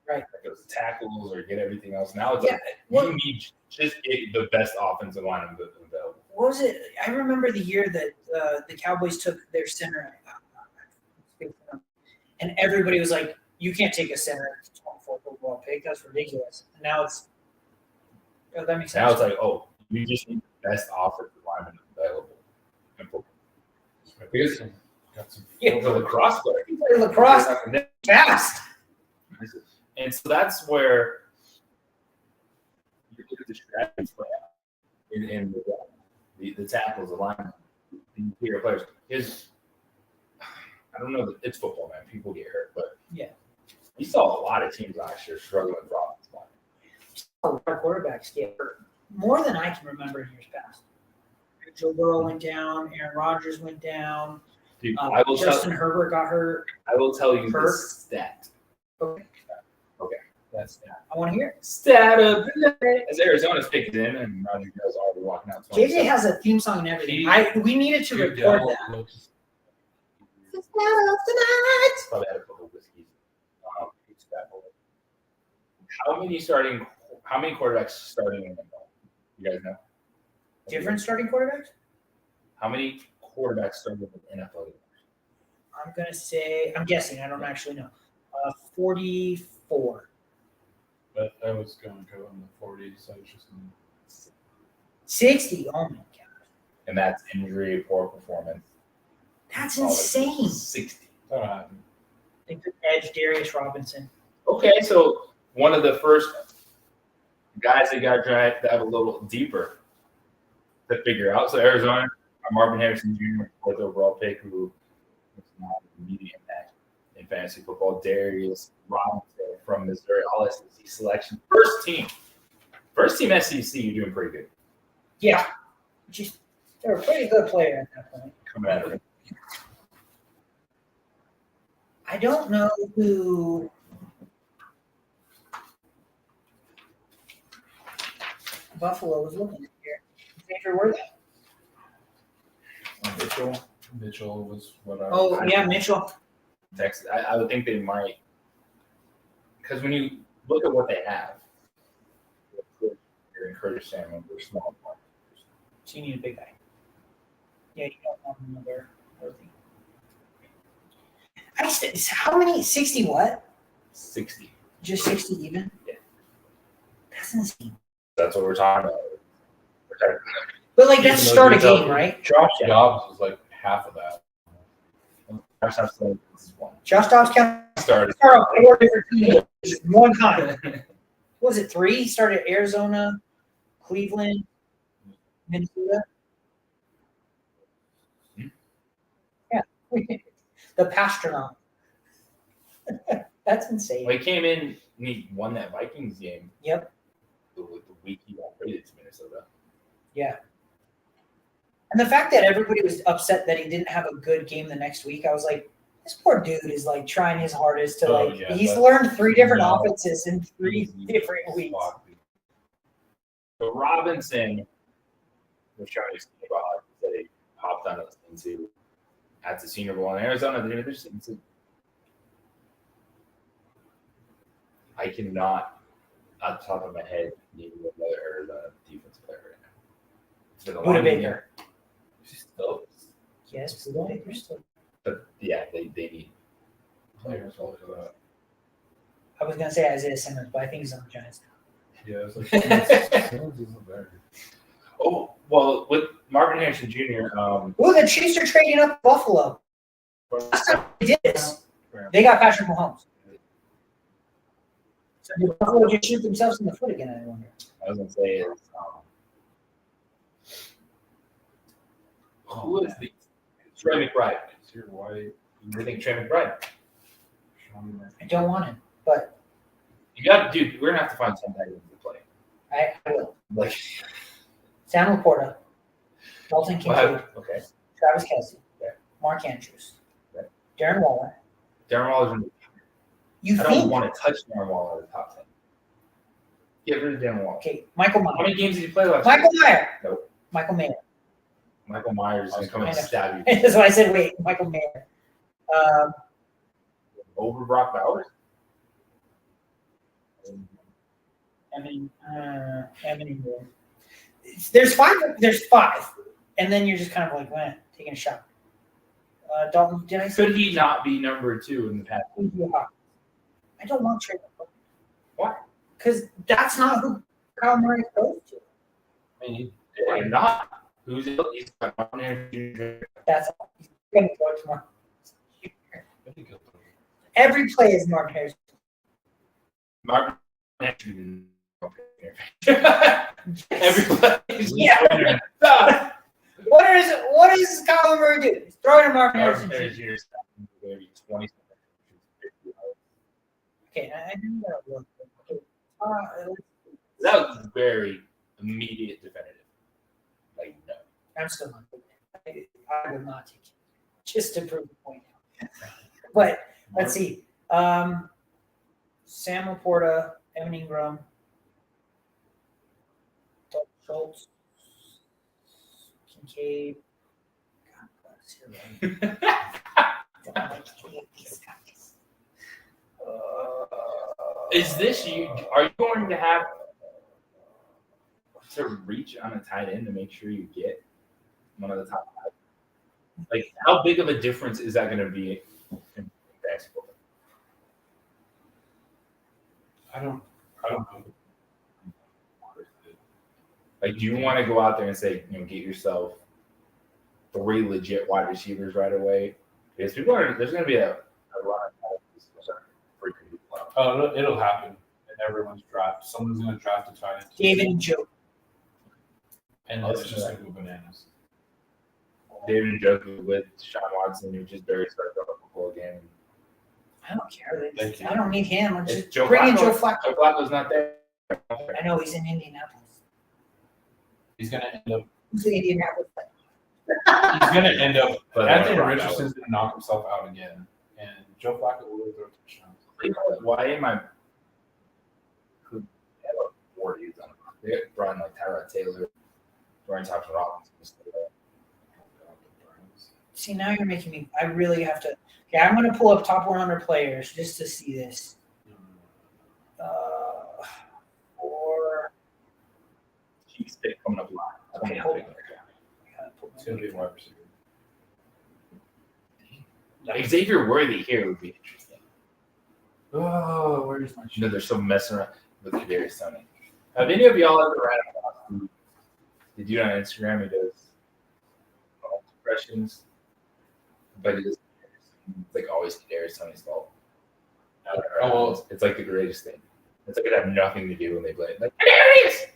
Right. Like it was tackles or get everything else. Now it's Yeah, like well- you need just get the best offensive lineman available. What was it? I remember the year that the Cowboys took their center, and everybody was like, "You can't take a center at the 24th overall pick. That's ridiculous." And now it's that makes sense. Now it's like, oh, you just need the best offensive lineman available. in football. Because Got some Yeah. the lacrosse player, You play lacrosse fast. and so that's where you look at the strategies play out in the tackles, the line, the interior players. I don't know. It's football, man. People get hurt, but Yeah. you saw a lot of teams last year struggling with offensive line. A lot of quarterbacks get hurt more than I can remember in years past. Joe Burrow went down. Aaron Rodgers went down. Dude, Justin Herbert got hurt. I will tell you Hurt. this stat. Okay. That's stat. I want to hear it. Stat of the day. As Arizona's picked in, and Roger Goodell's already walking out. JJ has a theme song and everything. We needed to record that. looks Probably had a couple of whiskeys. How many quarterbacks starting in the NFL? You guys know? Different starting quarterbacks? How many quarterbacks started in the NFL? I'm going to say, I'm guessing, I don't actually know. 44. But I was going to go in the 40s. So I was just going 60. Oh my God. And that's injury, poor performance. That's all that. insane. 60. That'll happen. They could edge Darius Robinson. Okay, so one of the first guys that got drafted a little deeper to figure out. So Arizona, Marvin Harrison Jr., fourth overall pick, who was not an immediate impact in fantasy football. Darius Robinson from Missouri, all SEC selection. First team SEC, you're doing pretty good. Yeah. They're a pretty good player at that point. Coming out of it. I don't know who Buffalo was looking at here. Xavier Worthy? Mitchell was what I. Oh, yeah, Mitchell. Texas. I would think they might, because when you look at what they have, you're in Curtis Samuel, they're small. So you need a big guy. Yeah, you don't want another Worthy. How many? 60 what? 60. Just 60 even? Yeah. That's insane. That's what we're talking about. But, like, that's Even start a though game, right? Josh Dobbs was like half of that. Josh Dobbs Started. started on 4 different teams one time. What was it 3? He started at Arizona, Cleveland, Minnesota. Yeah. The Pastronaut. That's insane. Well, he came in and he won that Vikings game. Yep. The week he got traded to Minnesota. Yeah. And the fact that everybody was upset that he didn't have a good game the next week, I was like, this poor dude is like trying his hardest to he's learned 3 different offenses in 3 different weeks. So Robinson was trying to explain about how they hopped on into at the Senior Bowl in Arizona. I cannot, off the top of my head, name another Arizona defensive player right now. It's been a Buda long Baker. year. Still, Yes, Buda Baker still. but yeah, they need Players all for that. I was gonna say Isaiah Simmons, but I think he's on the Giants now. Yeah, it's like Simmons isn't there. Oh, well, with Marvin Harrison Jr., Ooh, the Chiefs are trading up Buffalo. Last time they did this, they got Patrick Mahomes. So did Buffalo just shoot themselves in the foot again, I wonder? I was going to say is, who is the Trey McBride? Is your white? I think Trey McBride. I don't want him, but You got, dude. We're gonna have to find somebody to play. I will. Like, Sam Laporta, Dalton Kincaid, okay. Travis Kelce, Yeah. Mark Andrews, Yeah. Darren Waller. Darren Waller's. You I don't think? want to touch Darren Waller in the top 10. Get rid of Darren Waller. Okay, Michael How Myers. many games did you play last Michael year? Meyer. Nope. Michael Mayer. Michael Myers is gonna come and I know. stab you. That's why I said wait. Michael Mayer. Over Brock Bowers. Eminem. There's 5. There's 5, and then you're just kind of like, man, taking a shot. Dalton, did I say? Could he not be number 2 in the past? I don't want Trey. Why? Because that's not who Kyle Murray goes to. I mean, Why not? Who's he's got Marvin Harrison Jr. That's all. He's going to go tomorrow. I think he'll throw. Every play is Mark Harris. Marvin Harrison. Every play. Yeah. What is Kyle Murray do? He's throwing to Mark Harrison. Maybe 20. Okay, I didn't know. Okay. That was very immediate definitive. Like, no. I'm still not. I will not take it. Just to prove the point out. But let's see. Sam Laporta, Evan Ingram, Dalton Schultz, Kincaid. God bless you. Don't like these guys. Is this you? Are you going to have to reach on a tight end to make sure you get one of the top 5? Like, how big of a difference is that going to be in basketball? I don't know. Like, do you want to go out there and say, get yourself 3 legit wide receivers right away? Because there's going to be a lot of freaking well. Oh, it'll happen in everyone's draft. Someone's going to draft a tight end. David and Joe. And I'll it's listen just to going to go bananas. David Njoku with Sean Watson, who just barely started the football game. I don't care. Thank you. I don't need him. I'm It's just Joe bring in Flacco. Joe Flacco. Joe Flacco's not there. I know he's in Indianapolis. He's going to end up. Who's in Indianapolis? He's going to end up. But Anthony Brock Richardson's going to knock himself out again, and Joe Flacco will throw touchdowns. Why am I? Who had like 4 dudes on them? They brought in like Tyrod Taylor, Brian Thompson Robinson. See, now you're making me. I really have to. Okay, I'm going to pull up top 100 players just to see this. Or He's coming up live. okay, hold on. It's going to be a wide receiver. Xavier Worthy here would be interesting. Oh, where's my You know, they're so messing around with Kadarius Toney. Have any of y'all ever read about the dude on Instagram who does impressions, but it is like always Kadarius Toney's fault. Oh, It's like the greatest thing. It's like it have nothing to do when they play. Like Kadarius.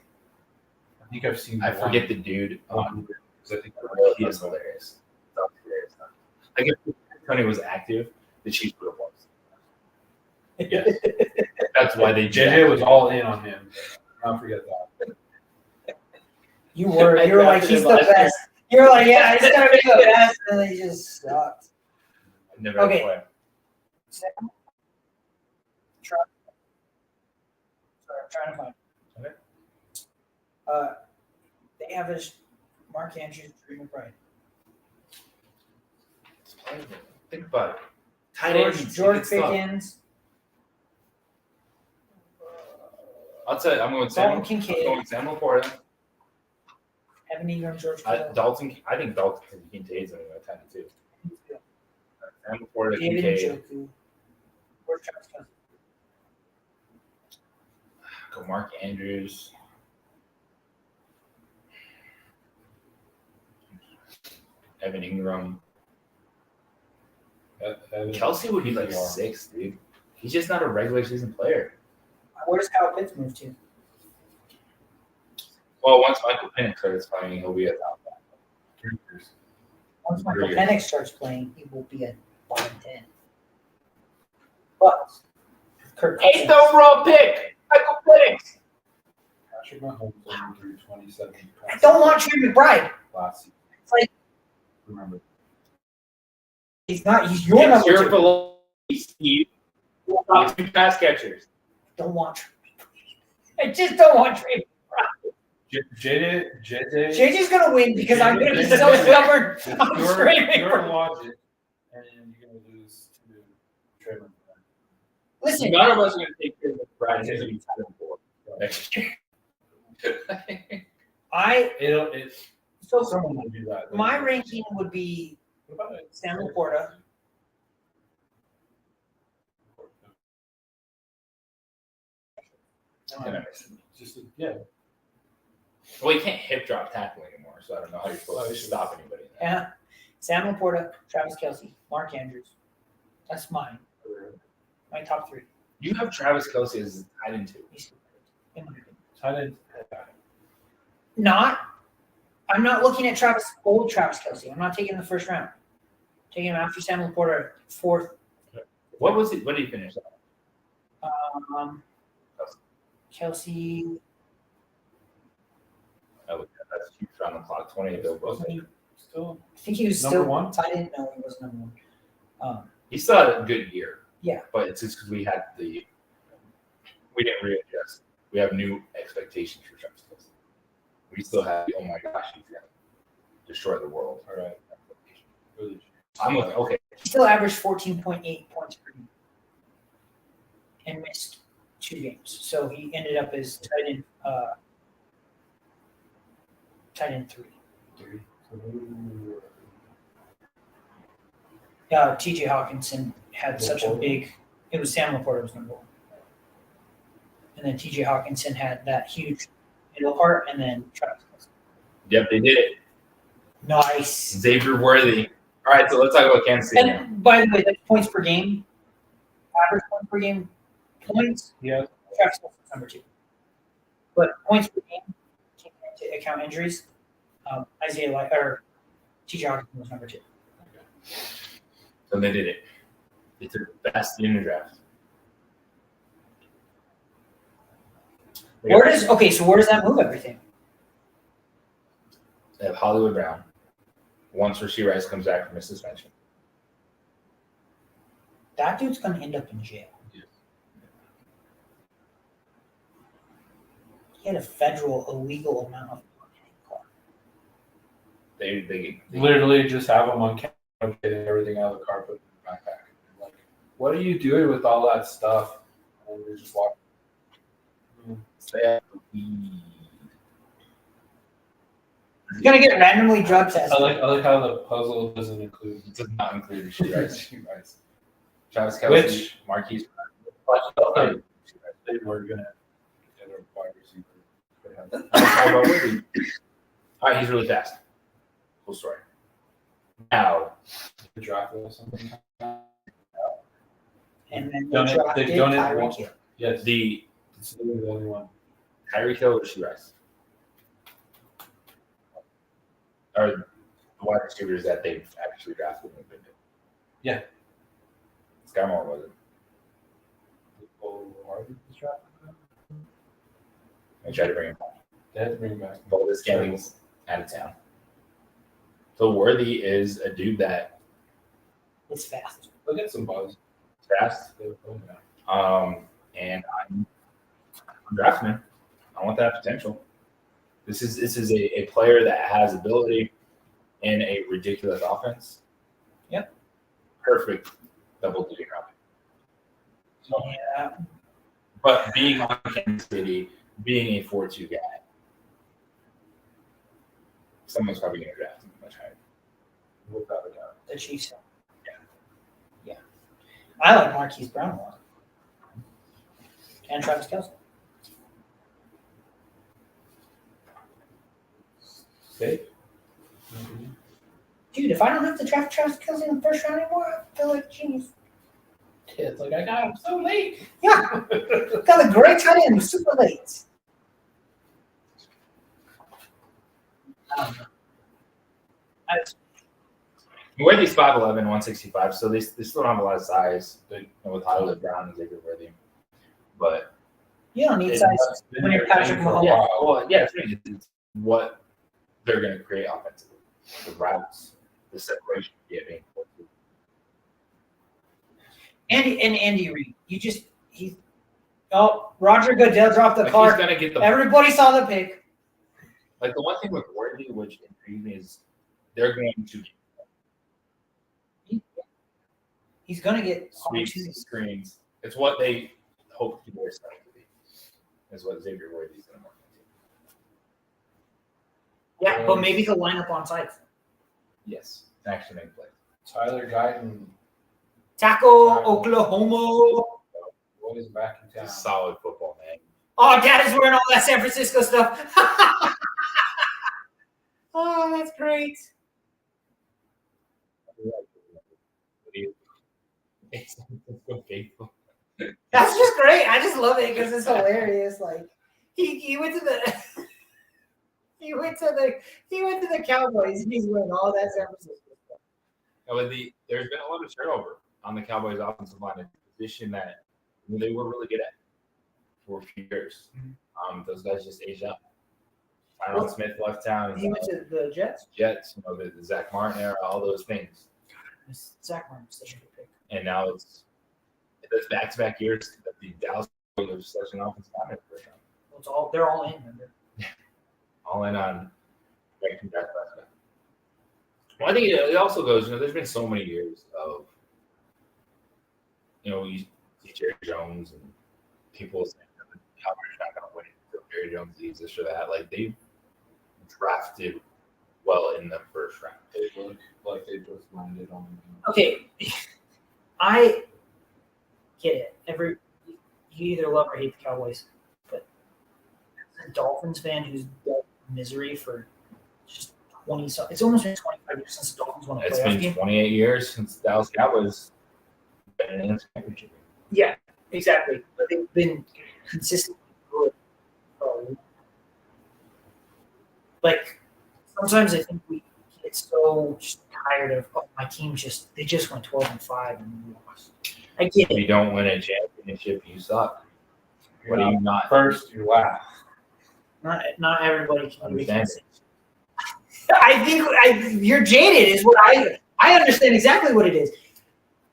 I think I've seen. I one. forget the dude. Because I think He is hilarious. Like if Tony was active, the Chiefs would have won. Yes. That's why they JJ was all in on him. I'll forget that. You were. I You're like drafted he's him the last year. best. You're like yeah, he's gonna be the best, and then he just sucked. I've never had Okay. to play. Sorry, I'm trying to find. Okay. They have his Mark Andrews, Drew McBride. Think about it. Tight ends, George good stuff. Pickens, I'll tell you, I'm going Dalton Samuel. I'm Kincaid, going Samuel Porter. Evan Ingram, George Kittle, I think Dalton Kincaid's going to go 10 too. Samuel Porter, David Kincaid. Njoku, Where's Travis Kelce? Go Mark Andrews. Evan Ingram. Kelsey would be like 6, dude. He's just not a regular season player. Where does Kyle Pitts move to? Well, once Michael Penix starts playing, he'll be at top 5. Once Michael 3 years. Penix starts playing, he will be at bottom 10. But Kirk Cousins, overall pick, Michael Penix. Patrick Mahomes only threw 27 I don't want Trey McBride. last season. It's like Remember. he's not. He's your It's number your two. philosophy, Steve. Top 2 pass catchers. Don't want Trey. I just don't want Trey. JJ. JJ's gonna win because I'm gonna be so stubborn. I'm Your screaming. logic, and you're going to lose to Trevor. Listen, None of us are going to take care of Brad. He's going to be 10-4 next year. so Someone will do that. my ranking would be What about it? Samuel Porta, Just yeah. Well, you can't hip drop tackle anymore, so I don't know how you're supposed to stop anybody. yeah, Samuel Porta, Travis Kelce, Mark Andrews. That's mine. My top 3. You have Travis Kelce as tight end 2. He's in my opinion. Tight end. I'm not looking at old Travis Kelce. I'm not taking him in the first round. Taking him after Samuel Porter, 4th. What was it? What did he finish at? Kelce. Oh, that's huge on the clock. 28 over. Wasn't he still? I think he was Number still one? tight end. No, he was number 1. He still had a good year. Yeah. But it's just because we didn't readjust. We have new expectations for Travis Kelce. We still have, oh my gosh, he's going to destroy the world. All right. Really. I'm with, okay. He still averaged 14.8 points per game and missed 2 games. So he ended up as tight end 3. TJ Hawkinson had such a big. It was Samuel Porter was number 1, and then TJ Hawkinson had that huge middle part, and then Travis Kelce. Yep, they did it. Nice. Xavier Worthy. All right, so let's talk about Kansas City. now. And by the way, that's points per game, average points per game, points. Yeah. Travis Kelce's number 2, but points per game, taking into account injuries, Isaiah or T.J. Hawkinson was number 2. So they did it. They took the best in the draft. Where does that move everything? They have Hollywood Brown. Once Rashee Rice comes back from his suspension. That dude's gonna end up in jail. Yes. He had a federal illegal amount of money. They Literally just have them on camera, getting everything out of the car, put it in the backpack. Like, what are you doing with all that stuff? And you're just walking. have He's gonna get randomly drug tested. I like how the puzzle doesn't include. It does not include Rashee Rice. Travis Kelce, Which- Marquise. They were gonna get a wide receiver. They have- All right, he's really fast. Cool story. Now, the draft or something. And then Done they it- drafted they've done it Tyreek once. Hill. Yes, it's it's the only one. Tyreek Hill or Rashee Rice. Are the wide receivers that they've actually drafted. Yeah. Sky Moore wasn't. Oh, Harvey was drafted. They tried to bring him back. They had to bring him back. Valdez Scantling out of town. So Worthy is a dude that It's fast. They'll get some buzz. is fast. And I'm drafting him. I want that potential. This is a player that has ability in a ridiculous offense. Yep. Perfect double-digit rounding. So, Yeah. but being on Kansas City, being a 4-2 guy, someone's probably going to draft him much higher. Without a doubt. The Chiefs. Yeah. I like Marquise Brown a lot. And Travis Kelce. Safe. Dude, if I don't have to draft Travis Kelce in the first round anymore, I feel like genius. It's like I got him so late. Yeah. Got a great tight end super late. I don't know. Worthy's 5'11", 165, so they still don't have a lot of size with Hollywood Brown and Xavier Worthy. But You don't need size when you're Patrick Mahomes. it's what they're going to create offensively. The routes, the separation giving. Andy Reid. Roger Goodell dropped the He's card. going to get the Everybody saw the pick. like the one thing with Worthy, which intrigues me, is they're going to He's gonna get sweeps, screens. It's what they hope people are starting to be. Is what Xavier Worthy's going to work into. Yeah, but maybe he'll line up on sides. Yes, actually make plays. Tyler Guyton Tackle Oklahoma. boys back in It's town. a solid football, man. Oh, Dad is wearing all that San Francisco stuff. Oh, that's great. That's just great. I just love it because it's hilarious. Like he went to the he went to the Cowboys and he's wearing all that San Francisco stuff. There's been a lot of turnover on the Cowboys' offensive line, a position that they were really good at for a few years. Those guys just aged up. Tyron Smith left town. He went to the Jets. Jets, the Zach Martin era, all those things. Zach Martin's such a good pick. And now it's back-to-back years that the Dallas Cowboys are such an offensive line first round. Well, they're all in. Remember? All in on making that last. Well, I think it also goes, there's been so many years of, you see Jerry Jones and people saying that the Cowboys are not going to win until Jerry Jones leaves this or that. Like, they drafted well in the first round. They look like they just landed on. Okay, I get it. You either love or hate the Cowboys, but as a Dolphins fan who's dealt with misery for just 20 so it's almost been 25 years since the Dolphins won a It's playoff been game. 28 years since Dallas Cowboys been in this championship. Yeah, exactly. But they've been consistently good. Like sometimes I think we get so just tired of my team they just went 12-5 and we lost. I get If it. you don't win a championship, you suck. What do you not First, you laugh. Not everybody can be understand? I think you're jaded is what I understand exactly what it is.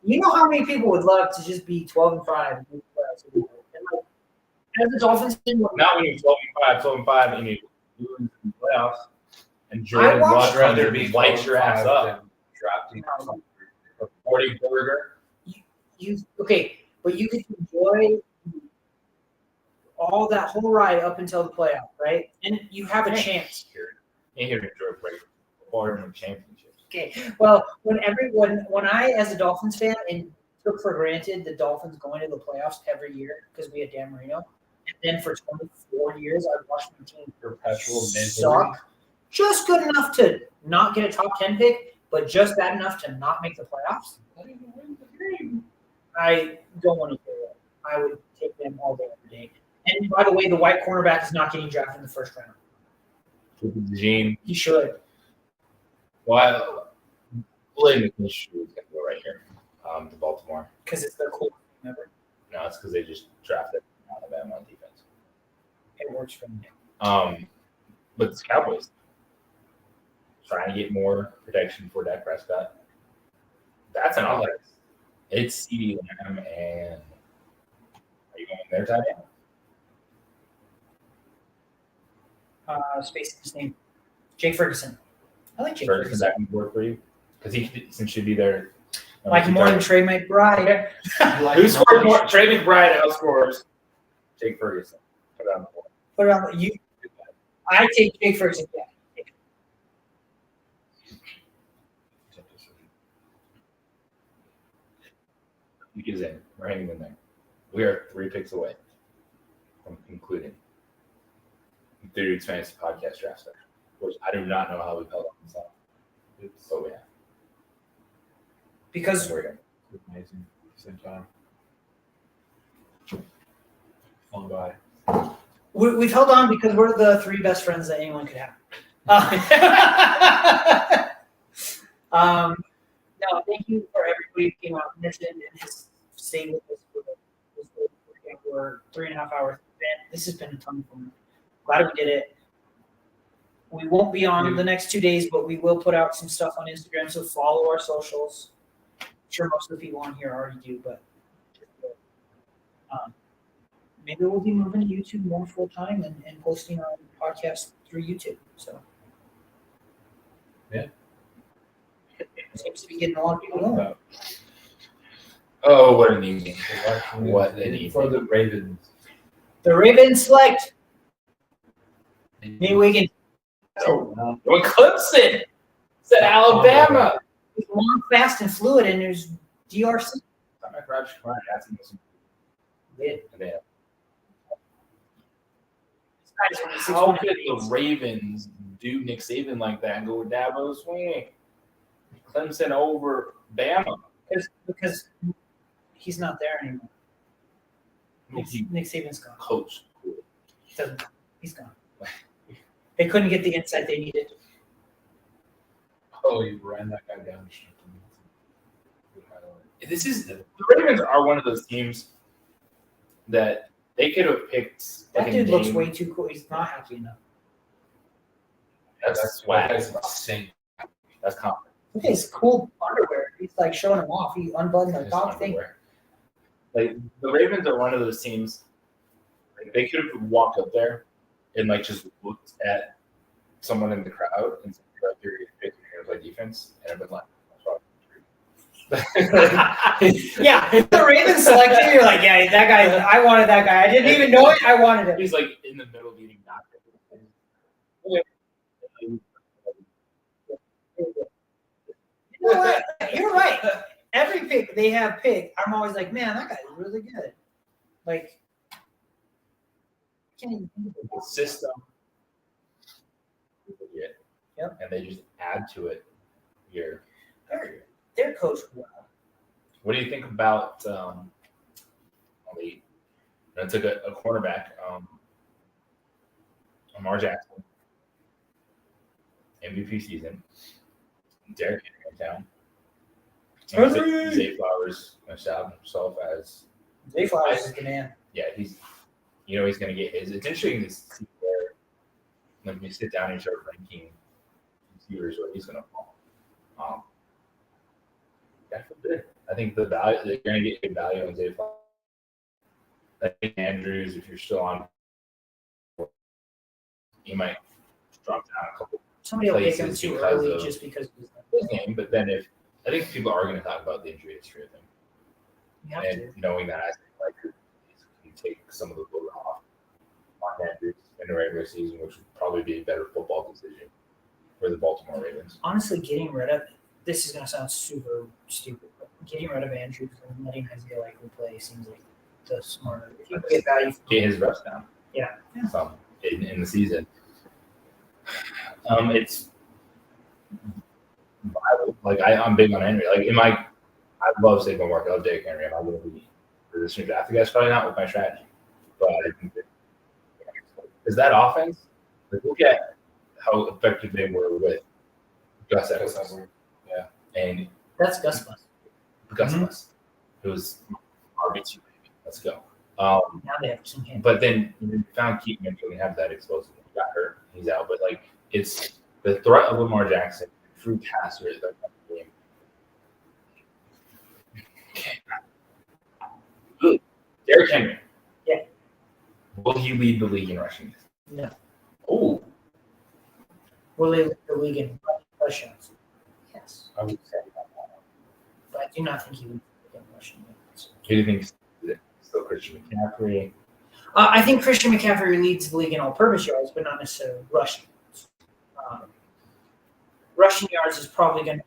You know how many people would love to just be 12-5 and make the playoffs? And like, as a Dolphins team, Not when you're 12-5, and you lose in the playoffs, and Jordan watched- Love I'd rather comes be and lights your ass 12-5 up. than drafting A 40 burger. but you get to enjoy all that whole ride up until the playoff, right? And you have a chance. Ain't here to enjoy a break or win championships. Okay. Well, when I, as a Dolphins fan, and took for granted the Dolphins going to the playoffs every year because we had Dan Marino, and then for 24 years I watched my team perpetual misery. suck, just good enough to not get a top 10 pick, but just bad enough to not make the playoffs. I don't want to hear that. I would take them all day every day. And by the way, the white cornerback is not getting drafted in the first round. Gene, He should. well, Blaine McNish is going to go right here to Baltimore. Because it's their cool thing ever. No, it's because they just drafted Alabama on defense. It works for me. But the Cowboys trying to get more protection for Dak Prescott. That's an offense. It's CeeDee Lamb and are you going there, tight end? Space his name. Jake Ferguson. I like Jake Ferguson Ferguson. back on board for you because he should be there. Like more than Trey McBride. Who scored more? Trey McBride outscores Jake Ferguson. Put it on the board. Put it on you. I take Jake Ferguson. Yeah. He is in. We're hanging in there. We are 3 picks away from concluding the Dude's Fantasy Podcast draft session, which I do not know how we've held on this long. So yeah, Because we're here. Amazing. Same time. Flown by. we've held on because we're the 3 best friends that anyone could have. No, thank you for everybody who came out and listened and has stayed with us for 3.5 hours. This has been a ton of fun. Glad we did it. We won't be on the next 2 days, but we will put out some stuff on Instagram, so follow our socials. I'm sure most of the people on here already do, but maybe we'll be moving to YouTube more full time and posting our podcast through YouTube. So Yeah. It seems to be getting a lot of people going. Oh, what an evening! What an evening for the Ravens. The Ravens select Nate Wiggins. Oh, well, Clemson said Alabama. He's long, fast, and fluid, and there's DRC. I'm not Roger Smart asking this. Yeah. How could the Ravens do Nick Saban like that and go with Dabo Sweeney? Clemson over Bama. Because he's not there anymore. He Nick Saban's gone. coached. He's gone. They couldn't get the insight they needed. Oh, you ran that guy down. This is the Ravens are one of those teams that they could have picked. That like, dude a looks name. way too cool. He's not happy enough. That's swag. That's insane. That's confident. Look at his cool underwear. He's like showing him off. He unbuttoned the His top thing. underwear. Like the Ravens are one of those teams. Like, they could have walked up there and like just looked at someone in the crowd and said, "You're going to play defense," and I've been like, Yeah, if the Ravens select you, you're like, yeah, that guy. I wanted that guy. I didn't even know it. I wanted him. He's like in the middle getting knocked. You know what? You're right. Every pick they have picked, I'm always like, man, that guy's really good. Like, can't even think of it. The system. Yeah. Yep. and they just add to it year after year. They're coached well. What do you think about I took a cornerback, Lamar Jackson, MVP season, Derrick Henry in town. Henry! Zay Flowers established himself as Zay Flowers is the man. yeah, he's he's going to get his. It's interesting to see where when you sit down and start ranking receivers where he's going to fall. That's good. I think the value they're going to get good value on Zay Flowers. I think Andrews, if you're still on, you might drop down a couple Somebody will pick him places too because early of just because his game. But then if I think people are going to talk about the injury history of him. you have And to. knowing that, I think like you take some of the load off on Andrews in the regular season, which would probably be a better football decision for the Baltimore Ravens. Honestly, getting rid of this is going to sound super stupid, but getting rid of Andrews and letting Isaiah Likely play seems like the smarter. If you can get value from Get his reps down. Yeah. Some in the season. It's viable. Like I'm big on Henry. Like I love Saquon Barkley. I love Derrick Henry. Am I going to be position draft? Guys, probably not with my strategy. But I think is that offense? Like look at how effective they were with Gus Edwards. Yeah. And that's Gus Bus. Gus Mhm. Bus. It was RB2 baby. Let's go. Now they have some hands. But then you found Keaton and didn't have that explosive. He got hurt. He's out. But like it's the threat of Lamar Jackson, true passer is that game. Good. Derrick Henry. Yeah. Will he lead the league in rushing? No. Oh, Will they lead the league in touchdowns? Yes. I would say But I do not think he would in rushing yards. who do you think is it? Still Christian McCaffrey? I think Christian McCaffrey leads the league in all-purpose yards, but not necessarily rushing yards. Rushing yards is probably going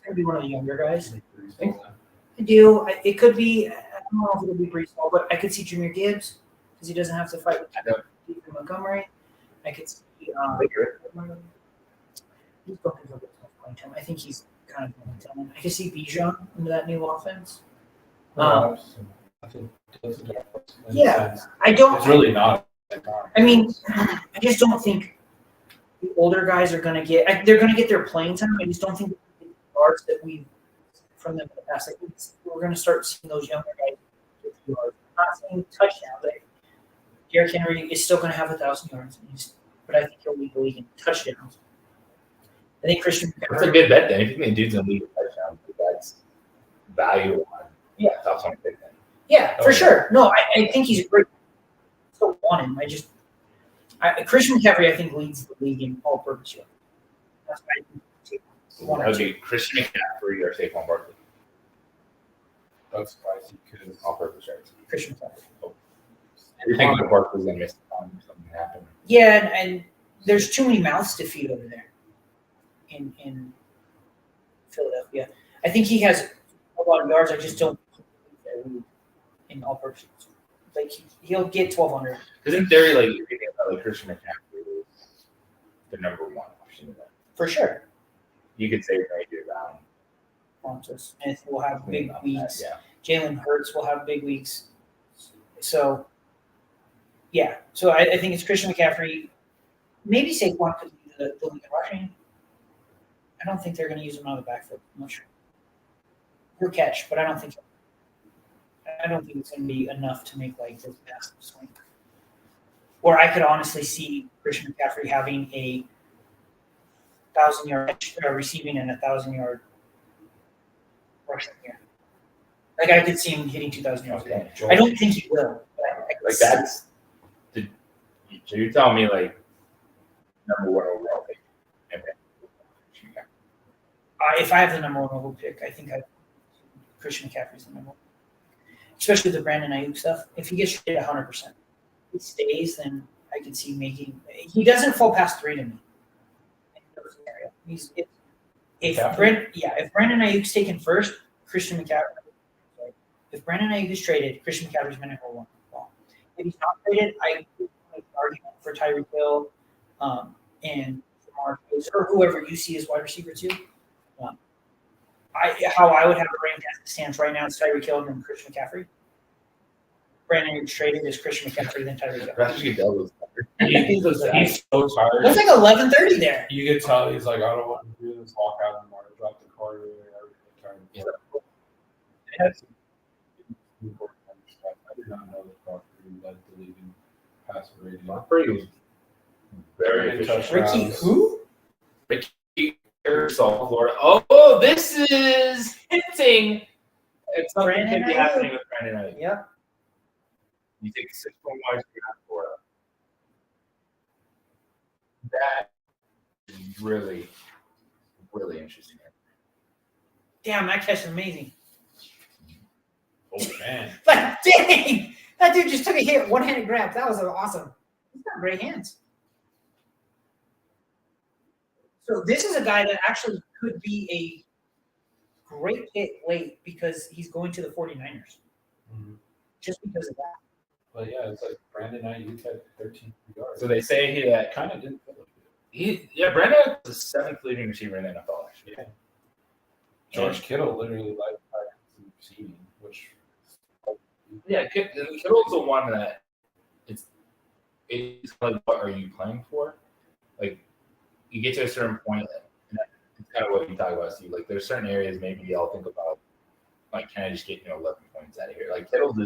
to be one of the younger guys. I do. It could be. I don't know if it'll be Brees Hall, but I could see Jahmyr Gibbs because he doesn't have to fight with David Montgomery. I could see. He's going to go playing time. I think he's kind of going to tell him. I could see Bijan into that new offense. Yeah, I don't. It's really not. I mean, I just don't think the older guys are going to get. They're going to get their playing time. I just don't think the yards that we from them in the past. Like we're going to start seeing those younger guys get yards. I'm not saying touchdowns. But Derrick Henry is still going to have 1,000 yards, but I think he'll lead the league in touchdowns. I think Christian. That's a good bet then. If you think the dude's in the league with touchdowns, that's value on top 20 pick then. Yeah, for sure. No, I think he's a great. I still want him. Christian McCaffrey, I think, leads the league in all-purpose yards. That's what I think. That would be Christian McCaffrey or Saquon Barkley. That's spicy because All-purpose yards. Christian McCaffrey. You think the Barkley's gonna miss time if something happened? Yeah, and there's too many mouths to feed over there in Philadelphia. I think he has a lot of yards. I just don't think they're in all-purpose. Like he'll get 1,200. Because in theory, like if you think about like Christian McCaffrey is the number one option. For sure. You could say right here down. Monte Smith will have big weeks. Yeah. Jalen Hurts will have big weeks. So, yeah. So I think it's Christian McCaffrey. Maybe Saquon could be the lead in rushing. I don't think they're going to use him on the backfoot much. He'll catch, but I don't think it's going to be enough to make like this massive swing. Or I could honestly see Christian McCaffrey having a 1,000-yard receiving and 1,000-yard rushing year. Like I could see him hitting 2,000 yards. Okay. I don't think he will. But I could Like see that's. So you're telling me like number one overall pick? if I have the number one overall pick, I think Christian McCaffrey's the number one. Especially the Brandon Ayuk stuff. If he gets traded 100%, if he stays, then I can see making. He doesn't fall past 3 to me. If Brandon Ayuk's taken first, Christian McCaffrey. If Brandon Ayuk is traded, Christian McCaffrey's going to go 1. If he's not traded, I make an argument for Tyreek Hill, and Jamar Chase, or whoever you see as wide receiver too. How I would have it ranked as it stands right now is Tyreek Hill and then Christian McCaffrey. Brandon Ayuk traded is Christian McCaffrey then Tyreek Hill. Patrick Goodell was He's so tired. It's like 11:30 there. You could tell he's like, I don't want to do this. Walk out and drop the card. Yeah. They had some important stuff. I did not know that Brock Purdy led the league in passer rating. Brock Purdy was very efficient. Ricky who? Aerosol, Florida. Oh, this is hinting at something Brandon could be Ayuk. happening with Brandon Ayuk. Yep. You take 6 point wide receiver out of Florida. That is really, really interesting. Damn, that catch is amazing. Oh man. Like, dang! That dude just took a hit, one-handed grab. That was awesome. He's got great hands. So this is a guy that actually could be a great hit late because he's going to the 49ers. Mhm. Just because of that. But yeah, it's like Brandon Ayuk had 13 yards. So they say he that kind of didn't feel like Brandon was the 7th leading receiver in the NFL last year. Yeah. George Kittle literally led by receiving, which Yeah, Kittle's the one that it's like, what are you playing for? Like, you get to a certain point, and it's kind of what you talk about, Steve. Like, there's certain areas maybe I'll think about, like, can I just get 11 points out of here? Like, Kittle's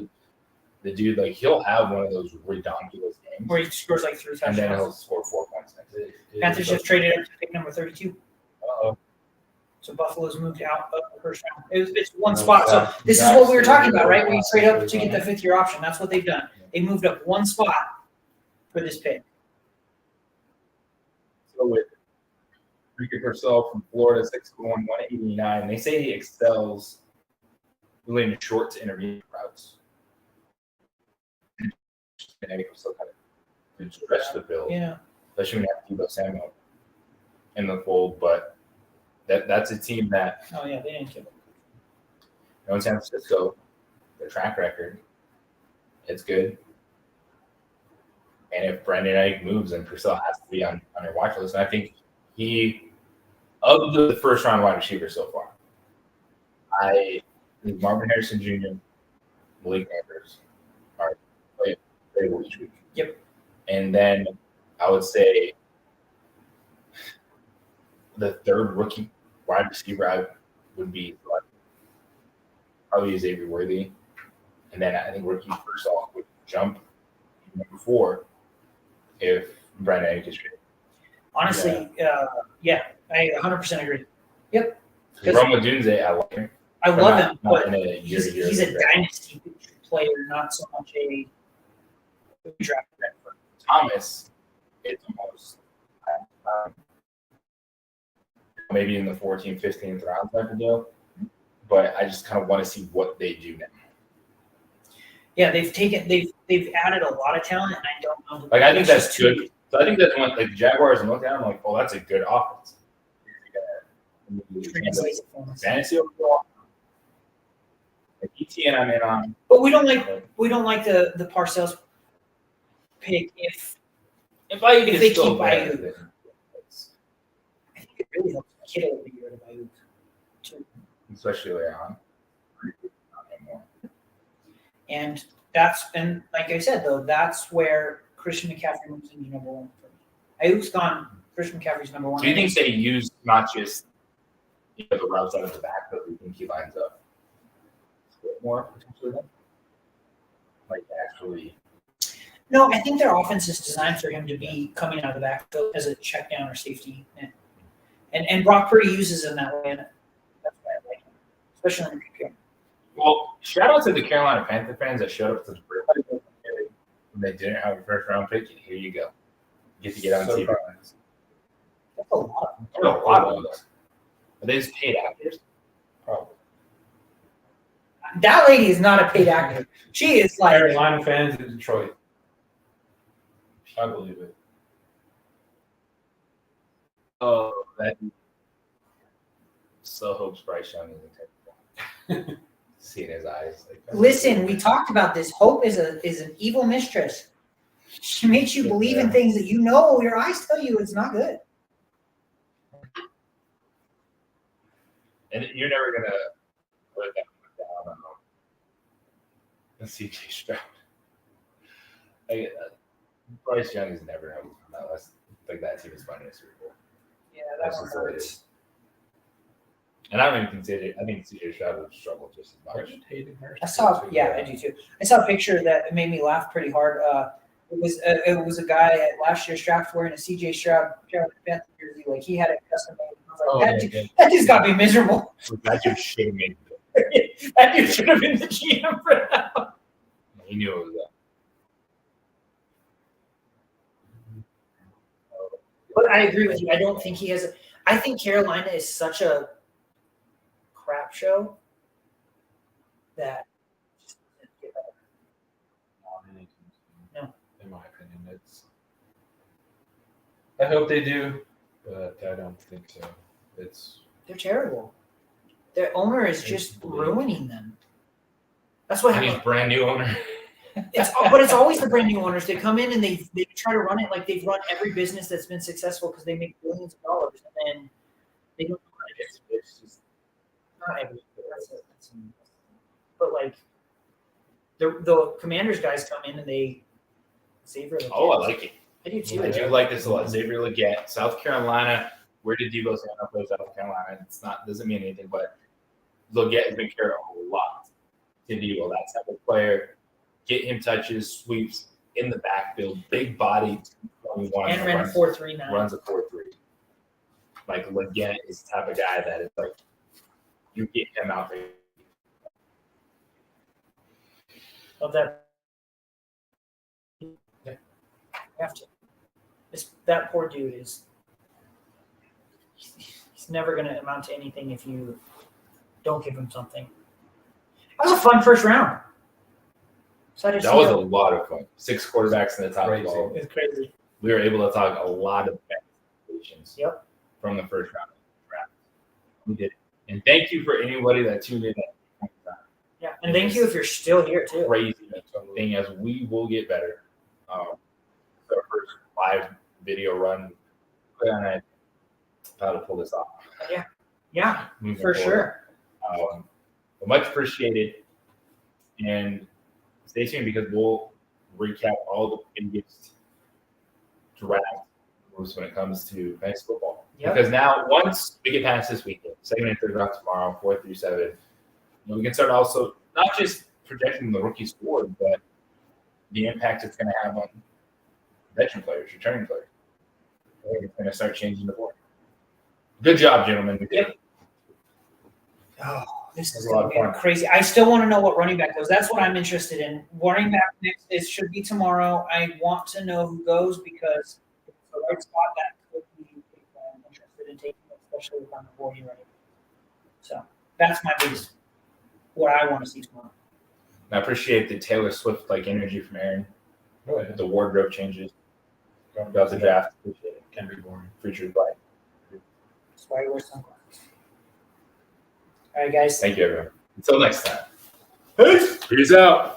the dude, like, he'll have one of those ridiculous games, Where he scores like 3 and then he'll touchdowns. score 4 points next. Panthers just traded up to pick number 32. Uh-oh. So Buffalo's moved out of the first round. It's one spot. So this is what we were talking about, right? Where you trade up to get the 5th-year option. That's what they've done. They moved up one spot for this pick. So with Ricky Purcell from Florida, 6'1", 189, they say he excels really in short to intermediate routes. And he still kind of stretch the field, Yeah. especially when you have Deebo Samuel in the fold. But that's a team that, Oh, yeah. They didn't kill him. in San Francisco, their track record, it's good. And if Brandon Ayuk moves, then Purcell has to be on your watch list. And I think of the first round wide receiver so far, I think Marvin Harrison Jr., Malik Neighbors are playable each week. Yep. And then I would say the third rookie wide receiver I would be probably Xavier Worthy. And then I think rookie first off would jump number 4 if Brandon Ayuk is traded. Honestly, yeah, I 100% agree. Yep. Roma Dunze, I like him. I but love not- him, not but in a he's year-to-year a basis. dynasty player, not so much a draft pick. Thomas, it's almost maybe in the 14th, 15th round type of deal. But I just kind of want to see what they do now. Yeah, they've added a lot of talent, and I don't know. Like, I think It's that's just too- good. So I think that's one, like, the Jaguars and look at them like, oh, that's a good offense. translates it for us. Fantasy overall. Like, ETN I'm in on. But we don't like the Parcells pick if If they still keep bad, Ayuk. then it's- I think it really helps Kittle be rid of Ayuk too. especially later on. Not anymore. And like I said though, that's where Christian McCaffrey moves into number 1 for me. Ayuk's gone. Christian McCaffrey's number 1. Do you think they use not just the routes out of the back, but we think he lines up a bit more potentially then? Like actually, No, I think their offense is designed for him to be coming out of the backfield as a check down or safety. And Brock Purdy uses him that way, and that's why I like him, especially in the PPR. well, shout out to the Carolina Panther fans that showed up to the break when they didn't have a first round pick. And here you go, you get to get on So TV. far. That's a lot. There's a lot of those. Are they just paid actors? Probably. That lady is not a paid actor. She is like Carolina fans in Detroit. I believe it. Oh, that so hopes Bryce Young isn't technical. Seeing his eyes like that. Listen, we talked about this. Hope is an evil mistress. She makes you believe in things that you know your eyes tell you it's not good. And you're never gonna put that down on CJ Stroud. Bryce Young is never gonna come out unless like that team is finding a Super Bowl. Yeah, that That's one just what it hurts. is. And I don't even think CJ. I think CJ Stroud would struggle just as much. I saw, yeah, I do too. I saw a picture that made me laugh pretty hard. It was a guy at last year's draft wearing a CJ Stroud Carolina Panthers jersey. Like he had it custom made. I was like, that dude's got to be miserable. That dude should have made it. That dude should have been the GM for that. He knew it was that. But I agree with you. I don't think he has. I think Carolina is such a crap show that. No. In my opinion, I hope they do, but I don't think so. They're terrible. Their owner is just ruining them. That's what And he's happens. brand new owner. But it's always the brand new owners. They come in and they try to run it like they've run every business that's been successful because they make billions of dollars, and then they don't. It's just Not every. But like the Commanders guys come in and they Xavier. oh, I like it. I do too. I do like this a lot. Xavier Legette, South Carolina. Where did Debo Samuel play South Carolina? It's not doesn't mean anything, but Legette has been carried a lot to Debo. That type of player. Get him touches, sweeps in the backfield, big body. And ran a 4.39. Runs a 4.3. Like Legette is the type of guy that is like you get him out there. Of that. You have to. That poor dude is. He's never going to amount to anything if you don't give him something. That was a fun first round. So That was a lot of fun. 6 quarterbacks in the top Crazy. 12. It's crazy. We were able to talk a lot of situations Yep. from the first round of the draft. We did it. And thank you for anybody that tuned in. Yeah, and thank you if you're still here too. Crazy thing as we will get better. Our first live video run. On how to pull this off. Yeah, Moving for forward. sure. But much appreciated. And stay tuned because we'll recap all the biggest draft moves when it comes to fantasy football. Yep. Because now, once we get past this weekend, second and third round tomorrow, 4 through 7, we can start also not just projecting the rookie score, but the impact it's going to have on veteran players, returning players. I think it's going to start changing the board. Good job, gentlemen. We did it. Oh, this That's is a lot going to of be fun. crazy. I still want to know what running back goes. That's what I'm interested in. Running back next, it should be tomorrow. I want to know who goes because if it's the right spot that could be I'm interested in taking, especially if I'm a board ready. So that's my biggest, what I want to see tomorrow. I appreciate the Taylor Swift like energy from Aaron. Oh, yeah. The wardrobe changes about the draft. Appreciate it. Can be boring. Featured by. That's why I wear sunglasses. All right, guys. Thank you, everyone. Until next time. Peace out.